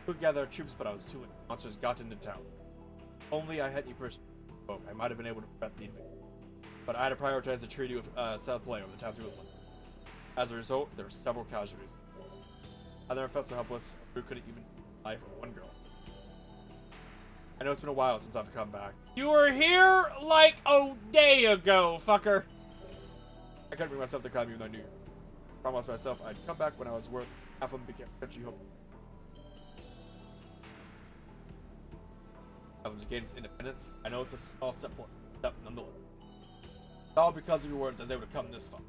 A: We could gather troops, but I was too late. Monsters got into town. Only I had any person spoke, I might have been able to prevent the invasion. But I had to prioritize the treaty with South Play over the times we was left. As a result, there were several casualties. I never felt so helpless, who couldn't even save the life of one girl. I know it's been a while since I've come back. You were here like a day ago, fucker! I couldn't bring myself to come even though I knew you.
C: promised myself I'd come back when I was worth half of them became country hope. Of to gain its independence. I know it's a small step forward, step nonetheless. It's all because of your words I was able to come this far.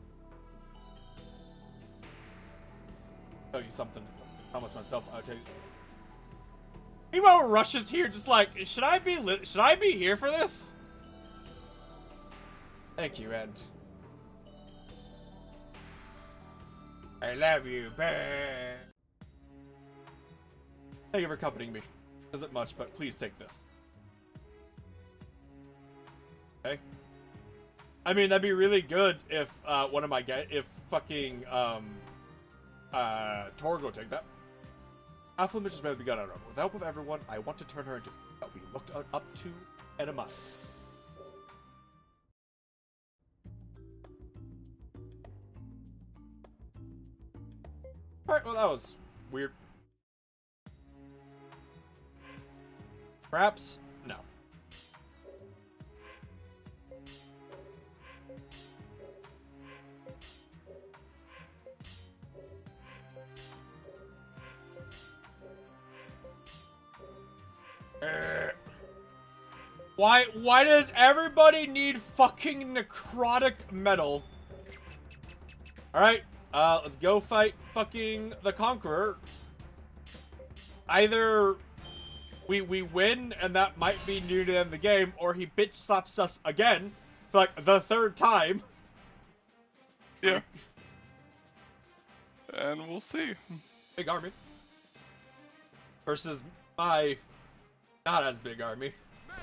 C: Tell you something. I promised myself I would tell you. Meanwhile, Rush is here, just like, should I be here for this? Thank you, and I love you, bear. Thank you for accompanying me. Isn't much, but please take this. Okay. I mean, that'd be really good if one of my guys, if fucking Torgo take that. Athlum has just barely begun our own. With the help of everyone, I want to turn her into something that we looked up to and admired. Alright, well that was weird. Perhaps? No. Why does everybody need fucking necrotic metal? Alright, let's go fight fucking the Conqueror. Either we win and that might be new to the end of the game, or he bitch slaps us again for like the third time.
B: Yeah. And we'll see.
C: Big army. Versus my not as big army.
D: Men,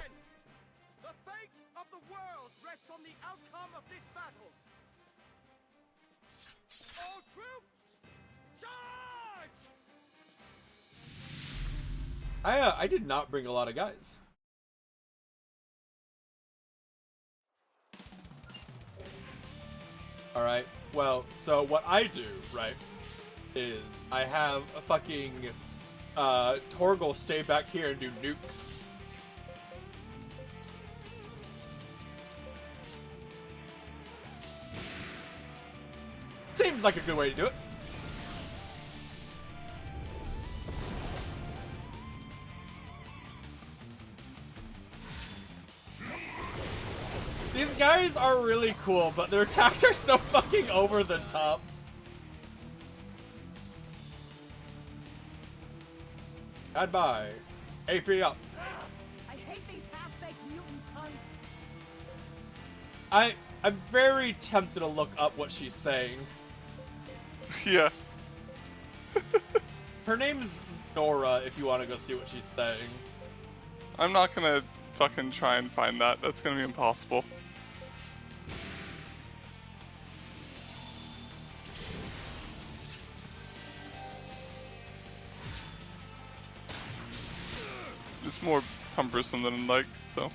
D: the fate of the world rests on the outcome of this battle. All troops, charge!
C: I did not bring a lot of guys. Alright, well, so what I do, right, is I have a fucking Torgal stay back here and do nukes. Seems like a good way to do it. These guys are really cool, but their attacks are so fucking over the top. Goodbye. AP up.
K: I hate these half-baked mutant cunts.
C: I'm very tempted to look up what she's saying.
B: Yeah.
C: Her name's Nora, if you want to go see what she's saying.
B: I'm not gonna fucking try and find that. That's gonna be impossible. It's more cumbersome than I'd like, so.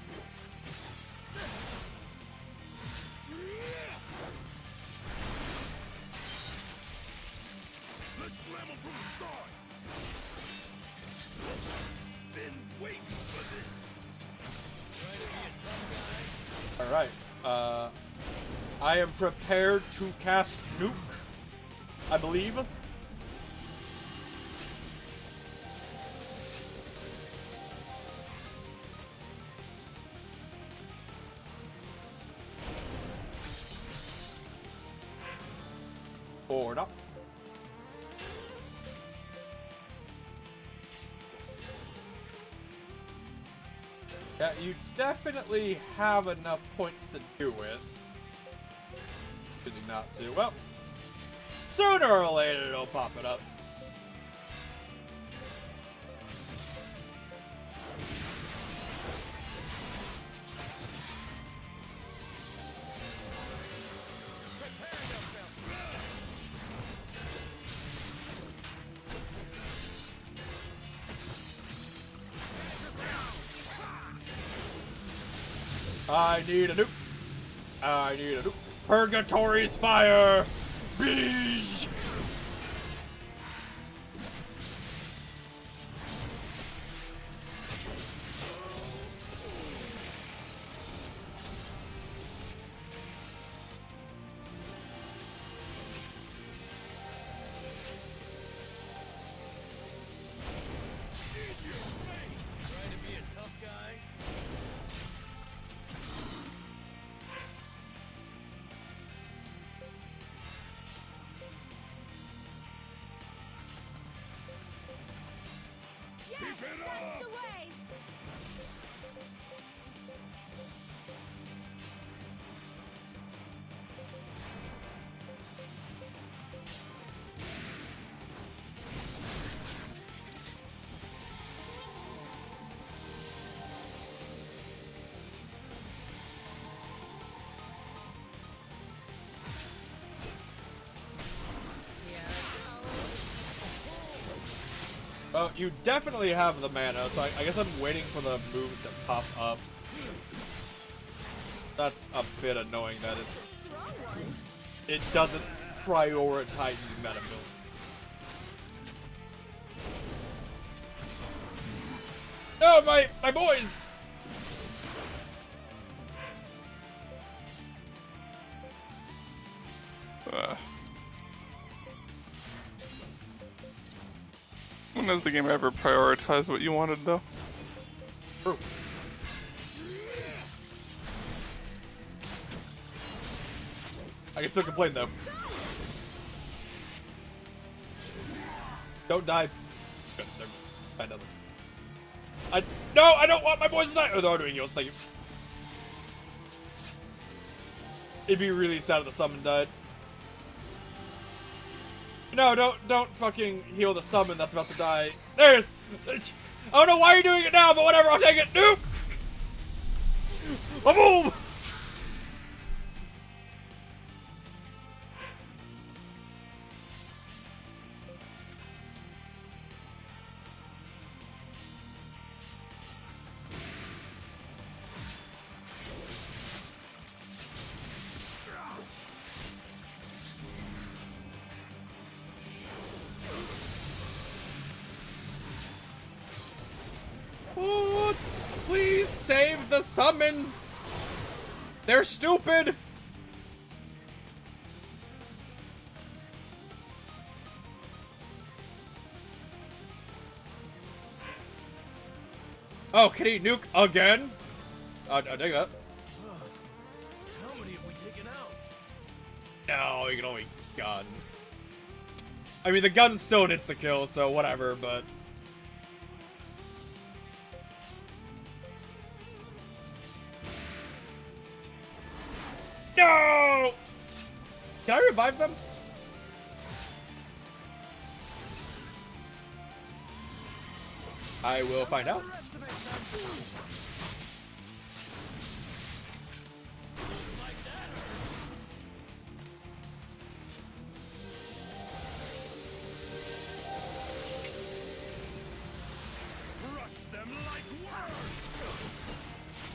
D: Let's slam them from the start. Been waiting for this.
C: Alright, I am prepared to cast Nuke, I believe. Or not. Yeah, you definitely have enough points to do it. Choosing not to. Well, sooner or later it'll pop it up. I need a nuke. I need a nuke. Purgatory's fire. Beej.
F: The way!
A: Oh, you definitely have the mana, so I guess I'm waiting for the move to pop up. That's a bit annoying that it doesn't prioritize the meta build. No, my boys!
B: When has the game ever prioritized what you wanted, though?
A: True. I can still complain, though. Don't die. Good, that doesn't. No, I don't want my boys to die! Oh, they're doing heals, thank you. It'd be really sad if the summon died. No, don't fucking heal the summon that's about to die. There's... I don't know why you're doing it now, but whatever, I'll take it. Nope! Boom! Oh, please save the summons! They're stupid! Oh, can he nuke again? I'll take that.
L: How many have we taken out?
A: No, you can only gun. I mean, the gun still hits the kill, so whatever, but... No! Can I revive them? I will find out.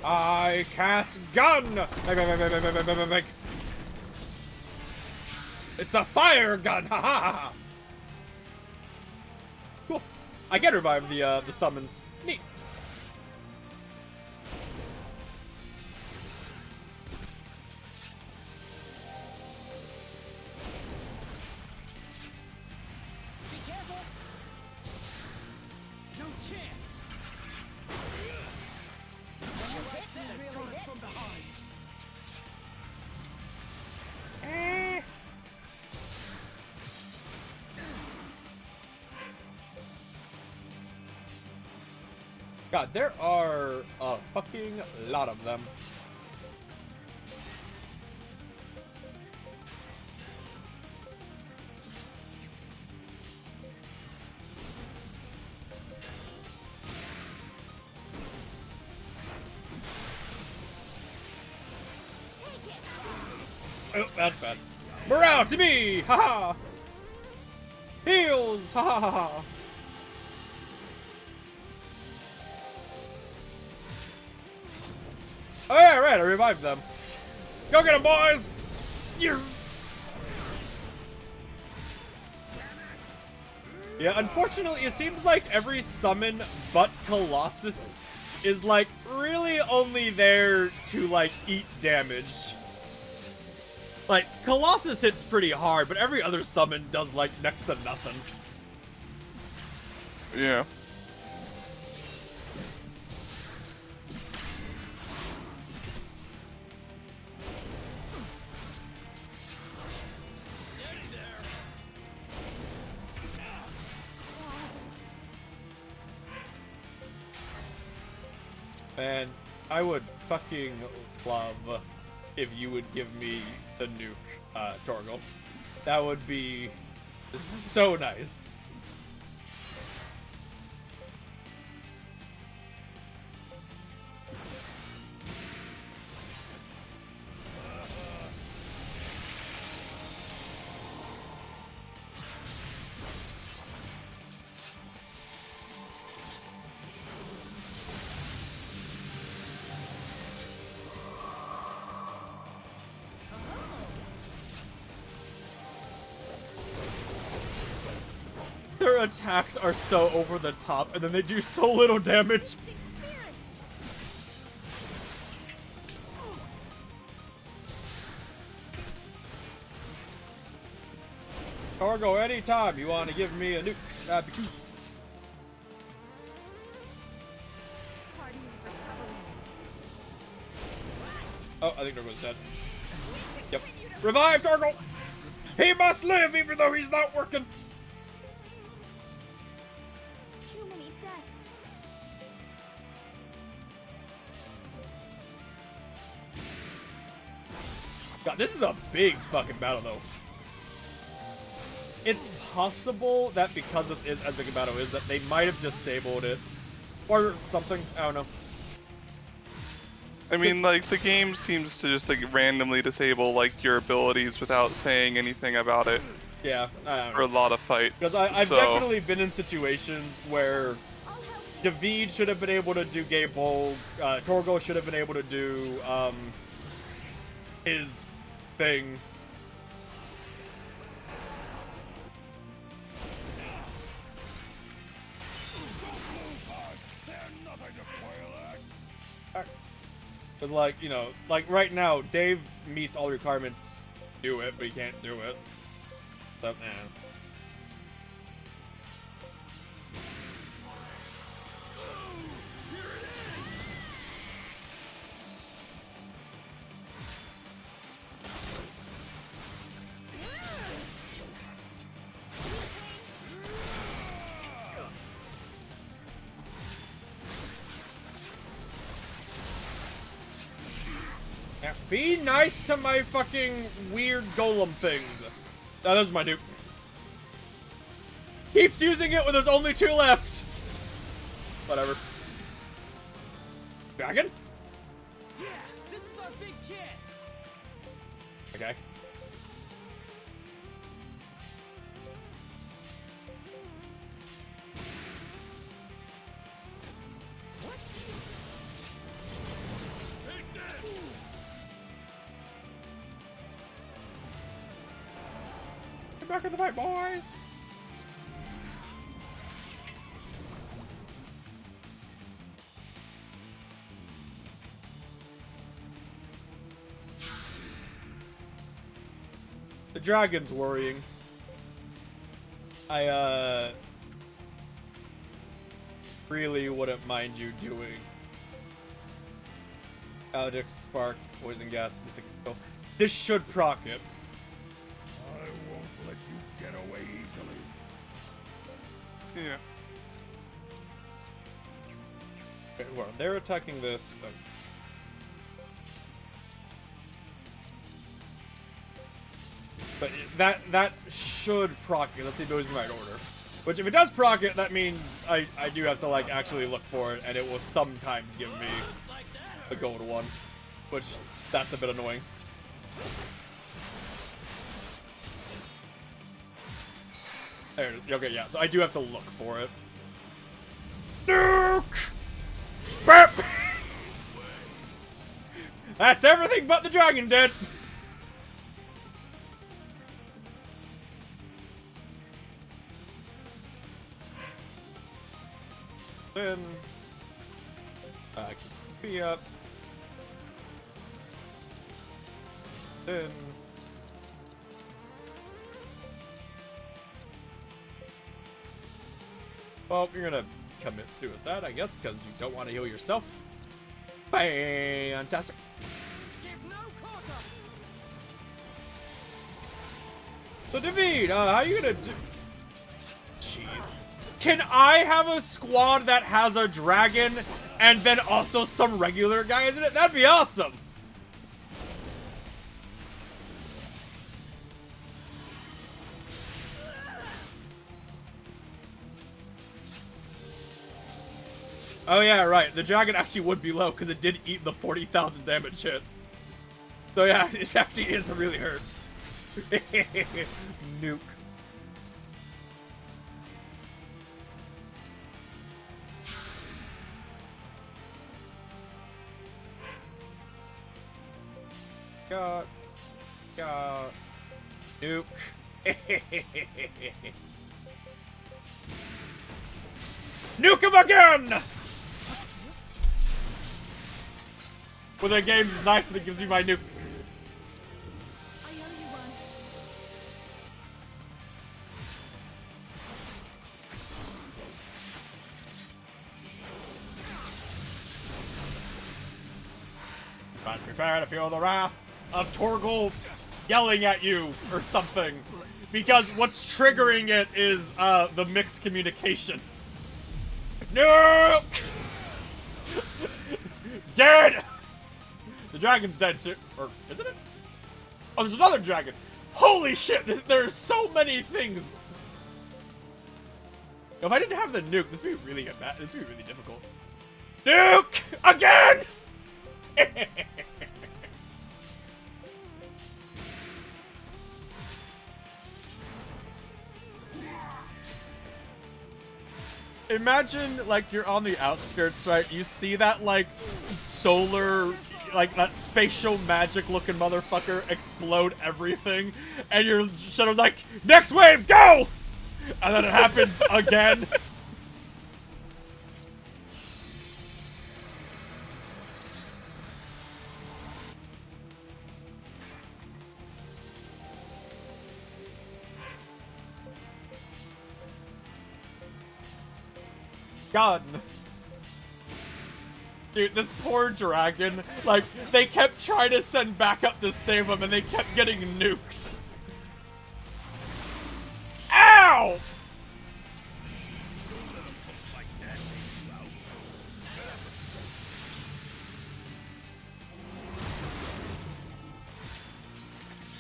A: I cast gun! It's a fire gun! Ha ha ha! Cool. I can revive the summons. Neat.
K: Be careful. No chance.
A: God, there are a fucking lot of them. Oh, that's bad. Morale to me! Haha! Heals! Ha ha ha ha! Oh yeah, right, I revived them. Go get them, boys! Yeah, unfortunately, it seems like every summon but Colossus is, like, really only there to, like, eat damage. Like, Colossus hits pretty hard, but every other summon does, like, next to nothing.
B: Yeah.
A: Man, I would fucking love if you would give me the nuke, Torgal. That would be so nice. Their attacks are so over the top, and then they do so little damage. Torgal, anytime you want to give me a nuke, that'd be cool. Oh, I think Torgal's dead. Yep. Revive Torgal! He must live even though he's not working!
F: Too many deaths.
A: God, this is a big fucking battle though. It's possible that because this is as big a battle is that they might have disabled it. Or something, I don't know.
B: I mean, like, the game seems to just, like, randomly disable, like, your abilities without saying anything about it.
A: Yeah, I don't know.
B: For a lot of fights.
A: Because I've definitely been in situations where David should have been able to do Gable, Torgal should have been able to do, his thing. But like, you know, like right now, Dave meets all the requirements to do it, but he can't do it. So, yeah, be nice to my fucking weird golem things. Oh, there's my dupe. Keeps using it when there's only 2 left. Whatever. Dragon?
D: Yeah, this is our big chance.
A: Okay. Get back in the fight, boys! The dragon's worrying. I, really wouldn't mind you doing Alex, Spark, Poison Gas, Mystic. This should proc it.
L: I won't let you get away easily.
B: Yeah.
A: Okay, well, they're attacking this. But that should proc it. Let's see if it goes in the right order. Which, if it does proc it, that means I do have to, like, actually look for it, and it will sometimes give me the gold one. Which, that's a bit annoying. There it is. Okay, yeah, so I do have to look for it. Nuke! Burp! That's everything but the dragon dead! Then keep me up. Then well, you're gonna commit suicide, I guess, because you don't want to heal yourself. Fantastic. So David, how are you gonna do? Jeez. Can I have a squad that has a dragon and then also some regular guys in it? That'd be awesome. Oh yeah, right. The dragon actually would be low because it did eat the 40,000 damage hit. So yeah, it actually is really hurt. Nuke. God. Nuke. Nuke him again! Well, the game's nice and it gives you my nuke.
F: I owe you one.
A: But prepare to feel the wrath of Torgal yelling at you or something. Because what's triggering it is the mixed communications. No! Dead! The dragon's dead too. Or isn't it? Oh, there's another dragon. Holy shit, there's so many things. If I didn't have the nuke, this would be really bad. This would be really difficult. Nuke! Again! Imagine, like, you're on the outskirts, right? You see that, like, solar, like, that spatial magic looking motherfucker explode everything, and your Shadow's like, next wave, go! And then it happens again. God. Dude, this poor dragon, like, they kept trying to send backup to save him and they kept getting nuked. Ow!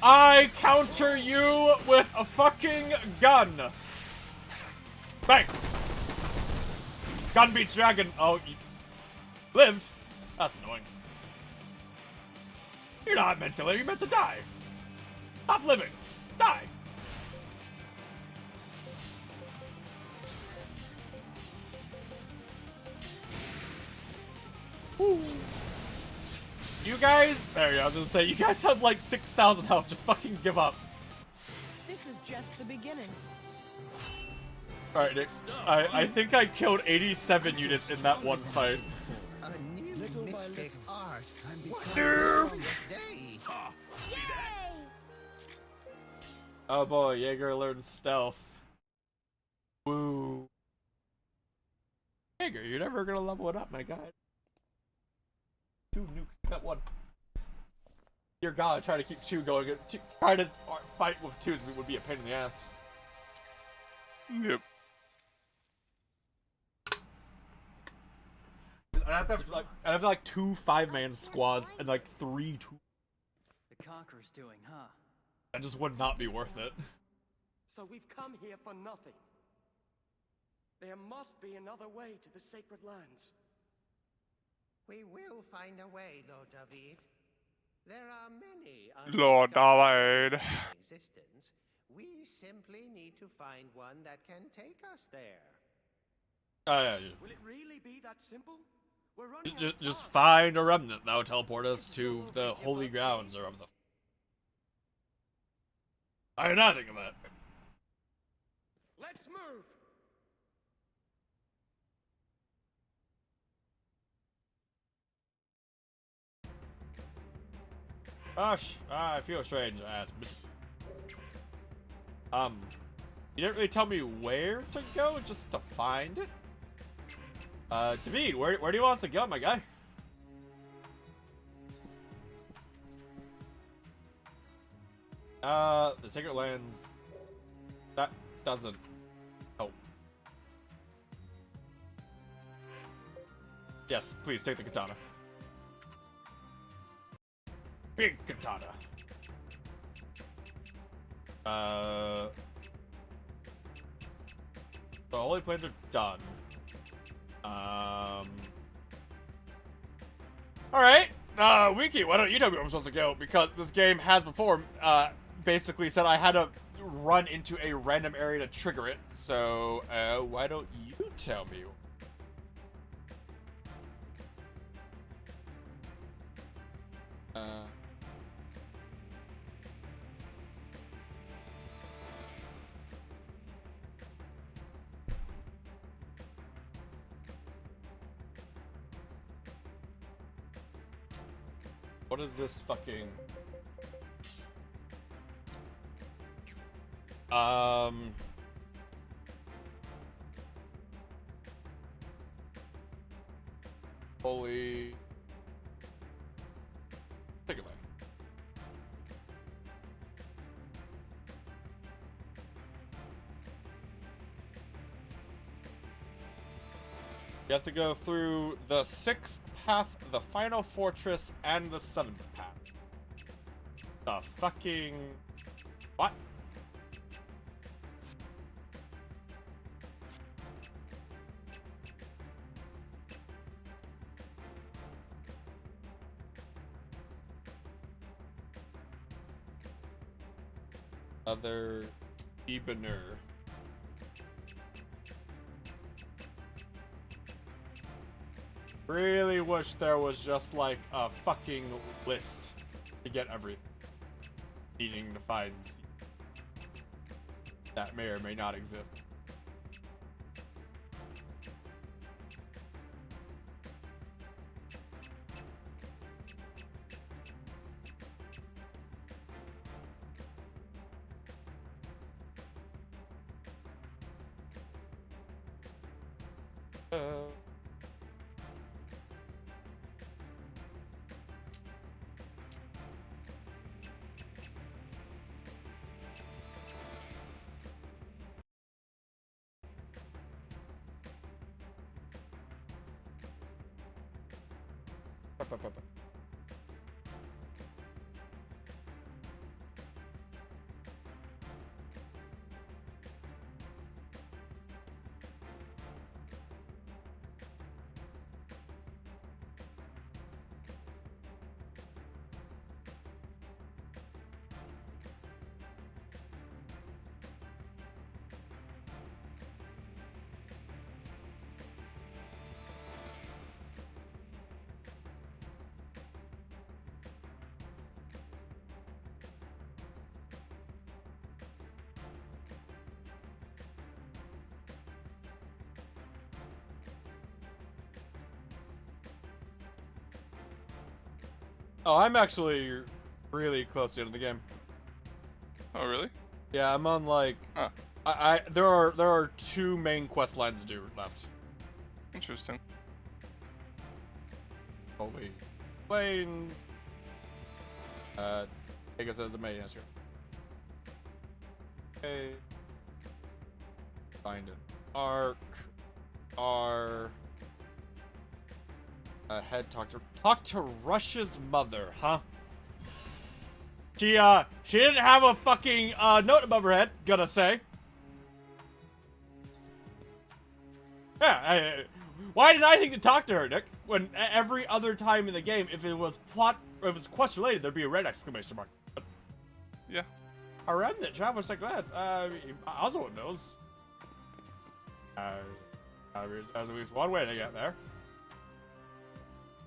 A: I counter you with a fucking gun. Bang! Gun beats dragon. Oh, you lived? That's annoying. You're not meant to live, you're meant to die. Stop living. Die. Woo. You guys, there you go, I was gonna say, you guys have like 6,000 health, just fucking give up.
K: This is just the beginning.
A: Alright, Nick, I think I killed 87 units in that one fight.
J: A new mystic art.
A: Oh boy, Jaeger learns stealth. Woo. Jaeger, you're never gonna level it up, my guy. 2 nukes, that one. Dear God, try to keep 2 going. Try to fight with 2s would be a pain in the ass.
B: Yep.
A: I'd have like 2 5-man squads and like 3 2.
M: The Conqueror's doing, huh?
A: That just would not be worth it.
E: So we've come here for nothing. There must be another way to the Sacred Lands.
J: We will find a way, Lord David. There are many
B: Lord David.
J: in existence. We simply need to find one that can take us there.
A: Yeah.
E: Will it really be that simple? We're running out of
A: Just
E: time.
A: find a remnant that will teleport us to the holy grounds or of the. I did not think of that.
E: Let's move.
A: Gosh, I feel strange, ass. You didn't really tell me where to go, just to find it. David, where do you want us to go, my guy? The Sacred Lands. That doesn't help. Yes, please take the katana. Big katana. The holy planes are done. Alright. Wiki, why don't you tell me where I'm supposed to go? Because this game has before, basically said I had to run into a random area to trigger it. So, why don't you tell me? What is this fucking... Holy... Take it away. You have to go through the 6th path, the final fortress, and the 7th path. The fucking... What? Other Ebener. Really wish there was just like a fucking list to get everything. Needing to find that may or may not exist. Oh, I'm actually really close to the end of the game.
B: Oh, really?
A: Yeah, I'm on like...
B: Huh.
A: There are 2 main quest lines to do left.
B: Interesting.
A: Holy plains. Take us as a main answer. Okay. Find an arc. R. Head talk to Rush's mother, huh? She didn't have a fucking note above her head, gonna say. Yeah, why did I think to talk to her, Nick? When every other time in the game, if it was quest related, there'd be a red exclamation mark.
B: Yeah.
A: A remnant travels like that. Oswald knows. There's at least one way to get there.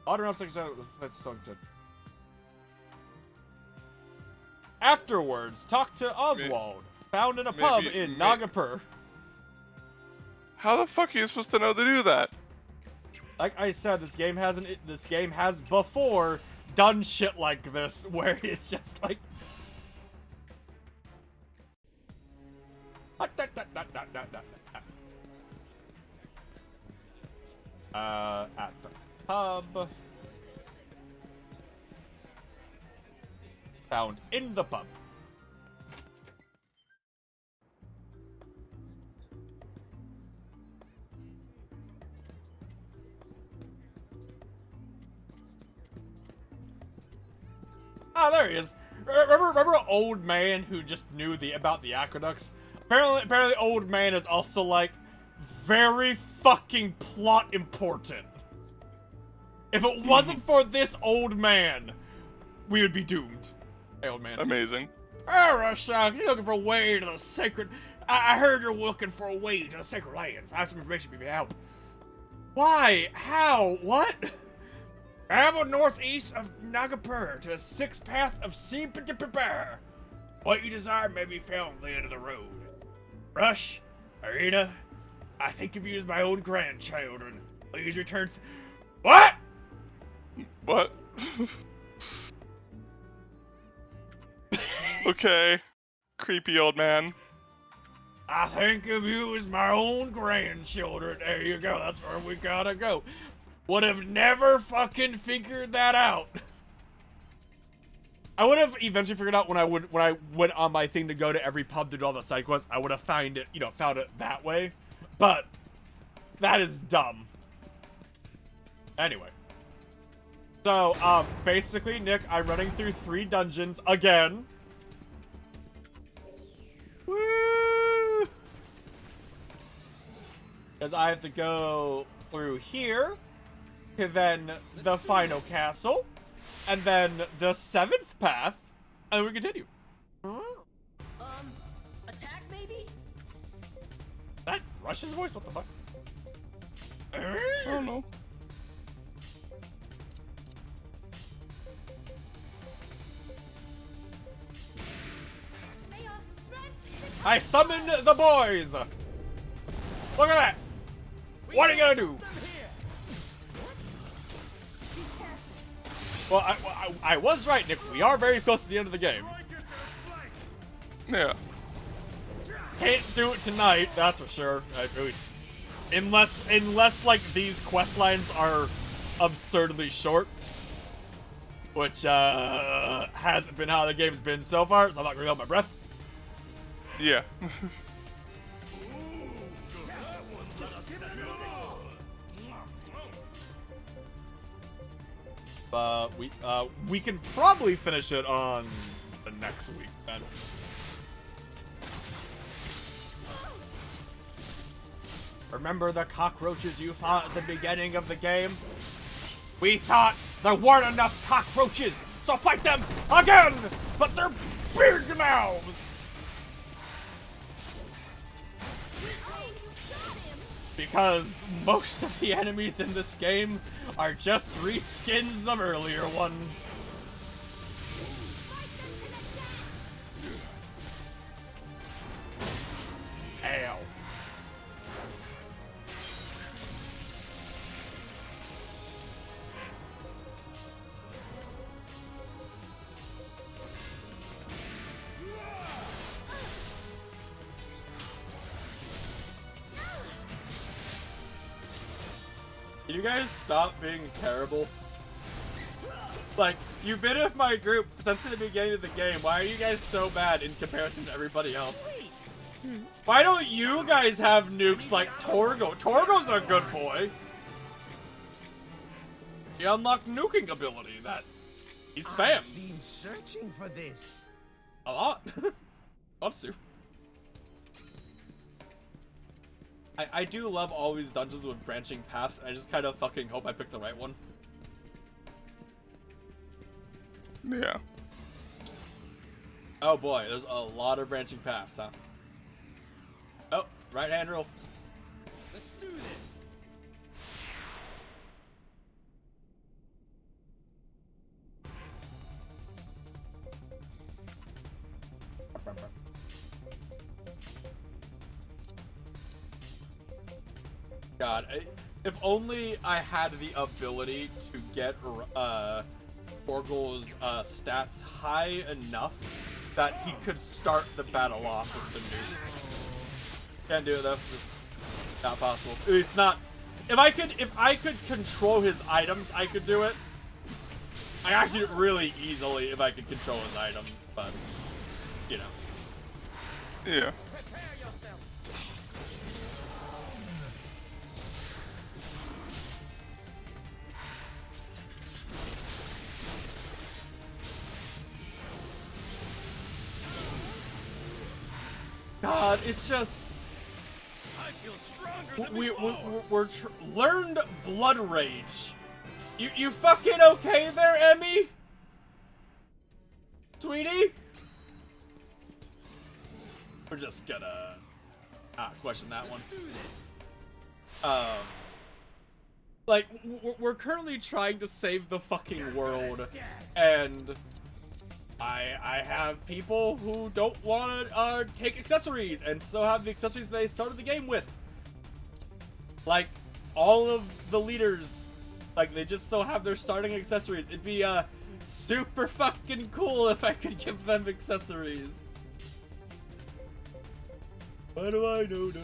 A: Odd enough to... Afterwards, talk to Oswald, found in a pub in Nagapur.
B: How the fuck are you supposed to know to do that?
A: Like I said, this game has before done shit like this, where it's just like... At the pub. Found in the pub. Oh, there he is. Remember an old man who just knew about the aqueducts? Apparently old man is also, like, very fucking plot important. If it wasn't for this old man, we would be doomed. Hey, old man.
B: Amazing.
A: Oh, Rush, you're looking for a way to the sacred... I heard you're looking for a way to the sacred lands. I have some information for you to help. Why? How? What? Travel northeast of Nagapur to the 6th path of Simpapapar. What you desire may be found at the end of the road. Rush, Irina, I think of you as my own grandchildren. Please return... What?
B: What? Okay. Creepy old man.
A: I think of you as my own grandchildren. There you go. That's where we gotta go. Would have never fucking figured that out. I would have eventually figured out when I went on my thing to go to every pub to do all the side quests. I would have found it that way. But that is dumb. Anyway. So, basically, Nick, I'm running through 3 dungeons again. Woo! Because I have to go through here, to then the final castle, and then the 7th path, and then we continue.
K: Attack maybe?
A: That Rush's voice? What the fuck?
B: I don't know.
A: I summon the boys! Look at that! What are you gonna do? Well, I was right, Nick. We are very close to the end of the game.
B: Yeah.
A: Can't do it tonight, that's for sure. Unless like these quest lines are absurdly short, which hasn't been how the game's been so far, so I'm not gonna hold my breath.
B: Yeah.
A: We can probably finish it on the next week then. Remember the cockroaches you fought at the beginning of the game? We thought there weren't enough cockroaches, so fight them again! But they're big now! Because most of the enemies in this game are just reskins of earlier ones. Ow. Can you guys stop being terrible? Like, you've been with my group since the beginning of the game. Why are you guys so bad in comparison to everybody else? Why don't you guys have nukes like Torgo? Torgo's a good boy. He unlocked nuking ability that he spams.
J: I've been searching for this.
A: A lot. Loves to. I do love all these dungeons with branching paths. I just kind of fucking hope I pick the right one.
B: Yeah.
A: Oh boy, there's a lot of branching paths, huh? Oh, right hand roll.
D: Let's do this.
A: God, if only I had the ability to get Torgal's stats high enough that he could start the battle off with the nuke. Can't do it though. Just not possible. It's not. If I could control his items, I could do it. I actually do it really easily if I could control his items, but you know.
B: Yeah.
D: Prepare yourself.
A: God, it's just we're learned blood rage. You fucking okay there, Emmy? Sweetie? We're just gonna question that one. Like, we're currently trying to save the fucking world, and I have people who don't want to take accessories and still have the accessories they started the game with. Like, all of the leaders, like, they just still have their starting accessories. It'd be super fucking cool if I could give them accessories. What do I know? No.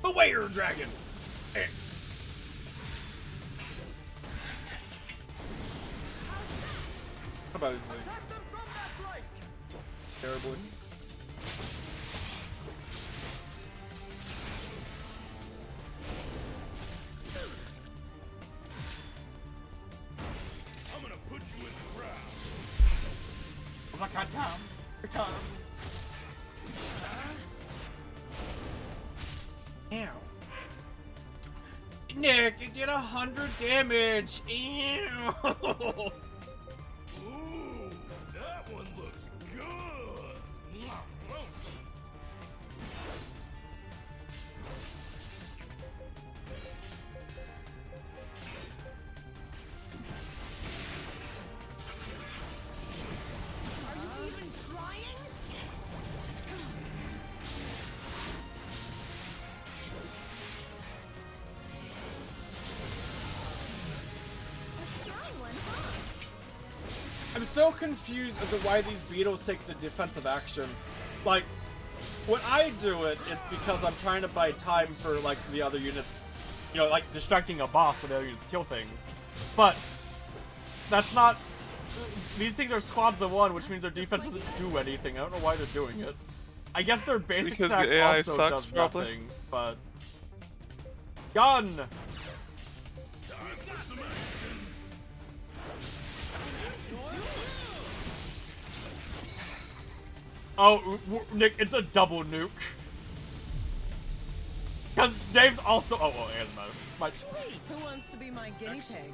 A: Away, dragon! Eh. How about his thing? Terrible.
L: I'm gonna put you in the ground.
A: Oh my god, Tom. Tom. Ew. Nick, it did 100 damage. Ew.
L: Ooh, that one looks good.
F: Are you even trying?
A: I'm so confused as to why these beetles take the defensive action. Like, when I do it, it's because I'm trying to buy time for, like, the other units, you know, like, distracting a boss so the other units kill things. But, that's not... These things are squads of one, which means their defense doesn't do anything. I don't know why they're doing it. I guess their basic
B: Because
A: attack
B: the AI
A: also
B: sucks,
A: does
B: probably.
A: nothing, but... Gun! Oh, Nick, it's a double nuke. Because Dave's also... Oh, well, it doesn't matter. My...
K: Sweet. Who wants to be my guinea pig?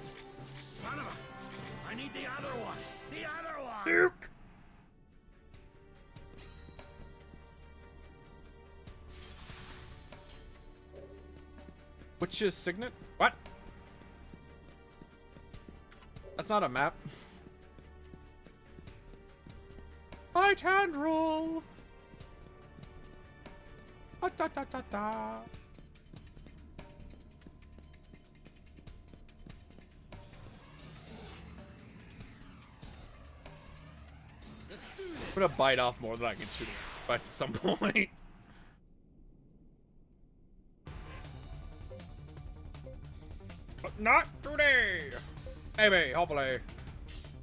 L: Son of a... I need the other one. The other one.
A: Nuke! Which is Signet? What? That's not a map. Fight hand roll. Da, da, da, da, da. I'm gonna bite off more than I can shoot bites at some point. But not today. Maybe, hopefully.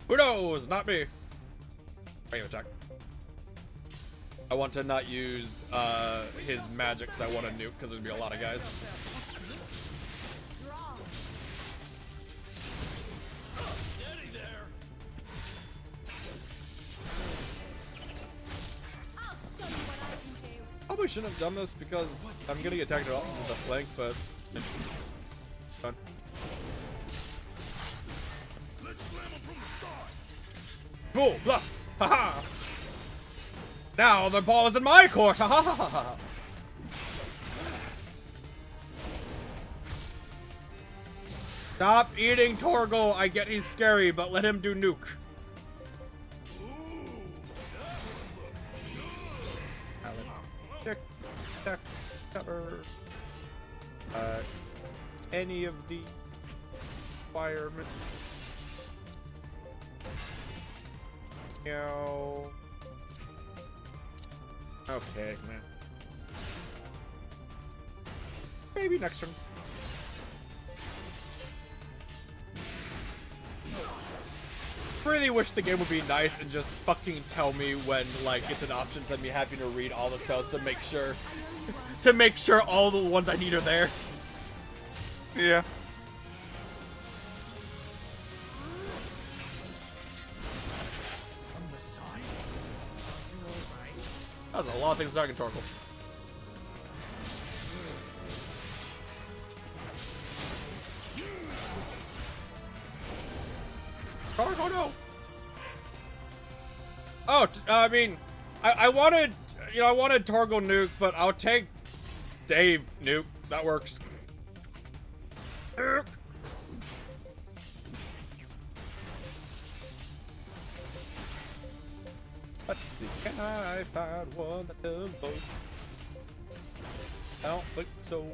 A: Who knows? Not me. Wait, attack. I want to not use his magic because I want to nuke because there'd be a lot of guys. Probably shouldn't have done this because I'm getting attacked off with the flank, but fun.
L: Let's slam him from the start.
A: Bull bluff! Haha! Now the ball is in my court! Ha ha ha ha! Stop eating Torgal! I get he's scary, but let him do nuke. Check, check, cover. Any of the requirements. Yo. Okay, man. Maybe next turn. Really wish the game would be nice and just fucking tell me when, like, it's an option, send me having to read all the spells to make sure all the ones I need are there.
B: Yeah.
A: That's a lot of things I can Torkoal. Torkoal, no! Oh, I mean, I wanted, you know, I wanted Torkoal nuke, but I'll take Dave nuke. That works. Let's see, can I find one that does both? I don't think so.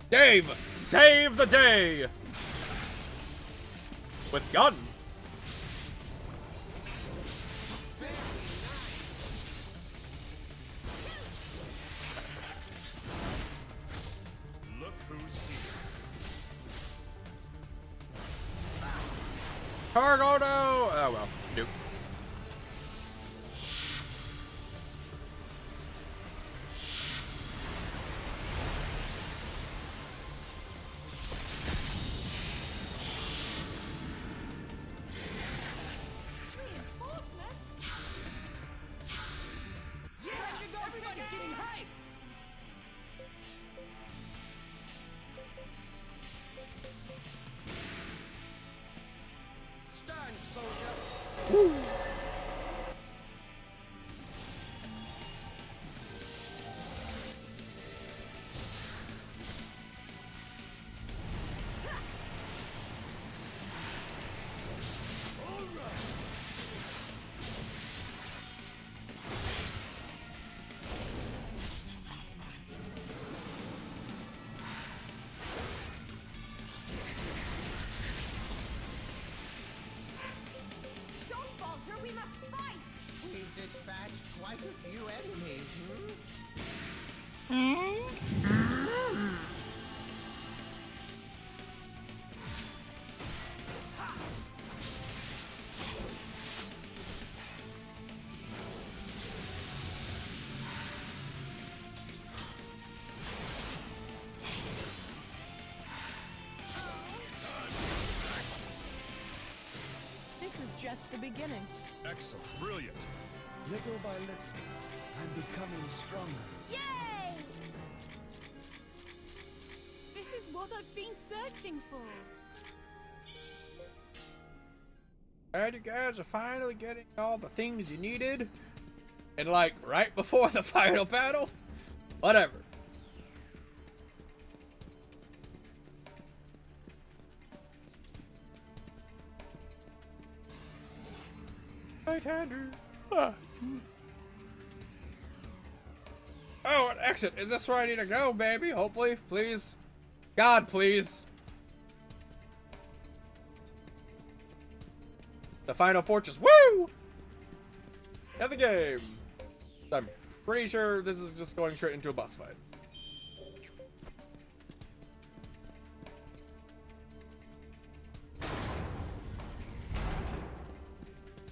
A: Dave, save the day! With gun.
I: Look who's here.
A: Torkoal, no! Oh well, nope.
F: Everybody's getting hyped!
E: Stand, soldier!
F: Don't falter, we must fight!
J: We've dispatched quite a few enemies,
K: This is just the beginning.
I: Excellent. Brilliant.
L: Little by little, I'm becoming stronger.
F: Yay! This is what I've been searching for.
A: And you guys are finally getting all the things you needed. And like right before the final battle? Whatever. Right-hander. Ah. Oh, an exit. Is this where I need to go, baby? Hopefully, please. God, please. The final fortress. Woo! End the game. I'm pretty sure this is just going straight into a boss fight.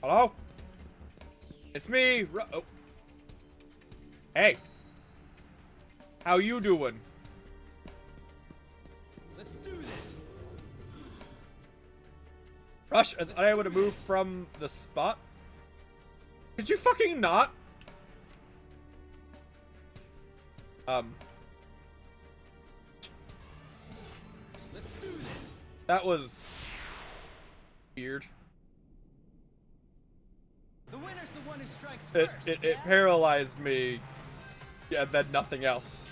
A: Hello? It's me. Oh. Hey. How you doing?
E: Let's do this!
A: Rush is unable to move from the spot. Could you fucking not?
E: Let's do this!
A: That was weird.
M: The winner's the one who strikes
A: It
M: first.
A: it paralyzed me. Yeah, then nothing else.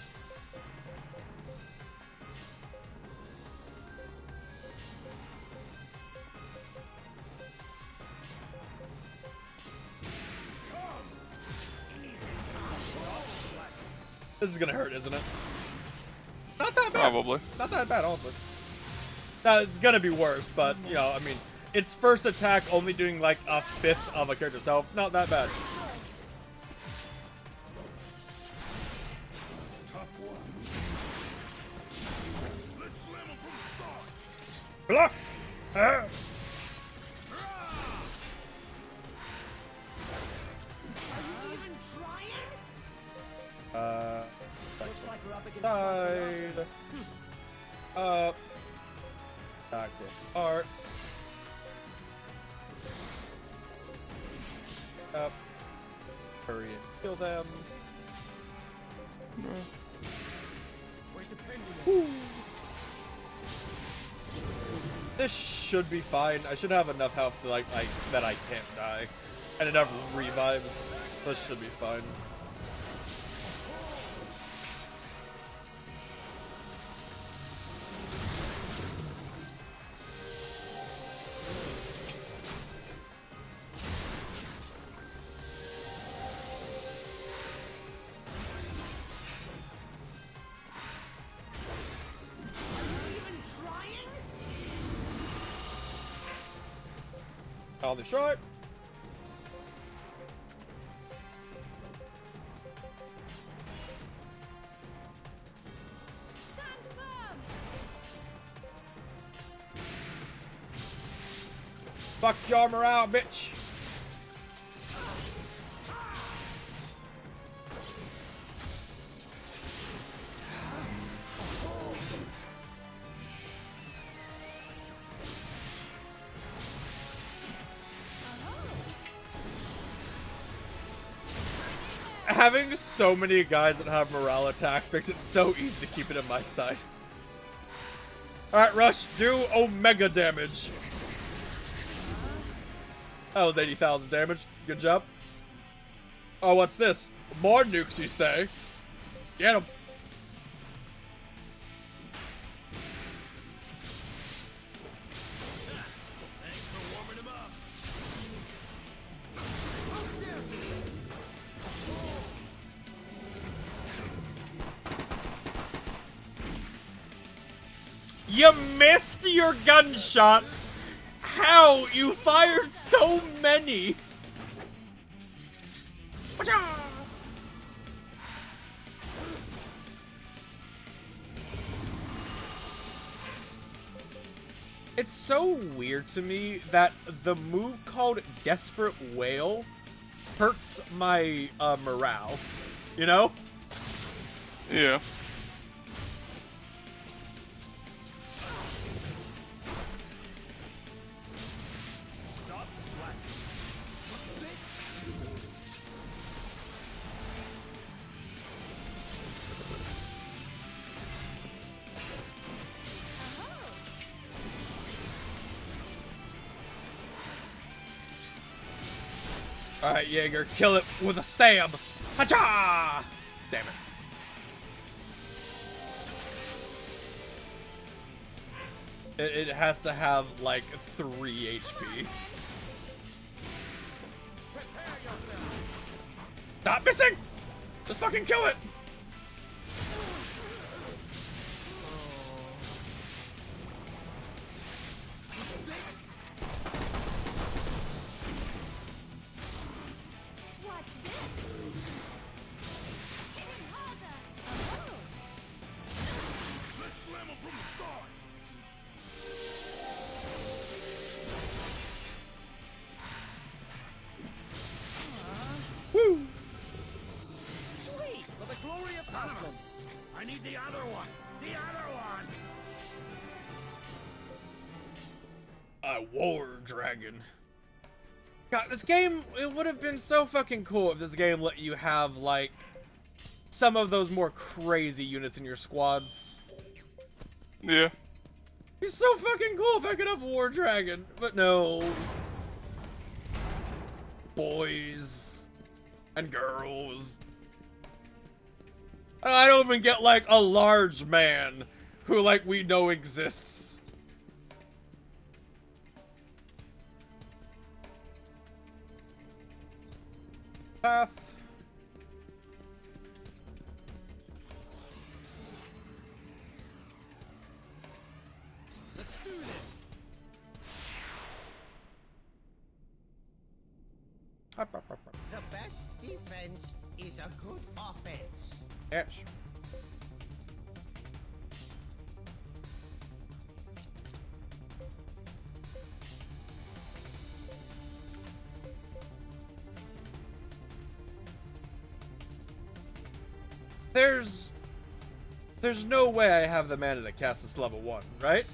A: This is gonna hurt, isn't it? Not that bad.
B: Probably.
A: Not that bad, also. No, it's gonna be worse, but, you know, I mean, its first attack only doing like a fifth of a character's health. Not that bad. Bluff! Ah.
E: Looks like we're up against
A: Side. Up. Back with arts. up. Hurry and kill them. This should be fine. I should have enough health to like that I can't die, and enough revives. This should be fine. I'll be short. Fuck your morale, bitch. Having so many guys that have morale attacks makes it so easy to keep it in my side. Alright, Rush, do Omega damage. That was 80,000 damage. Good job. Oh, what's this? More nukes, you say? Get him. You missed your gunshots! How? You fired so many! It's so weird to me that the move called Desperate Whale hurts my morale, you know?
B: Yeah.
A: Alright, Jaeger, kill it with a stab! Hacha! Damn it. It has to have, like, 3 HP. Stop missing! Just fucking kill it! Woo!
M: Sweet! For the glory of Athlum! I need the other one! The other one!
A: A war dragon. God, this game, it would have been so fucking cool if this game let you have, like, some of those more crazy units in your squads.
B: Yeah.
A: It's so fucking cool if I could have War Dragon, but no. Boys and girls. I don't even get, like, a large man who, like, we know exists. Path.
M: Let's do this!
J: The best defense is a good offense.
A: Yes. There's no way I have the mana to cast this level 1, right?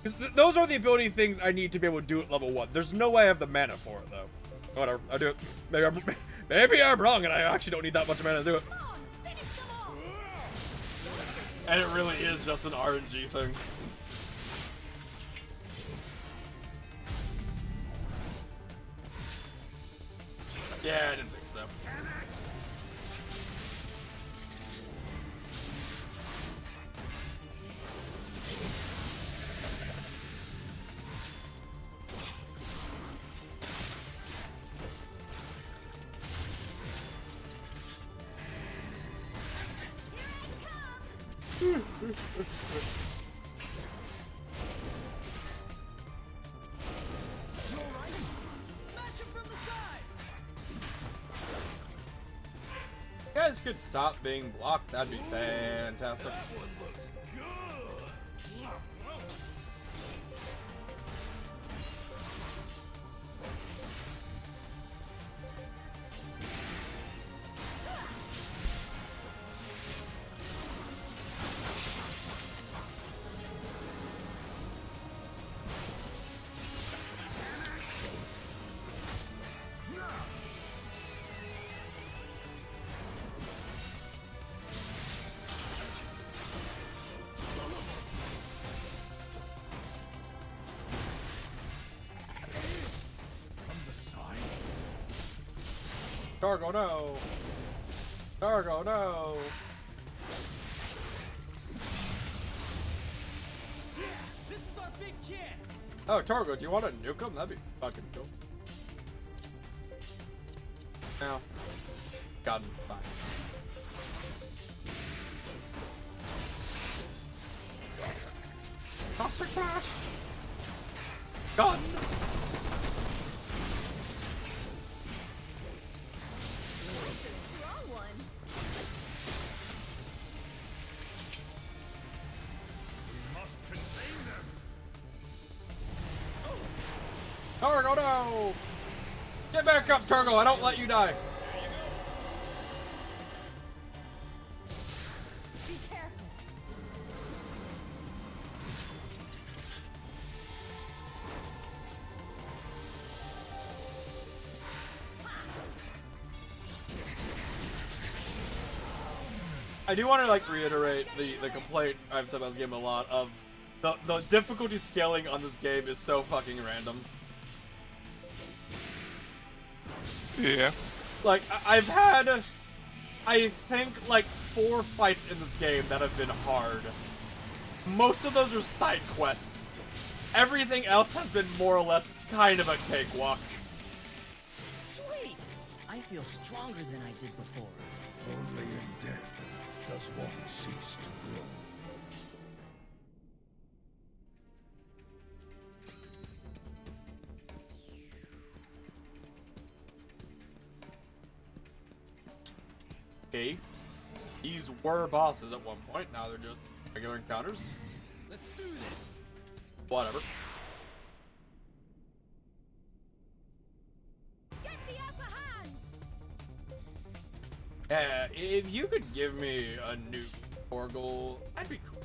A: Because those are the ability things I need to be able to do at level 1. There's no way I have the mana for it, though.
C: Whatever, I do it. Maybe I'm wrong, and I actually don't need that much mana to do it. And it really is just an RNG thing. Yeah, I didn't think so. You guys could stop being blocked, that'd be fantastic. Targo, no! Targo, no!
M: This is our big chance.
C: Oh, Targo, do you want to nuke him? That'd be fucking cool. No. God, fine. Caustic Slash! Gun! Targo, no! Get back up, Targo! I don't let you die!
F: Be careful.
C: I do want to like reiterate the complaint I've said about this game a lot of the difficulty scaling on this game is so fucking random.
B: Yeah.
C: Like, I've had, I think, like 4 fights in this game that have been hard. Most of those are side quests. Everything else has been more or less kind of a cakewalk.
K: Sweet! I feel stronger than I did before.
L: Only in death does one cease to grow.
C: Okay. These were bosses at one point, now they're just regular encounters.
M: Let's do this.
C: Whatever.
F: Get the upper hand.
C: Yeah, if you could give me a nuke Torgal, that'd be cool.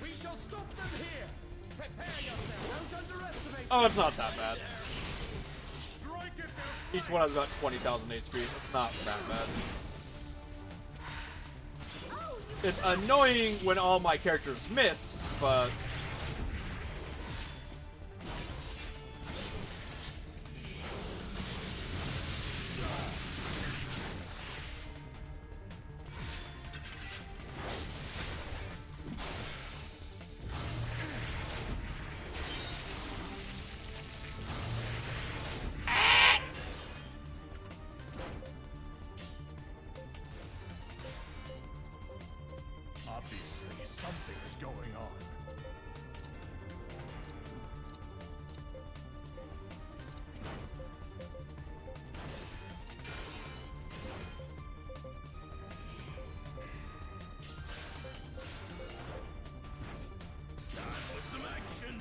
M: We shall stop them here. Prepare yourself. Don't underestimate.
C: Oh, it's not that bad.
M: Strike it down.
C: Each one has about 20,000 HP. It's not that bad. It's annoying when all my characters miss, but...
I: Obviously, something is going on. Time for some action.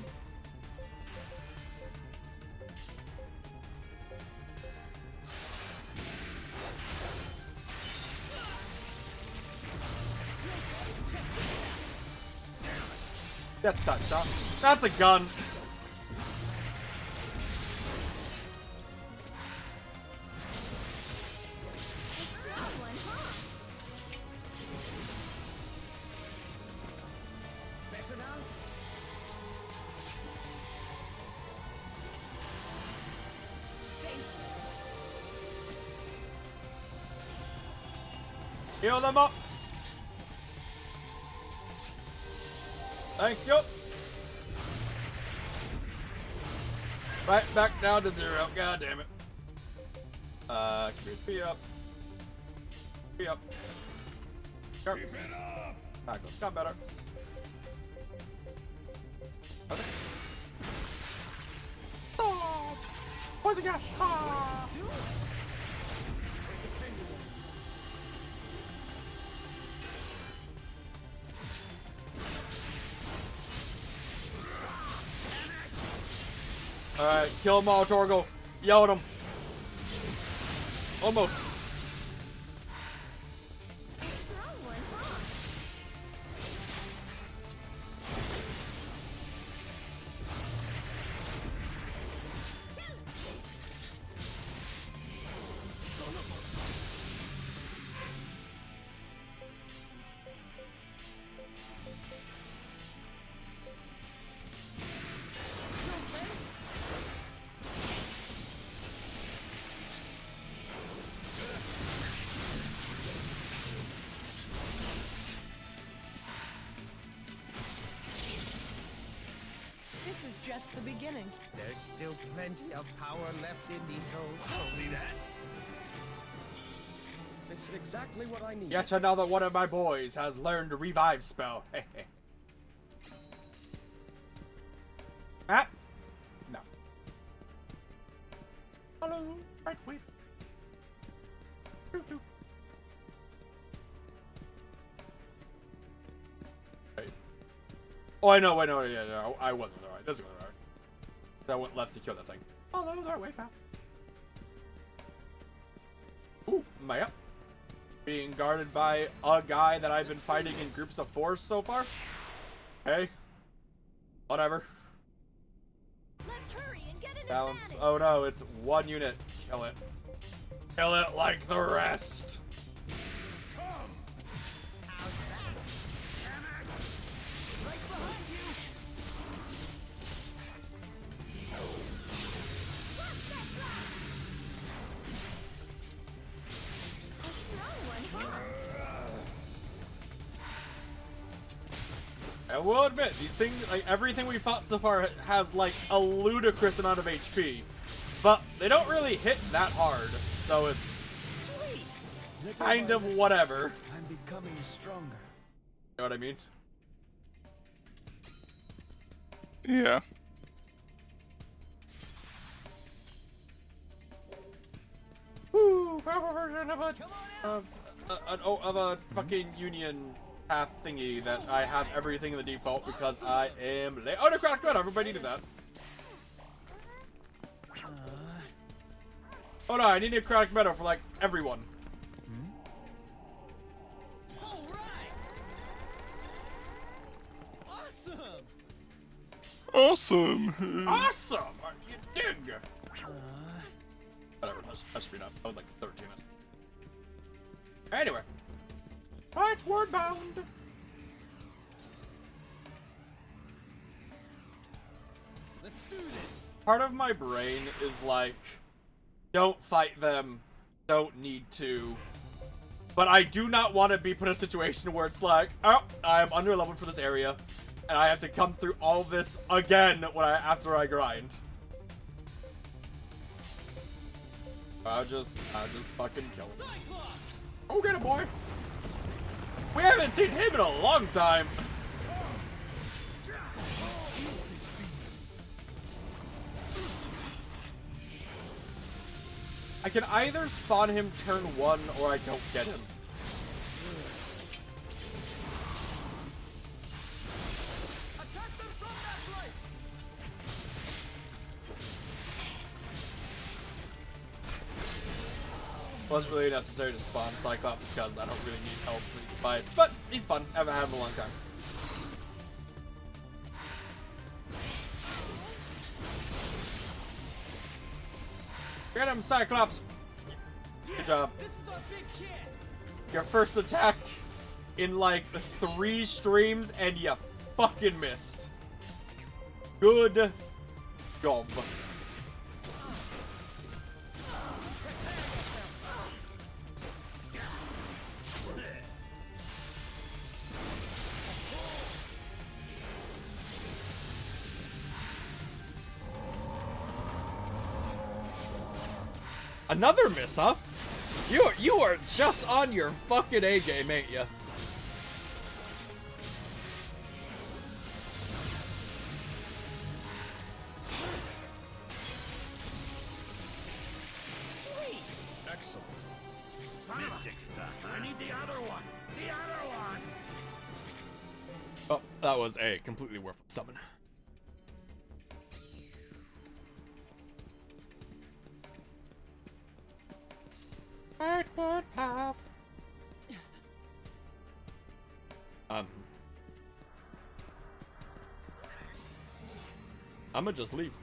A: Get that shot. That's a gun.
M: Better now?
A: Heal them up. Thank you. Right back down to 0. God damn it. Be up. Be up. Keep it up. Tackles. Got better. Okay. Stop! Poison gas! Stop! Alright, kill them all, Torgal. Yell at them. Almost.
K: This is just the beginning.
J: There's still plenty of power left in these old souls.
M: See that? This is exactly what I need.
A: Yet another one of my boys has learned a revive spell. Ah? No. Hello, right wave. Wait. Oh, I know, yeah, no, I wasn't alright. This is alright. I went left to kill that thing. Hello, there, way fast. Ooh, Maya. Being guarded by a guy that I've been fighting in groups of 4 so far. Hey. Whatever.
F: Let's hurry and get an
A: Balance.
F: advantage.
A: Oh no, it's 1 unit. Kill it. Kill it like the rest. I will admit, these things, like everything we fought so far has like a ludicrous amount of HP, but they don't really hit that hard, so it's kind of whatever.
G: I'm becoming stronger.
A: You know what I mean?
B: Yeah.
A: Woo! Powerful version of a fucking Union path thingy that I have everything in the default because I am late. Oh, no, crack good. Everybody did that. Oh no, I need a Necrotic Meadow for like everyone.
B: Awesome.
A: Awesome. You dig? Whatever. Let's speed up. That was like 13 minutes. Anyway. Right, word bound.
M: Let's do this.
A: Part of my brain is like, don't fight them, don't need to. But I do not want to be put in a situation where it's like, oh, I'm under leveled for this area, and I have to come through all this again after I grind. I'll just fucking kill him. Oh, get it, boy. We haven't seen him in a long time. I can either spawn him turn 1 or I don't get him. Wasn't really necessary to spawn Cyclops because I don't really need help with these fights, but he's fun. I haven't had him in a long time. Get him, Cyclops! Good job.
D: This is our big chance.
A: Your first attack in like 3 streams and you fucking missed. Good job. Another miss, huh? You are just on your fucking A game, ain't ya?
I: Excellent. Mystic stuff. I need the other one. The other one.
A: Oh, that was a completely worthless summon. Backward path. I'ma just leave.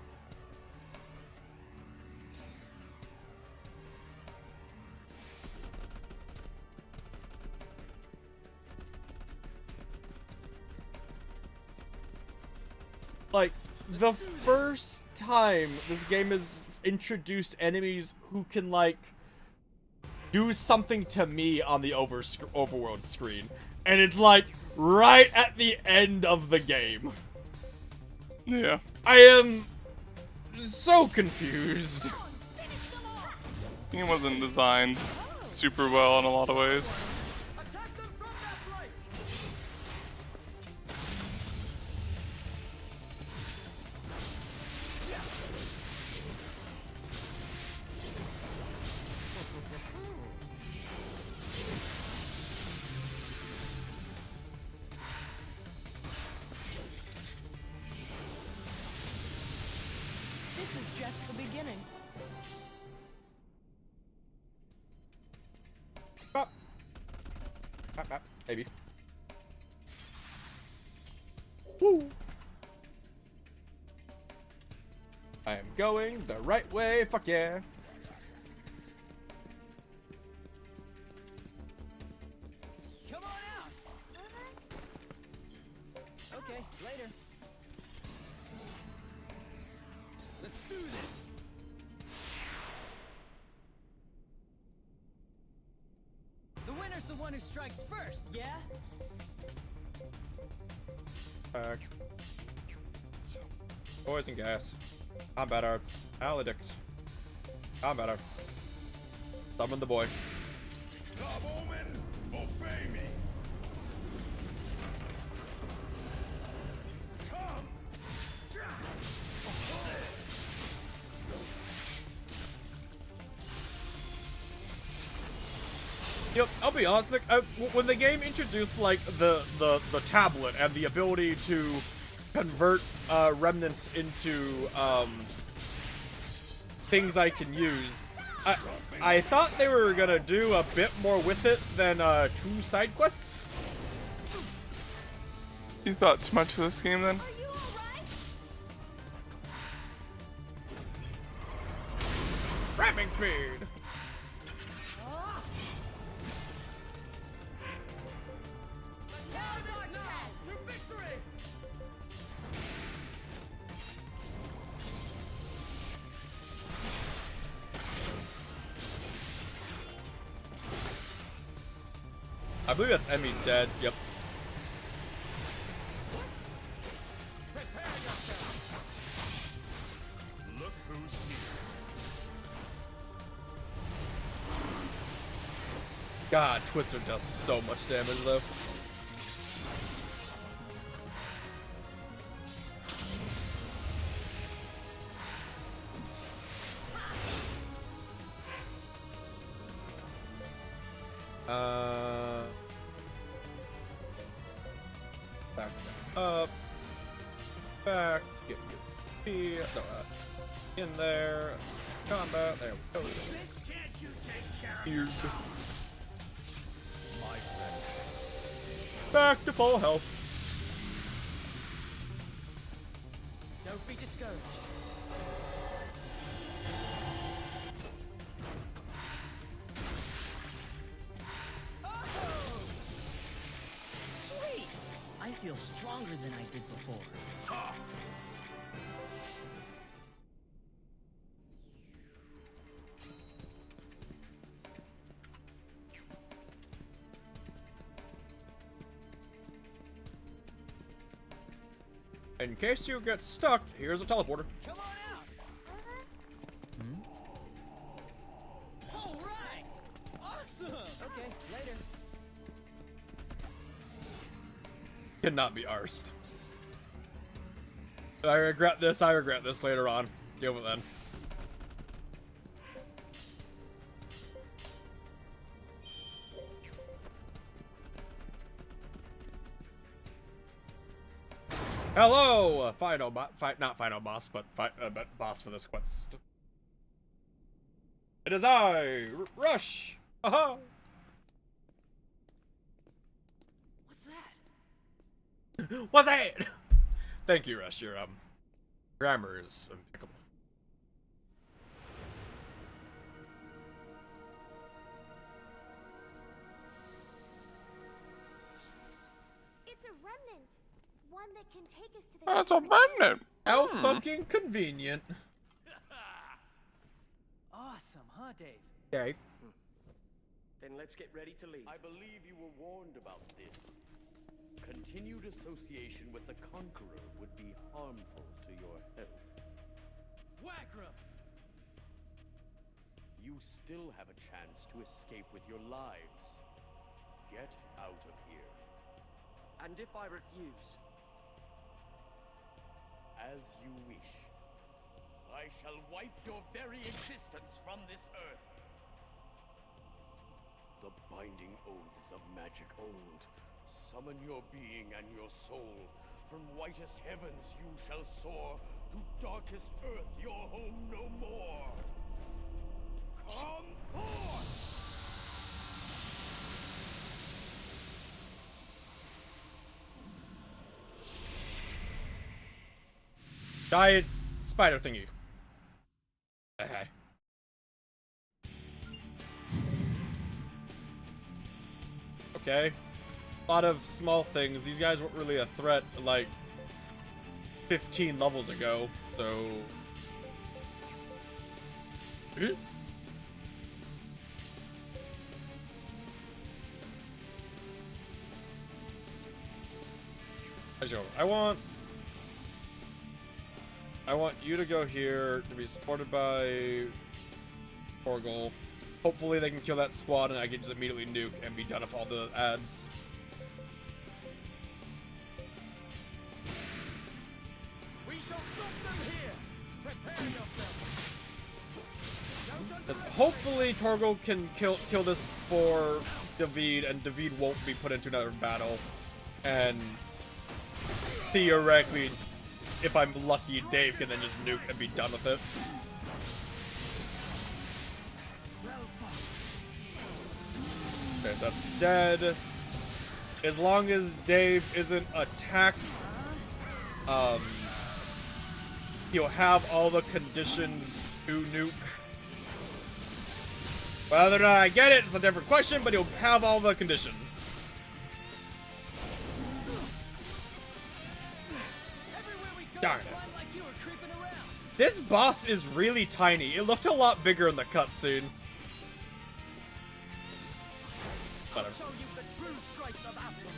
A: Like, the first time this game has introduced enemies who can, like, do something to me on the overworld screen. And it's, like, right at the end of the game.
B: Yeah.
A: I am so confused.
B: He wasn't designed super well in a lot of ways.
K: This is just the beginning.
A: Maybe. Woo! I am going the right way, fuck yeah.
D: Come on out. Okay, later. Let's do this. The winner's the one who strikes first, yeah?
A: Poison gas. Combat arts. Maledict. Combat arts. Summon the boy.
I: Omen, obey me. Come.
A: Yep, I'll be honest, like, when the game introduced, like, the tablet and the ability to convert, remnants into, things I can use, I thought they were gonna do a bit more with it than, 2 side quests.
B: You thought too much of this game then?
A: Ramming speed! I believe that's Emmy dead, yep.
I: Look who's here.
A: God, Twister does so much damage though. Back up. Back. Get your feet. No, in there. Combat. There we go. Here. Back to full health.
D: Don't be discouraged.
K: feel stronger than I did before.
I: Ha!
A: In case you get stuck, here's a teleporter.
K: Come on out. All right. Awesome. Okay, later.
A: Cannot be arsed. I regret this later on. Deal with it then. Hello, not final boss, but boss for this quest. It is I, Rush. Haha.
K: What's that?
A: What's that? Thank you, Rush. Your grammar is impeccable.
F: It's a remnant. One that can take us to the
B: That's a remnant.
A: How fucking convenient.
K: Awesome, huh, Dave?
A: Dave.
E: Then let's get ready to leave.
H: I believe you were warned about this. Continued association with the Conqueror would be harmful to your health.
K: Wagram!
H: You still have a chance to escape with your lives. Get out of here.
E: And if I refuse?
H: As you wish. I shall wipe your very existence from this earth. The binding oaths of magic old. Summon your being and your soul. From whitest heavens you shall soar. To darkest earth, your home no more. Come forth!
A: Giant spider thingy. Okay. Okay. A lot of small things. These guys weren't really a threat like 15 levels ago, so... I want you to go here to be supported by Torgal. Hopefully they can kill that squad and I can just immediately nuke and be done with all the ads.
D: We shall stop them here. Prepare yourself.
A: Because hopefully Torgal can kill this for David, and David won't be put into another battle. And theoretically, if I'm lucky, Dave can then just nuke and be done with it. Okay, that's dead. As long as Dave isn't attacked, he'll have all the conditions to nuke. Whether or not I get it, it's a different question, but he'll have all the conditions. Darn it. This boss is really tiny. It looked a lot bigger in the cutscene. Whatever.
D: Show you the true strength of Aslan.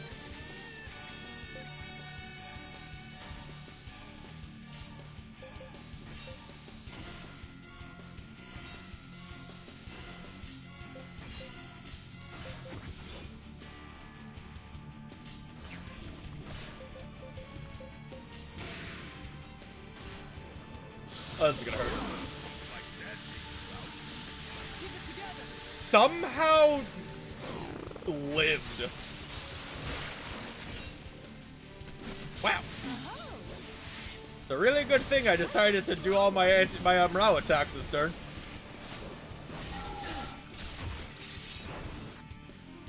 A: Oh, this is gonna hurt. Somehow lived. Wow. It's a really good thing I decided to do all my Morale attacks this turn.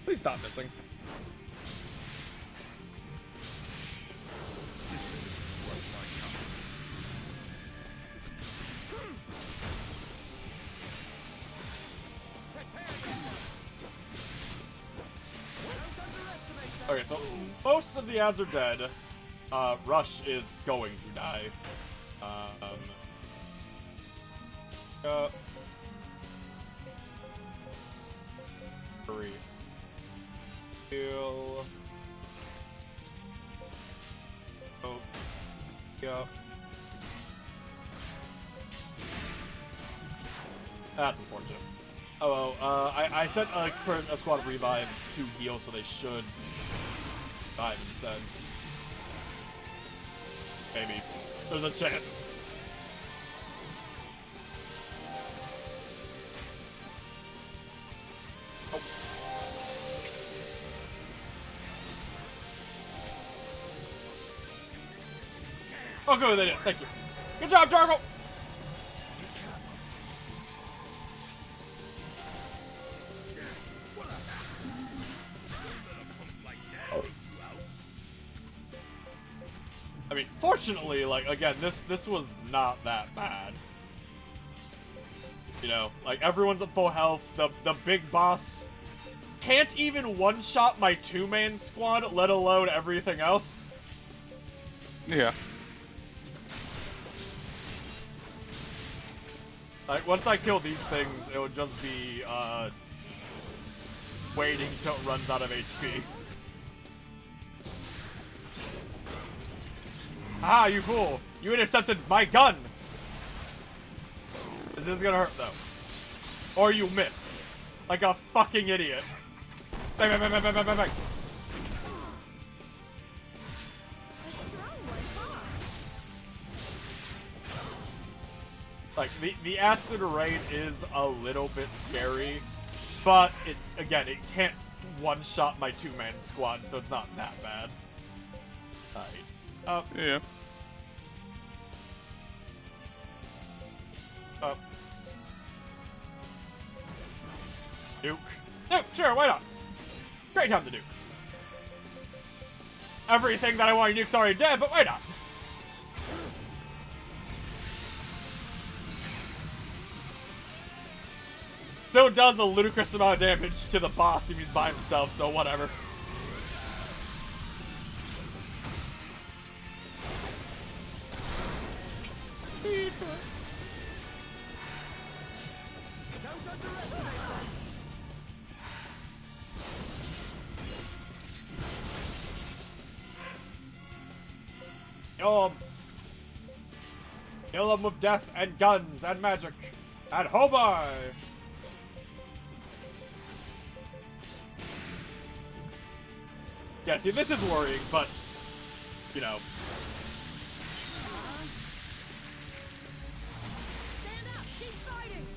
A: Please stop missing. Okay, so most of the ads are dead. Rush is going to die. Hurry. Heal. Oh. Yeah. That's unfortunate. Oh, well, I sent a squad of revive to heal, so they should die instead. Maybe. There's a chance. Oh. Oh, good, they did. Thank you. Good job, Dargo! I mean, fortunately, like, again, this was not that bad. You know, like, everyone's at full health. The big boss can't even one-shot my two-man squad, let alone everything else.
B: Yeah.
A: Like, once I kill these things, it would just be, waiting till it runs out of HP. Ah, you fool! You intercepted my gun! This is gonna hurt, though. Or you miss. Like a fucking idiot. Bang, bang, bang, bang, bang, bang, bang, bang. Like, the acid rain is a little bit scary, but it can't one-shot my two-man squad, so it's not that bad. Alright. Up.
B: Yeah.
A: Up. Nuke. Nuke, sure, why not? Great time to nuke. Everything that I want to nuke's already dead, but why not? Still does a ludicrous amount of damage to the boss if he's by himself, so whatever. Kill him with death and guns and magic and Hobart! Yeah, see, this is worrying, but, you know.
D: Stand up! Keep fighting!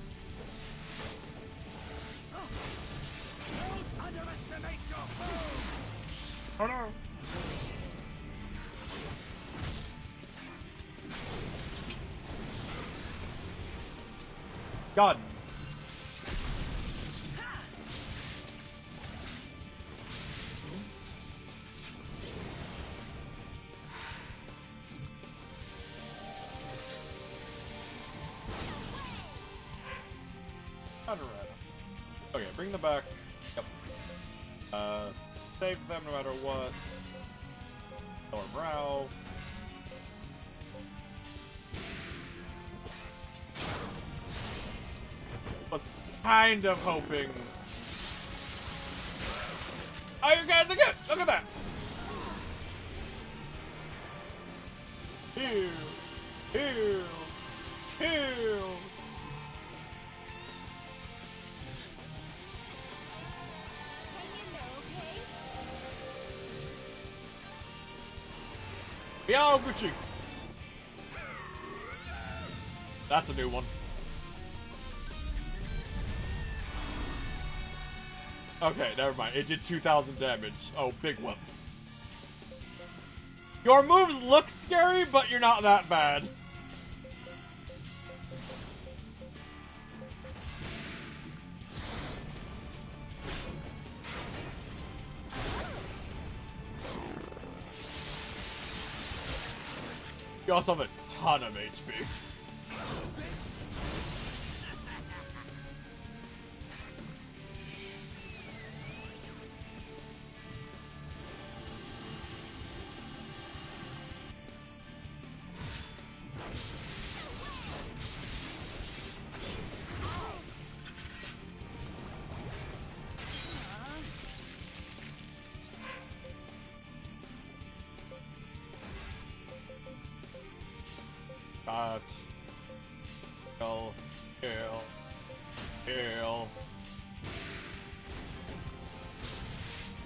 D: Don't underestimate your foe!
A: Oh no! God. Okay, bring them back. Yep. Save them no matter what. Lower brow. Was kind of hoping. Oh, you guys are good! Look at that! Heal! Heal! Heal! Gucci. That's a new one. Okay, never mind. It did 2,000 damage. Oh, big one. Your moves look scary, but you're not that bad. You also have a ton of HP.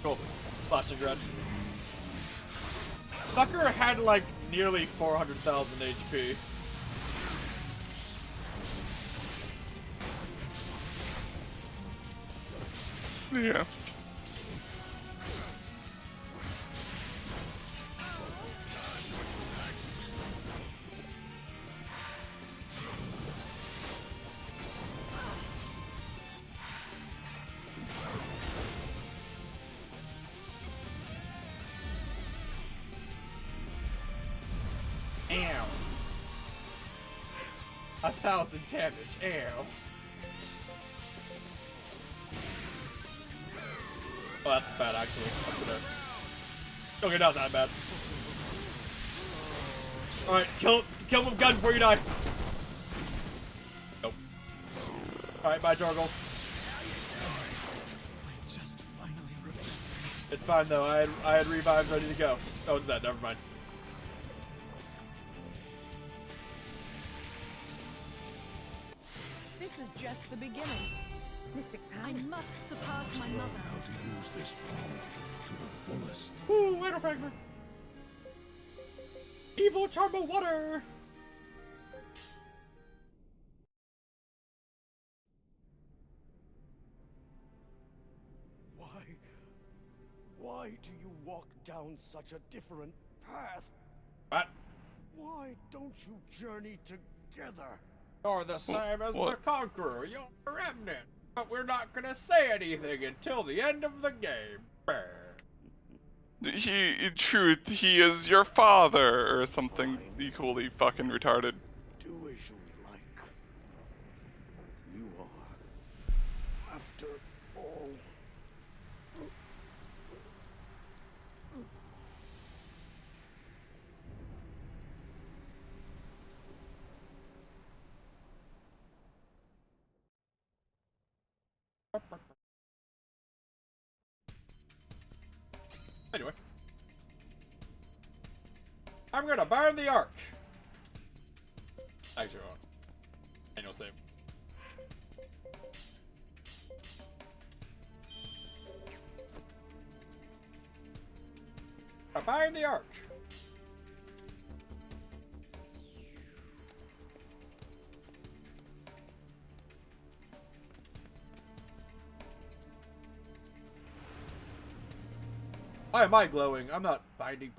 A: Cool. Flashing Red. Sucker had like nearly 400,000 HP.
B: Yeah.
A: Ow. 1,000 damage. Ow. Oh, that's bad, actually. That's gonna... Okay, not that bad. Alright, kill him with gun before you die. Nope. Alright, bye, Torgal. It's fine, though. I had revives ready to go. Oh, it's that. Never mind.
K: This is just the beginning.
F: Mystic power. I must surpass my mother.
L: How to use this power to the fullest.
A: Ooh, Water Fragment. Evil Charm of Water.
E: Why do you walk down such a different path?
A: What?
E: Why don't you journey together?
A: You're the same as the Conqueror. You're a remnant. But we're not gonna say anything until the end of the game.
B: In truth, he is your father, or something equally fucking retarded.
E: Do as you like. You are, after all.
A: Anyway. I'm gonna burn the Ark. Actually, annual save. I burn the Ark. Why am I glowing? I'm not binding.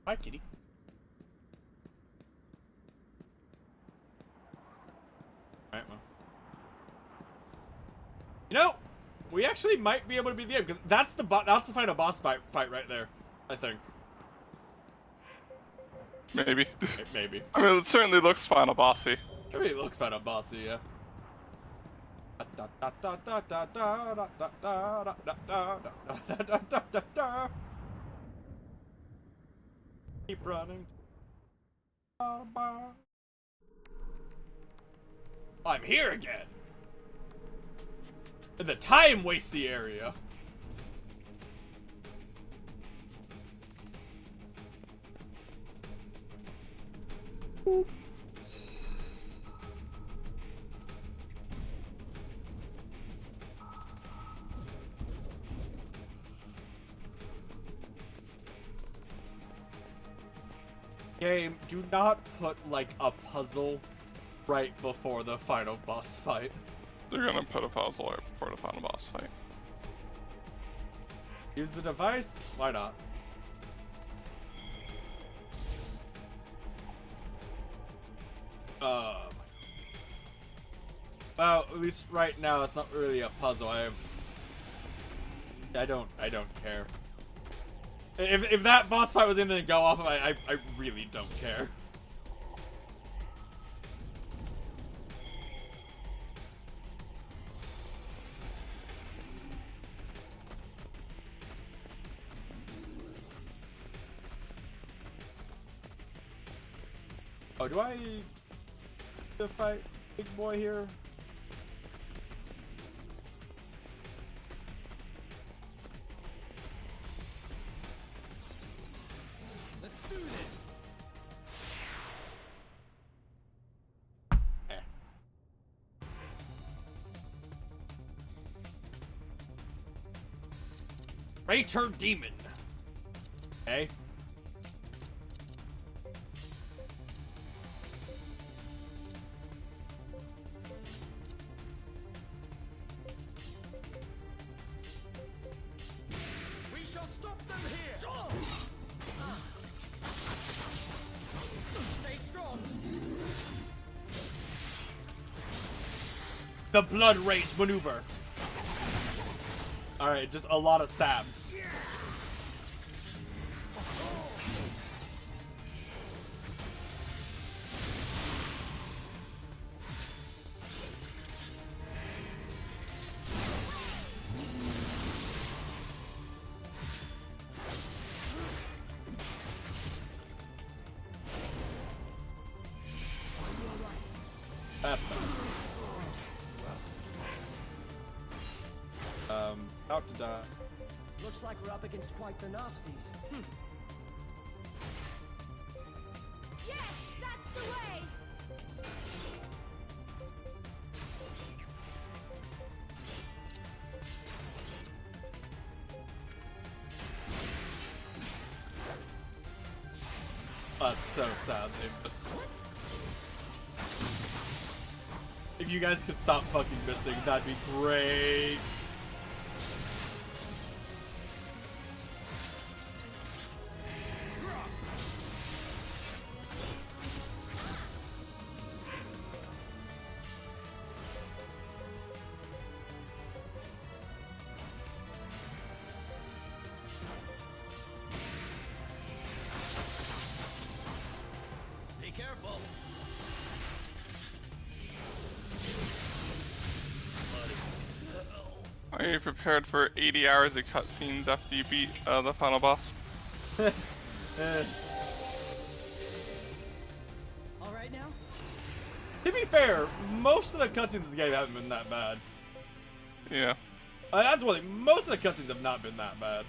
A: Hi, kitty. Alright, well. You know, we actually might be able to beat the game because that's the final boss fight right there. I think.
B: Maybe.
A: Maybe.
B: I mean, it certainly looks final bossy.
A: I mean, it looks final bossy, yeah. Keep running. I'm here again. And the time wastes the area. Boop. Game, do not put like a puzzle right before the final boss fight.
B: They're gonna put a puzzle right before the final boss fight.
A: Use the device? Why not? Well, at least right now it's not really a puzzle. I don't care. If that boss fight was anything to go off of, I really don't care. Oh, do I fight big boy here? Traitor Demon. Okay.
D: We shall stop them here. Stay strong.
A: The Blood Rage maneuver. Alright, just a lot of stabs. That's better. About to die.
E: Looks like we're up against quite the nasties.
F: Yes, that's the way.
A: That's so sad they missed. If you guys could stop fucking missing, that'd be great.
I: Be careful.
B: Are you prepared for 80 hours of cutscenes after you beat the final boss?
K: All right now?
A: To be fair, most of the cutscenes in this game haven't been that bad.
B: Yeah.
A: That's one thing. Most of the cutscenes have not been that bad.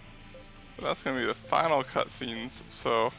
B: But that's gonna be the final cutscenes, so.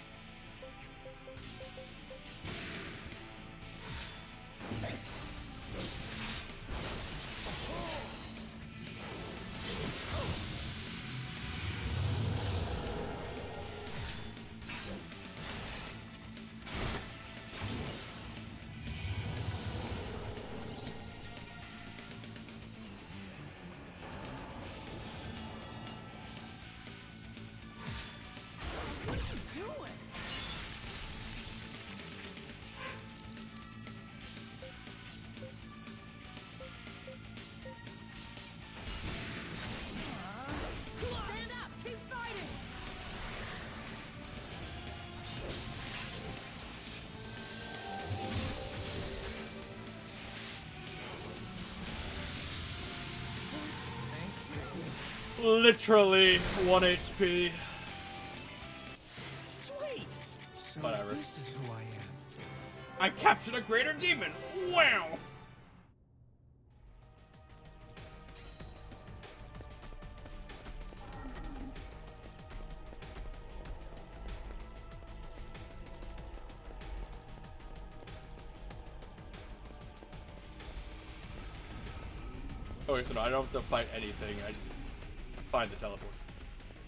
A: Literally 1 HP.
K: Sweet. So
A: Whatever.
K: this is who I am.
A: I captured a greater demon. Wow. Oh, wait, so no, I don't have to fight anything. I just find the teleport.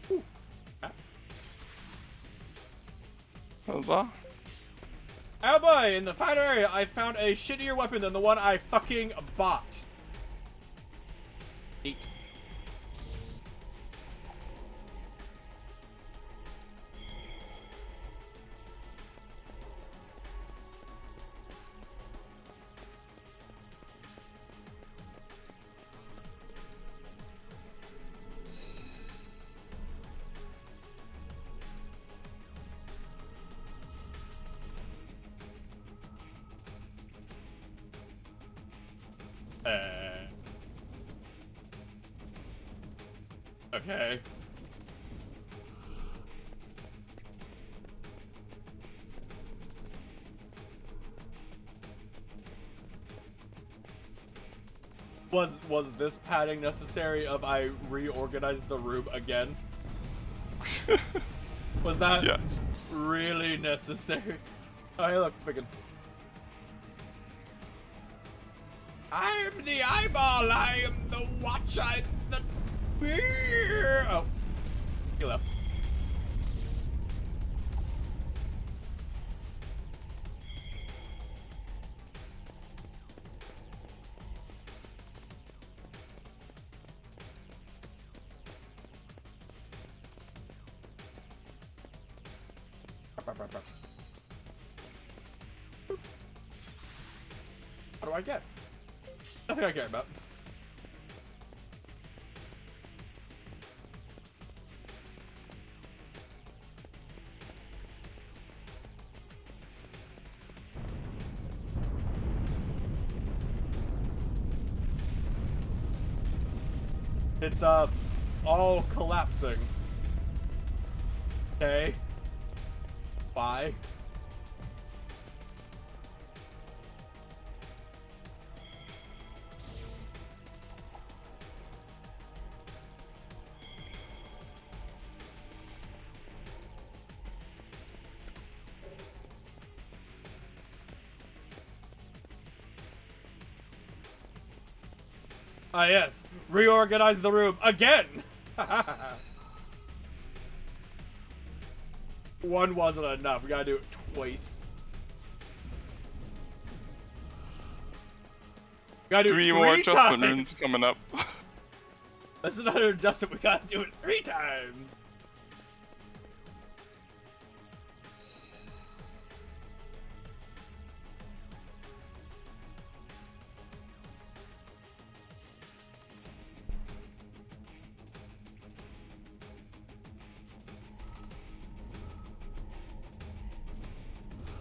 A: Whew. Ah.
B: Huzzah.
A: Oh boy, in the fighter area, I found a shittier weapon than the one I fucking bought. 8. Okay. Was this padding necessary of I reorganized the room again? Was that
B: yes.
A: really necessary? Oh, hey, look, freaking. I am the eyeball, I am the watch, I am the beer. Oh. He left. What do I get? Nothing I care about. It's all collapsing. Okay. Bye. Ah, yes. Reorganize the room again. One wasn't enough. We gotta do it twice. We gotta do it
B: 3
A: three
B: more adjustment
A: times.
B: rooms coming up.
A: That's another adjustment. We gotta do it 3 times.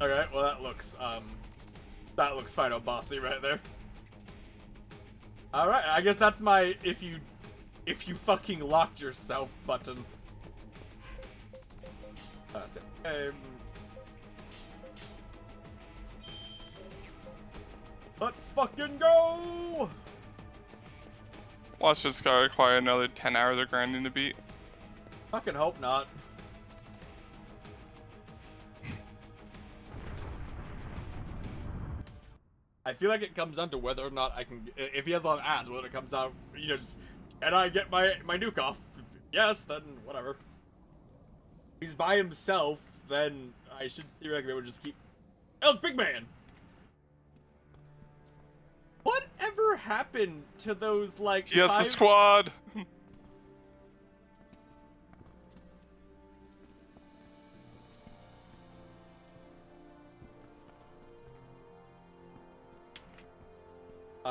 A: Okay, well that looks final bossy right there. Alright, I guess that's my if you fucking locked yourself button. That's it. Let's fucking go!
B: Watch this guy require another 10 hours of grinding to beat.
A: Fucking hope not. I feel like it comes down to whether or not I can, if he has a lot of ads, whether it comes down, you know, just, can I get my nuke off? Yes, then whatever. If he's by himself, then I should theoretically be able to just keep, oh, big man! Whatever happened to those, like,
B: He has the squad!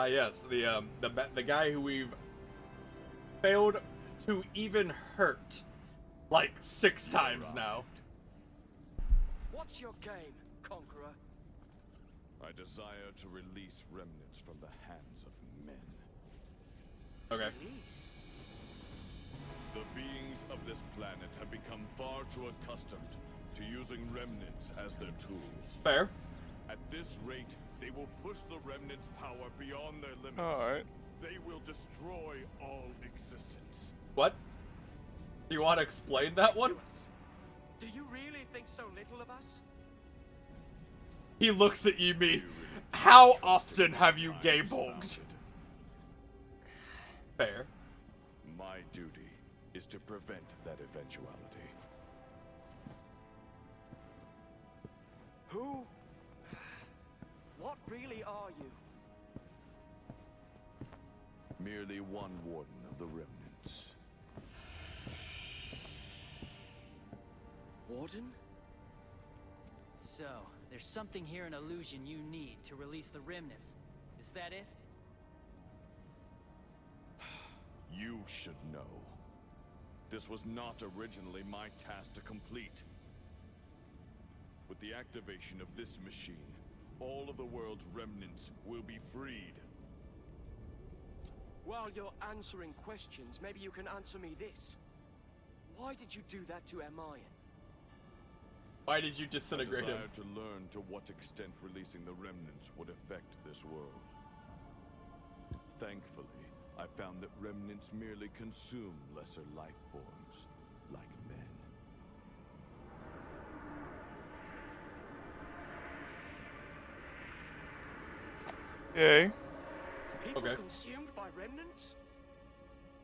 A: Yes, the guy who we've failed to even hurt like 6 times now.
E: What's your game, Conqueror?
G: I desire to release remnants from the hands of men.
A: Okay.
E: Release?
G: The beings of this planet have become far too accustomed to using remnants as their tools.
A: Fair.
G: At this rate, they will push the remnants' power beyond their limits.
B: Alright.
G: They will destroy all existence.
A: What? Do you want to explain that one?
E: Do you really think so little of us?
A: He looks at you, me. How often have you gay-bulked? Fair.
G: My duty is to prevent that eventuality.
E: Who? What really are you?
G: Merely one warden of the remnants.
E: Warden?
N: So, there's something here in Illusion you need to release the remnants. Is that it?
G: You should know. This was not originally my task to complete. With the activation of this machine, all of the world's remnants will be freed.
E: While you're answering questions, maybe you can answer me this. Why did you do that to Ermayan?
A: Why did you disintegrate him?
G: I desired to learn to what extent releasing the remnants would affect this world. Thankfully, I found that remnants merely consume lesser life forms, like men.
B: Yay.
E: People consumed by remnants?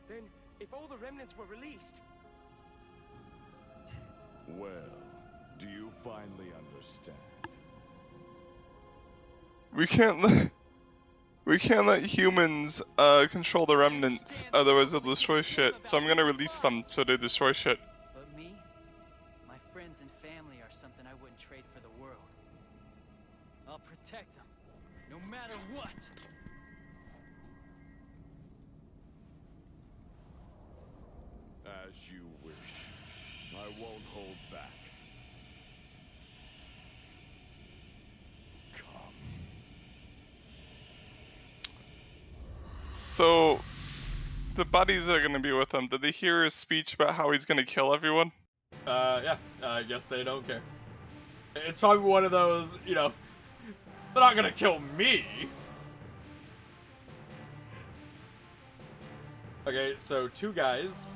E: Then, if all the remnants were released,
L: Well, do you finally understand?
B: We can't let humans control the remnants, otherwise they'll destroy shit. So I'm gonna release them so they destroy shit.
N: But me? My friends and family are something I wouldn't trade for the world. I'll protect them, no matter what!
L: As you wish. I won't hold back. Come.
B: So, the buddies that are gonna be with him, did they hear his speech about how he's gonna kill everyone?
A: Yeah, I guess they don't care. It's probably one of those, you know, they're not gonna kill me. Okay, so 2 guys.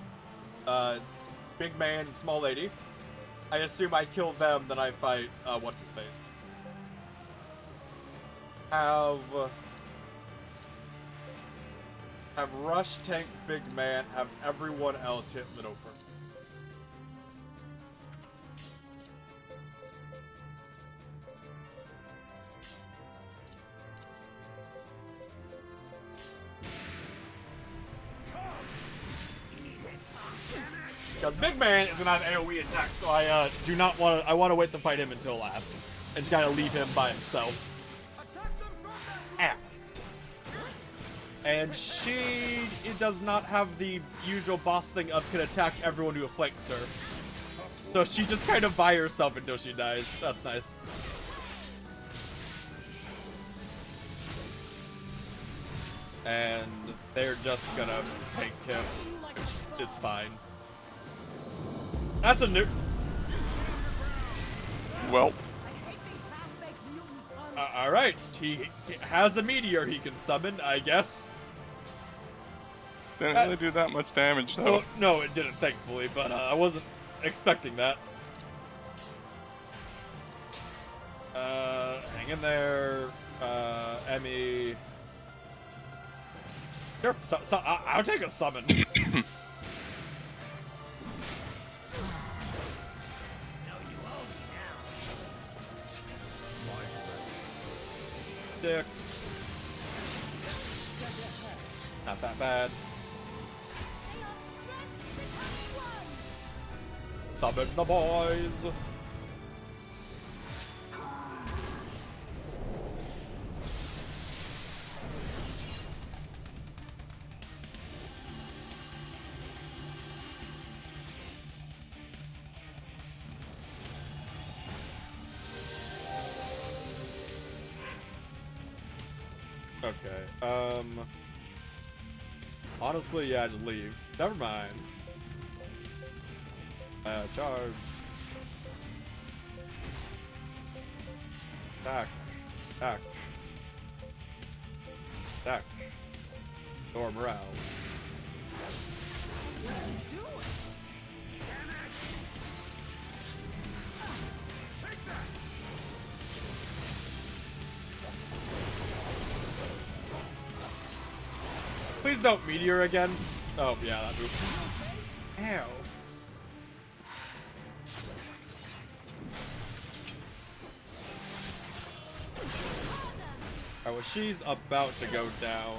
A: Big man and small lady. I assume I kill them, then I fight, what's his face? Have Rush tank big man, have everyone else hit little person. Because Big Man is gonna have AoE attack, so I do not want to. I want to wait to fight him until last, and just kind of leave him by himself. Ow. And she does not have the usual boss thing of can attack everyone who flanks her, so she just kind of by herself until she dies. That's nice. And they're just gonna take him, which is fine. That's a new.
B: Well.
A: Alright, he has a meteor he can summon, I guess.
B: Didn't really do that much damage, though.
A: Well, no, it didn't, thankfully, but I wasn't expecting that. Hang in there, Emmy. Sure, I'll take a summon. Dick. Not that bad. Summon the boys. Okay, honestly, yeah, just leave. Never mind. Charge. Attack. Attack. Attack. Lower morale. Please don't meteor again. Oh, yeah, that move. Ow. Alright, well, she's about to go down.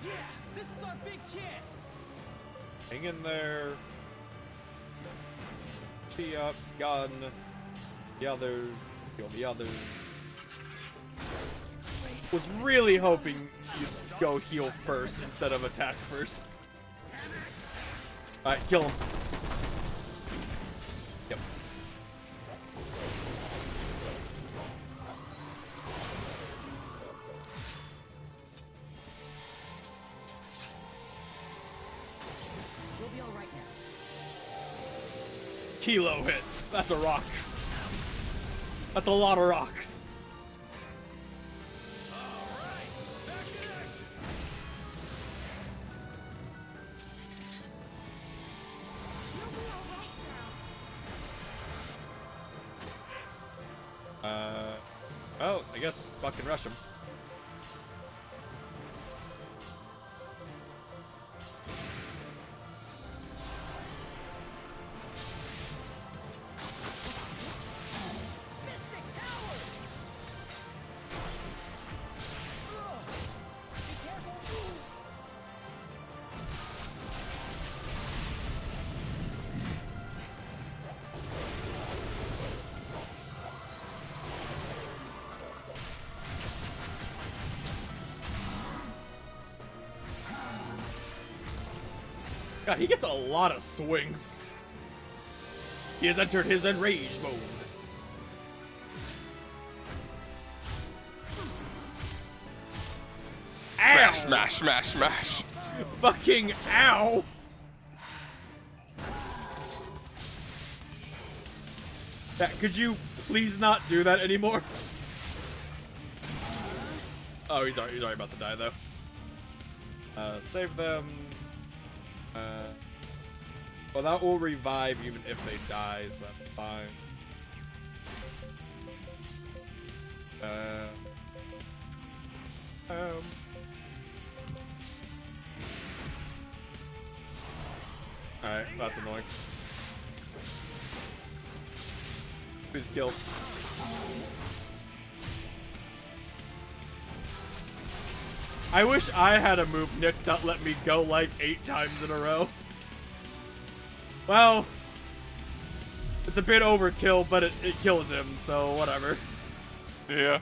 N: Yeah, this is our big chance.
A: Hang in there. Tee up, gun. The others, kill the others. Was really hoping you'd go heal first instead of attack first. Alright, kill him. Yep.
K: We'll be all right now.
A: Kilo hit. That's a rock. That's a lot of rocks. Oh, I guess fucking rush him. God, he gets a lot of swings. He has entered his enrage mode. Ow!
B: Smash, smash, smash.
A: Fucking ow! Could you please not do that anymore? Oh, he's already about to die though. Save them. Well, that will revive even if they die, so that's fine. Alright, that's annoying. Please kill. I wish I had a move, Nick, that let me go like 8 times in a row. Well, it's a bit overkill, but it kills him, so whatever.
B: Yeah.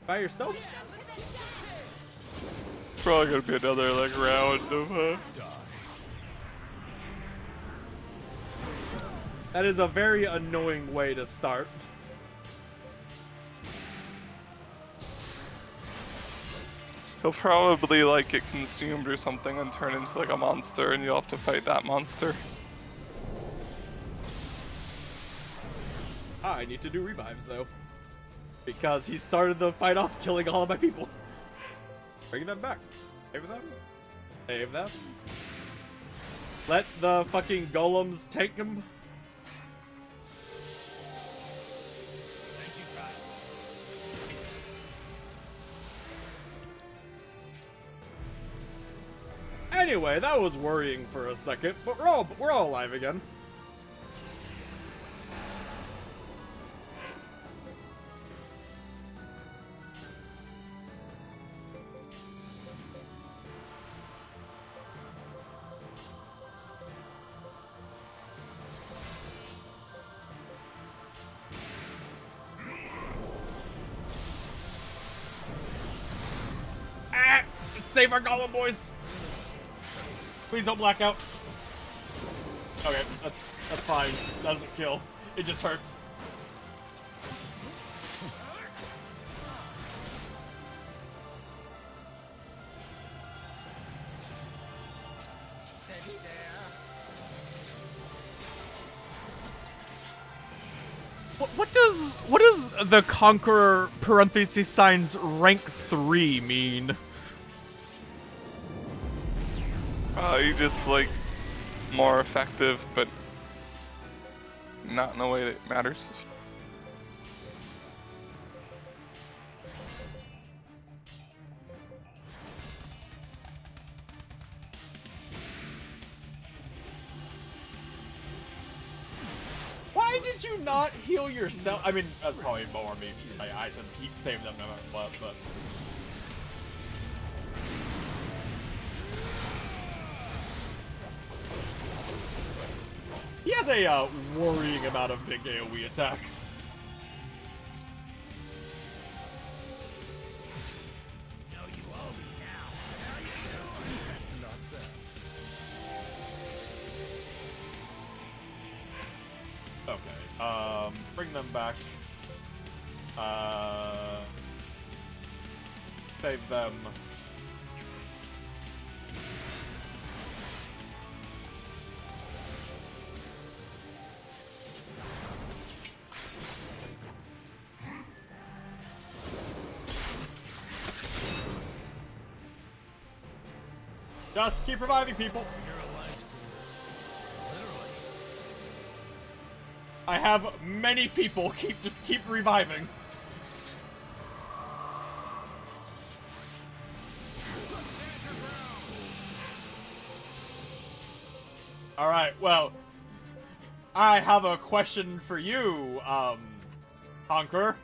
A: By yourself?
B: Probably gonna be another like round of
A: That is a very annoying way to start.
B: He'll probably like get consumed or something and turn into like a monster, and you'll have to fight that monster.
A: I need to do revives though, because he started the fight off killing all of my people. Bring them back. Save them. Save them. Let the fucking golems take him. Anyway, that was worrying for a second, but we're all alive again. Ah! Save our golem boys! Please don't black out. Okay, that's fine. That doesn't kill. It just hurts.
D: Steady there.
A: What does the Conqueror parentheses signs rank 3 mean?
B: You just like more effective, but not in a way that matters.
A: Why did you not heal yourself? I mean, that's probably more me. I said save them no matter what, but. He has a worrying amount of big AoE attacks. Okay, bring them back. Save them. Just keep reviving people. I have many people. Just keep reviving. All right. Well, I have a question for you, Conqueror.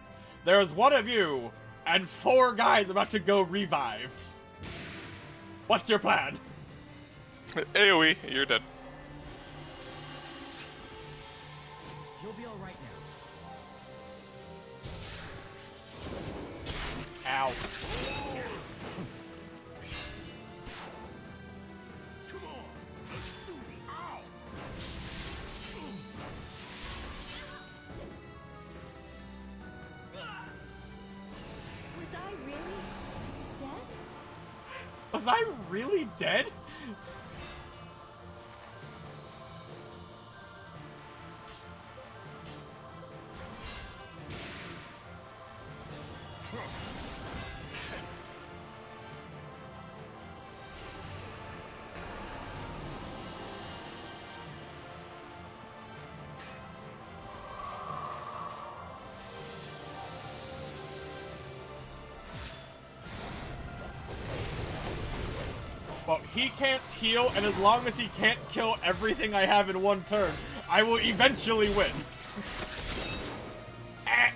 A: There's one of you and 4 guys about to go revive. What's your plan?
B: AoE, you're dead.
K: You'll be all right now.
A: Ow. Was I really dead? Well, he can't heal, and as long as he can't kill everything I have in one turn, I will eventually win. Ack.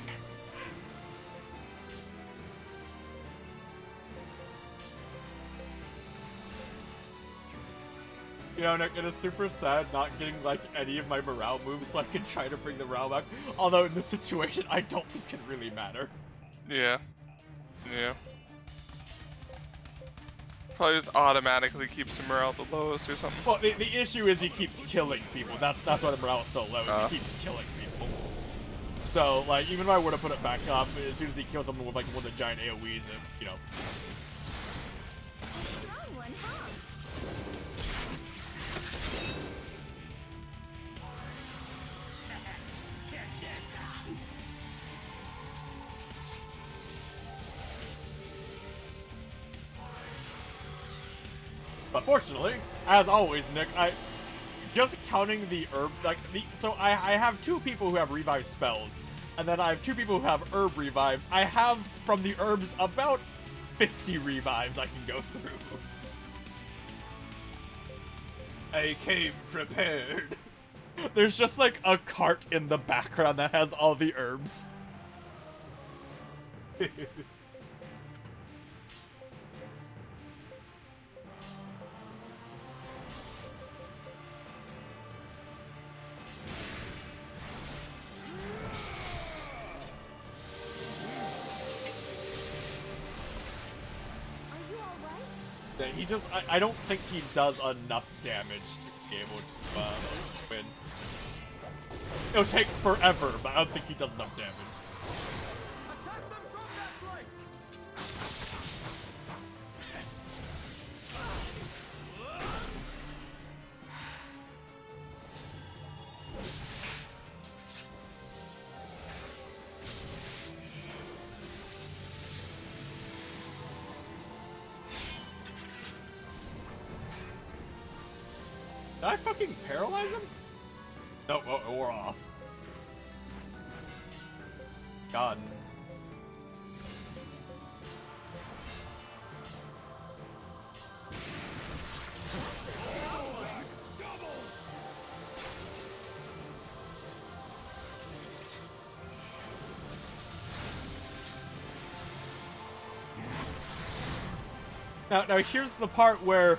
A: You know, Nick, it is super sad not getting, like, any of my morale moves so I can try to bring the morale back. Although, in this situation, I don't think it really matter.
B: Yeah. Yeah. Probably just automatically keeps the morale the lowest or something.
A: Well, the issue is he keeps killing people. That's why the morale is so low. He keeps killing people. So, like, even if I were to put it back up, as soon as he kills someone with, like, one of the giant AoEs, you know. But fortunately, as always, Nick, just counting the herb, like, so I have 2 people who have revive spells, and then I have 2 people who have herb revives. I have, from the herbs, about 50 revives I can go through. I came prepared. There's just, like, a cart in the background that has all the herbs. He just, I don't think he does enough damage to be able to win. It'll take forever, but I don't think he does enough damage.
D: Attack them from that flank!
A: Did I fucking paralyze him? No, we're off. God. Now here's the part where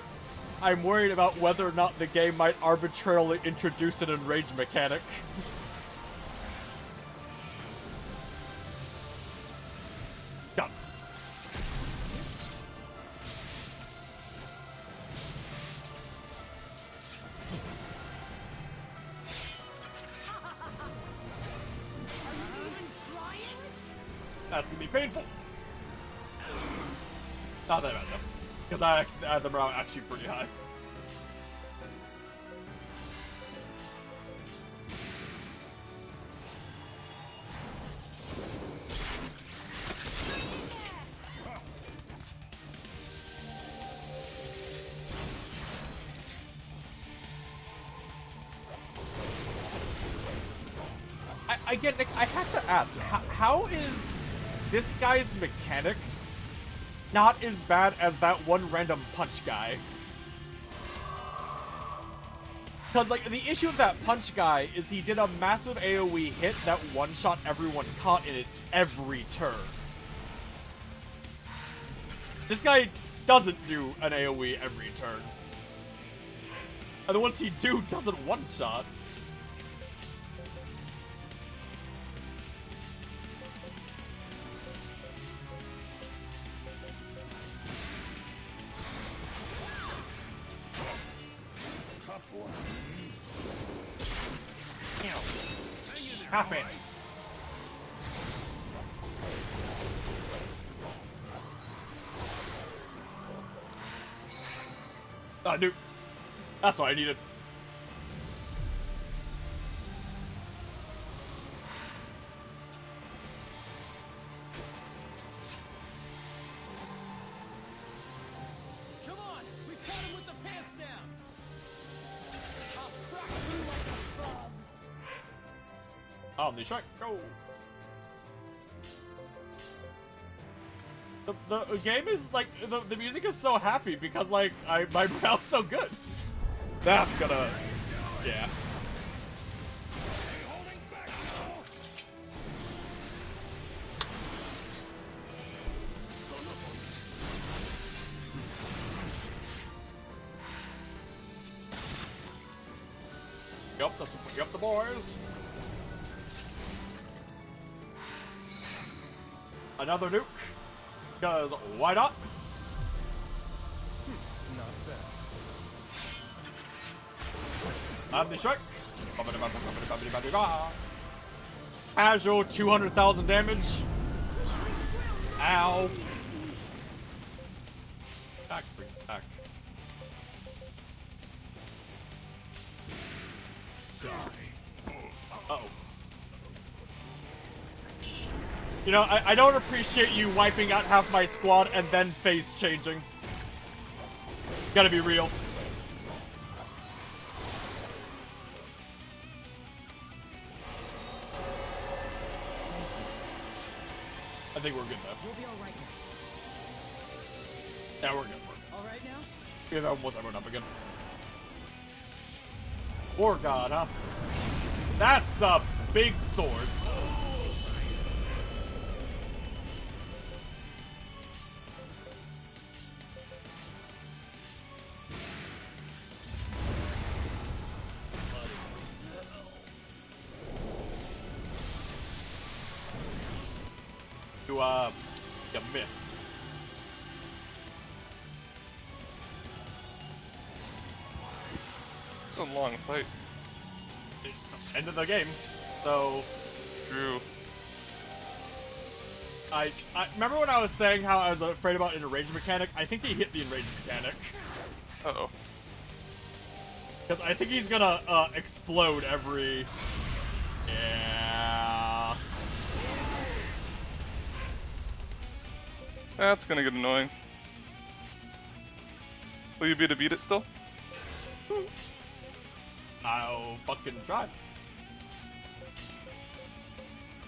A: I'm worried about whether or not the game might arbitrarily introduce an enrage mechanic. Done. That's gonna be painful. Not that bad though. Because I had the morale actually pretty high. Again, Nick, I have to ask, how is this guy's mechanics not as bad as that one random punch guy? Because, like, the issue with that punch guy is he did a massive AoE hit that one-shot everyone caught in it every turn. This guy doesn't do an AoE every turn. And the ones he do doesn't one-shot. Stop it. Ah, nuke. That's what I needed.
N: Come on, we caught him with the pants down. I'll crack you like a bomb.
A: Omni Strike, go! The game is like, the music is so happy because like, my morale's so good. That's gonna, yeah. Yup, that's the boys. Another nuke. Because why not?
C: Not bad.
A: Omni Strike. Casual 200,000 damage. Ow. Back, back. Uh-oh. You know, I don't appreciate you wiping out half my squad and then face changing. Gotta be real. I think we're good though.
K: We'll be alright now.
A: Yeah, we're good.
K: Alright now?
A: Yeah, that was everyone up again. War God, huh? That's a big sword. You miss.
B: It's a long fight.
A: It's the end of the game, so...
B: True.
A: I remember when I was saying how I was afraid about an enrage mechanic? I think he hit the enrage mechanic.
B: Uh-oh.
A: Because I think he's gonna explode every... Yeah...
B: That's gonna get annoying. Will you be to beat it still?
A: I'll fucking try.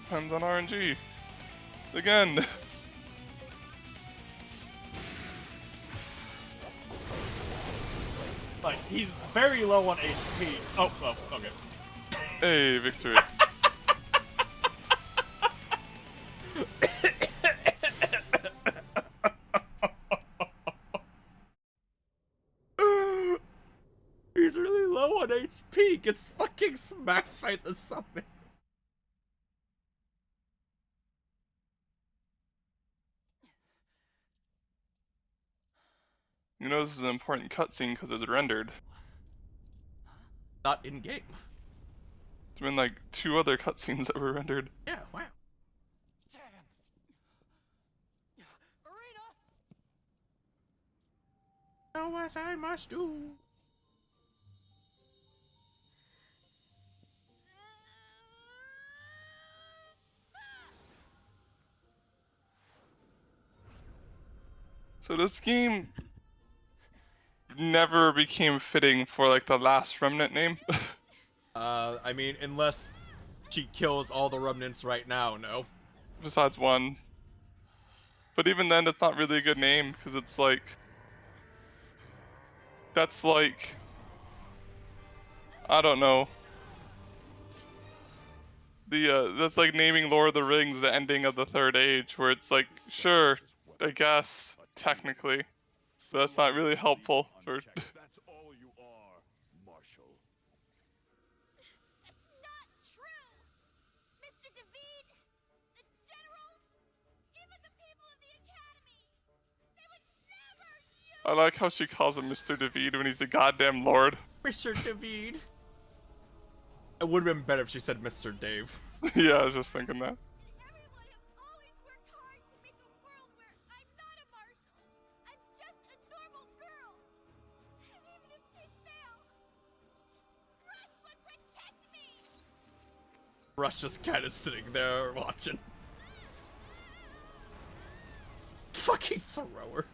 B: Depends on RNG. Again.
A: Like, he's very low on HP. Oh, okay.
B: Hey, victory.
A: He's really low on HP. Gets fucking smacked by the summon.
B: You know this is an important cutscene because it's rendered.
A: Not in game.
B: There's been like 2 other cutscenes that were rendered.
A: Yeah, wow. Know what I must do.
B: So this game never became fitting for like the last remnant name.
A: I mean, unless she kills all the remnants right now, no.
B: Besides one. But even then, it's not really a good name because it's like, that's like, I don't know. That's like naming Lord of the Rings the ending of the Third Age, where it's like, sure, I guess, technically, but that's not really helpful for...
I: That's all you are, Marshall.
F: It's not true! Mr. David, the generals, even the people of the Academy, they would never use...
B: I like how she calls him Mr. David when he's a goddamn lord.
A: Mr. David. It would have been better if she said Mr. Dave.
B: Yeah, I was just thinking that.
F: Everyone have always worked hard to make a world where I'm not a marshal. I'm just a normal girl. And he
A: Rush just kind of sitting there watching. Fucking thrower.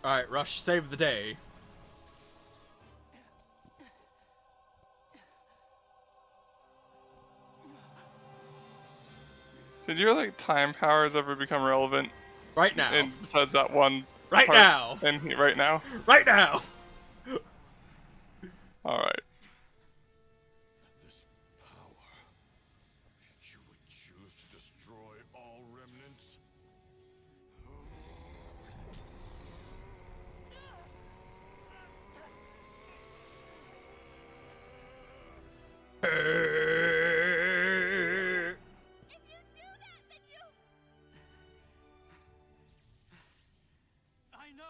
A: Alright, Rush, save the day.
B: Did your like time powers ever become relevant?
A: Right now.
B: And besides that one.
A: Right
B: part
A: now.
B: And right now.
A: Right now.
B: All right.
I: This power, you would choose to destroy all remnants?
N: I know.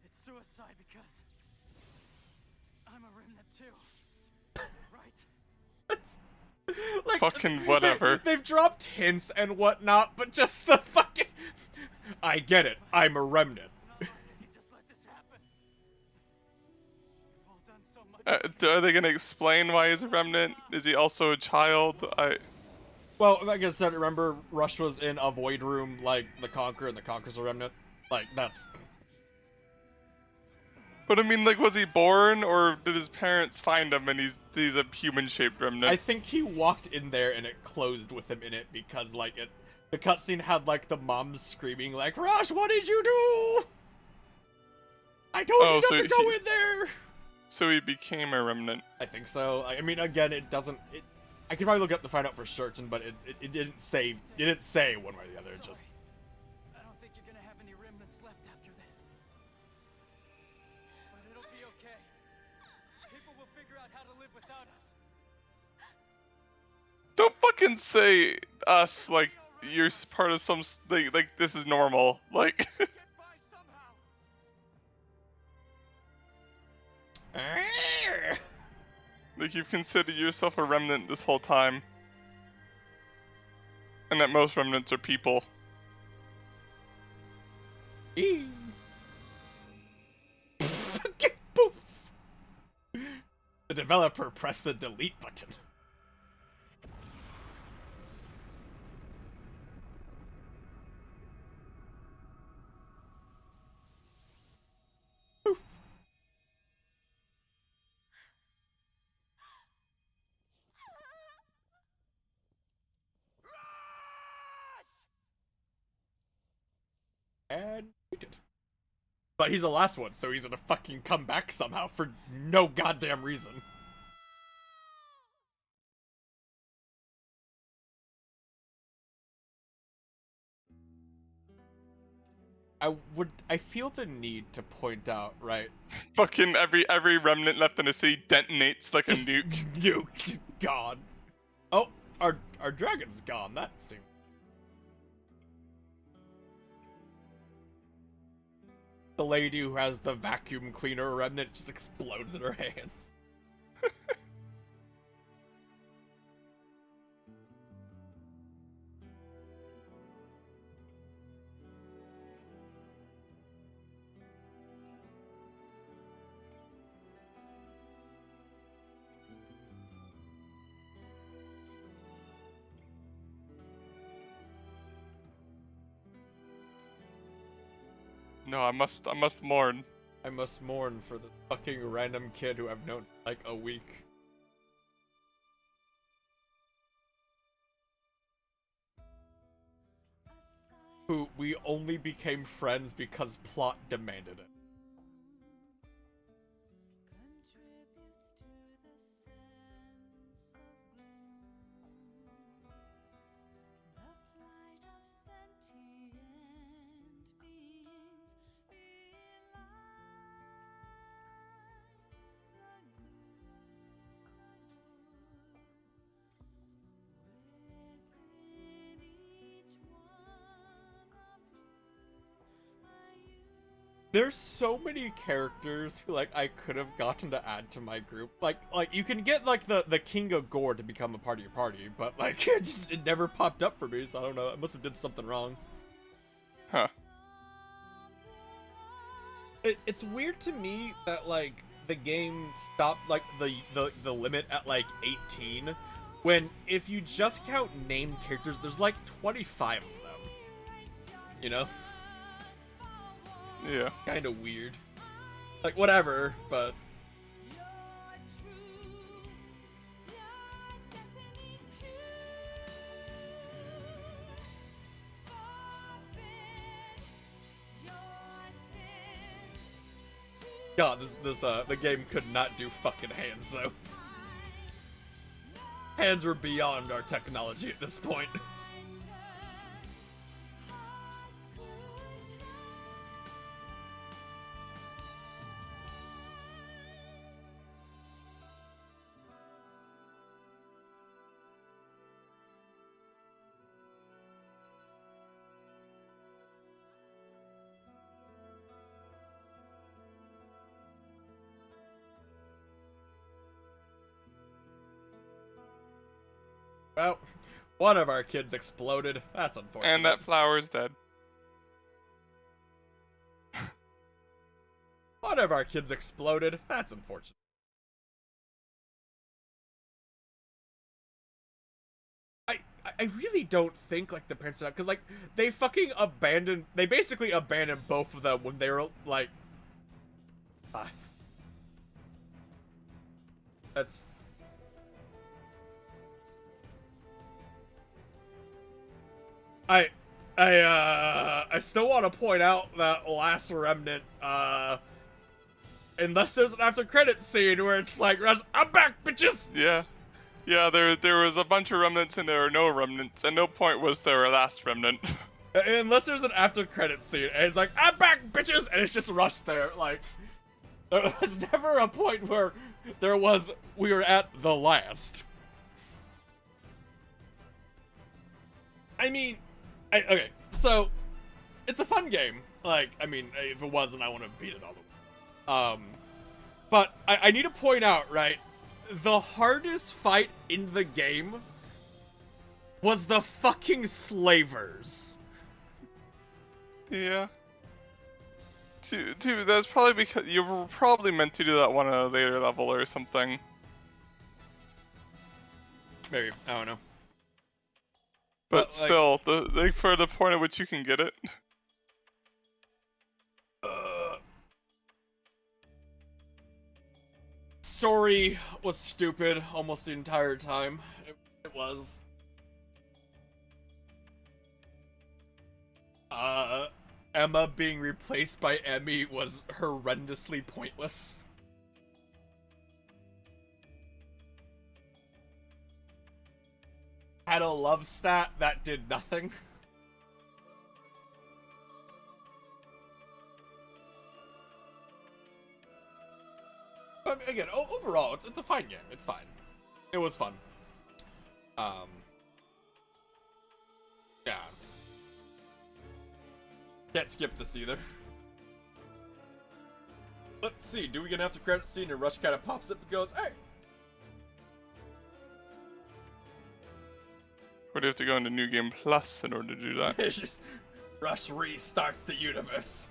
N: It's suicide because I'm a remnant too. Right?
A: Like,
B: fucking whatever.
A: They've dropped hints and whatnot, but just the fucking... I get it. I'm a remnant.
B: Are they gonna explain why he's a remnant? Is he also a child?
A: Well, like I said, remember Rush was in a void room like the Conqueror, and the Conqueror's a remnant? Like, that's...
B: But I mean, like, was he born, or did his parents find him and he's a human-shaped remnant?
A: I think he walked in there and it closed with him in it because, like, the cutscene had, like, the mom screaming, like, Rush, what did you do? I told you not to go in there!
B: So he became a remnant.
A: I think so. I mean, again, it doesn't... I could probably look up to find out for certain, but it didn't say... It didn't say one way or the other, it just...
N: I don't think you're gonna have any remnants left after this. But it'll be okay. People will figure out how to live without us.
B: Don't fucking say us like you're part of some... Like this is normal. Like... Like you've considered yourself a remnant this whole time. And that most remnants are people.
A: Poof! The developer pressed the delete button. And he did. But he's the last one, so he's gonna fucking come back somehow for no goddamn reason. I feel the need to point out, right?
B: Fucking every remnant left in the city detonates like a nuke.
A: Nuke, gone. Oh, our dragon's gone. That seems... The lady who has the vacuum cleaner remnant just explodes in her hands.
B: No, I must mourn.
A: I must mourn for the fucking random kid who I've known for like a week. Who we only became friends because plot demanded it. There's so many characters who, like, I could have gotten to add to my group. Like you can get, like, the King of Gore to become a part of your party, but, like, it never popped up for me, so I don't know. I must have did something wrong.
B: Huh.
A: It's weird to me that, like, the game stopped like the limit at like 18, when if you just count named characters, there's like 25 of them. You know?
B: Yeah.
A: Kind of weird. Like whatever, but. God, the game could not do fucking hands, though. Hands were beyond our technology at this point. Well, one of our kids exploded. That's unfortunate.
B: And that flower's dead.
A: One of our kids exploded. That's unfortunate. I really don't think, like, the parents... Because, like, they fucking abandoned... They basically abandoned both of them when they were, like... That's... I still want to point out that Last Remnant, unless there's an after credits scene where it's like, I'm back, bitches!
B: Yeah. Yeah, there was a bunch of remnants and there were no remnants. At no point was there a last remnant.
A: Unless there's an after credits scene, and it's like, I'm back, bitches! And it's just Rush there, like, there was never a point where we were at the last. I mean, okay, so, it's a fun game. Like, I mean, if it wasn't, I want to beat it all the way. But I need to point out, right, the hardest fight in the game was the fucking slavers.
B: Yeah. Dude, that's probably because you were probably meant to do that one at a later level or something.
A: Maybe, I don't know.
B: But still, for the point at which you can get it.
A: Story was stupid almost the entire time. It was. Emma being replaced by Emmy was horrendously pointless. Had a love stat that did nothing. But again, overall, it's a fine game. It's fine. It was fun. Yeah. Can't skip this either. Let's see, do we get an after credit scene and Rush kind of pops up and goes, hey!
B: Or do you have to go into New Game Plus in order to do that?
A: It's just, Rush restarts the universe.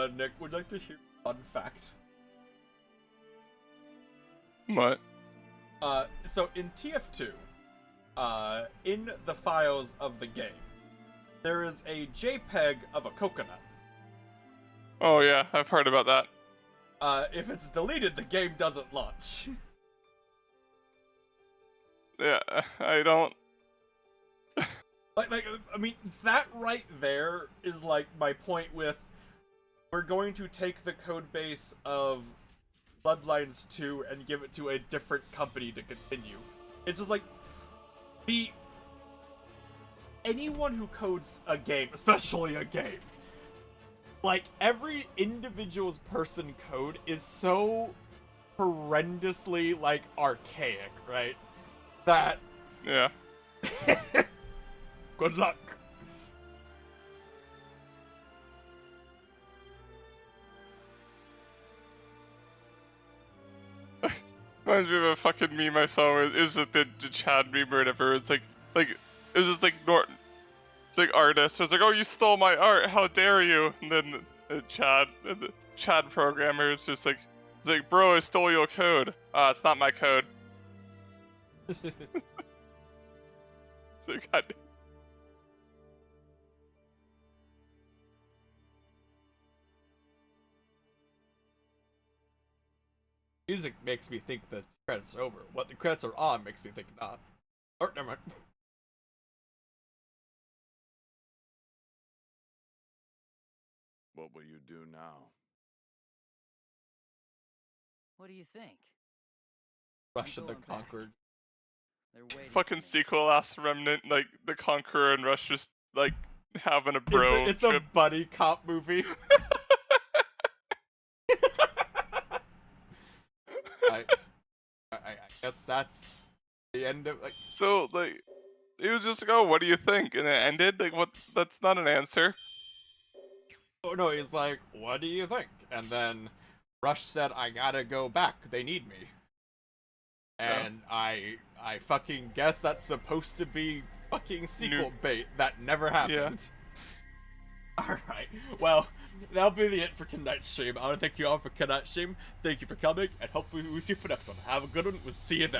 C: Nick, would you like to hear a fun fact?
B: What?
C: So in TF2, in the files of the game, there is a JPEG of a coconut.
B: Oh yeah, I've heard about that.
C: If it's deleted, the game doesn't launch.
B: Yeah, I don't...
C: I mean, that right there is like my point with, we're going to take the code base of Bloodlines 2 and give it to a different company to continue. It's just like, anyone who codes a game, especially a game, like, every individual's person code is so horrendously, like, archaic, right? That...
B: Yeah.
C: Good luck.
B: Reminds me of a fucking meme I saw where it was like the Chad meme or whatever. It's like, it was just like Norton. It's like artist. It's like, oh, you stole my art. How dare you? And then the Chad programmer is just like, it's like, bro, I stole your code. It's not my code. It's like, God.
C: Music makes me think the credits are over. What the credits are on makes me think not. Or, never mind.
G: What will you do now?
N: What do you think?
C: Russia the Conquered.
B: Fucking sequel, Last Remnant, like the Conqueror and Rush just like having a bro.
C: It's a buddy cop movie. I guess that's the end of like.
B: So like, it was just like, oh, what do you think? And it ended. Like, what? That's not an answer.
C: Oh no, he's like, what do you think? And then Rush said, I gotta go back. They need me. And I fucking guess that's supposed to be fucking sequel bait. That never happened. Yeah. Alright, well, that'll be the end for tonight's stream. I want to thank you all for tonight's stream. Thank you for coming, and hopefully we'll see you for next one. Have a good one. We'll see you then.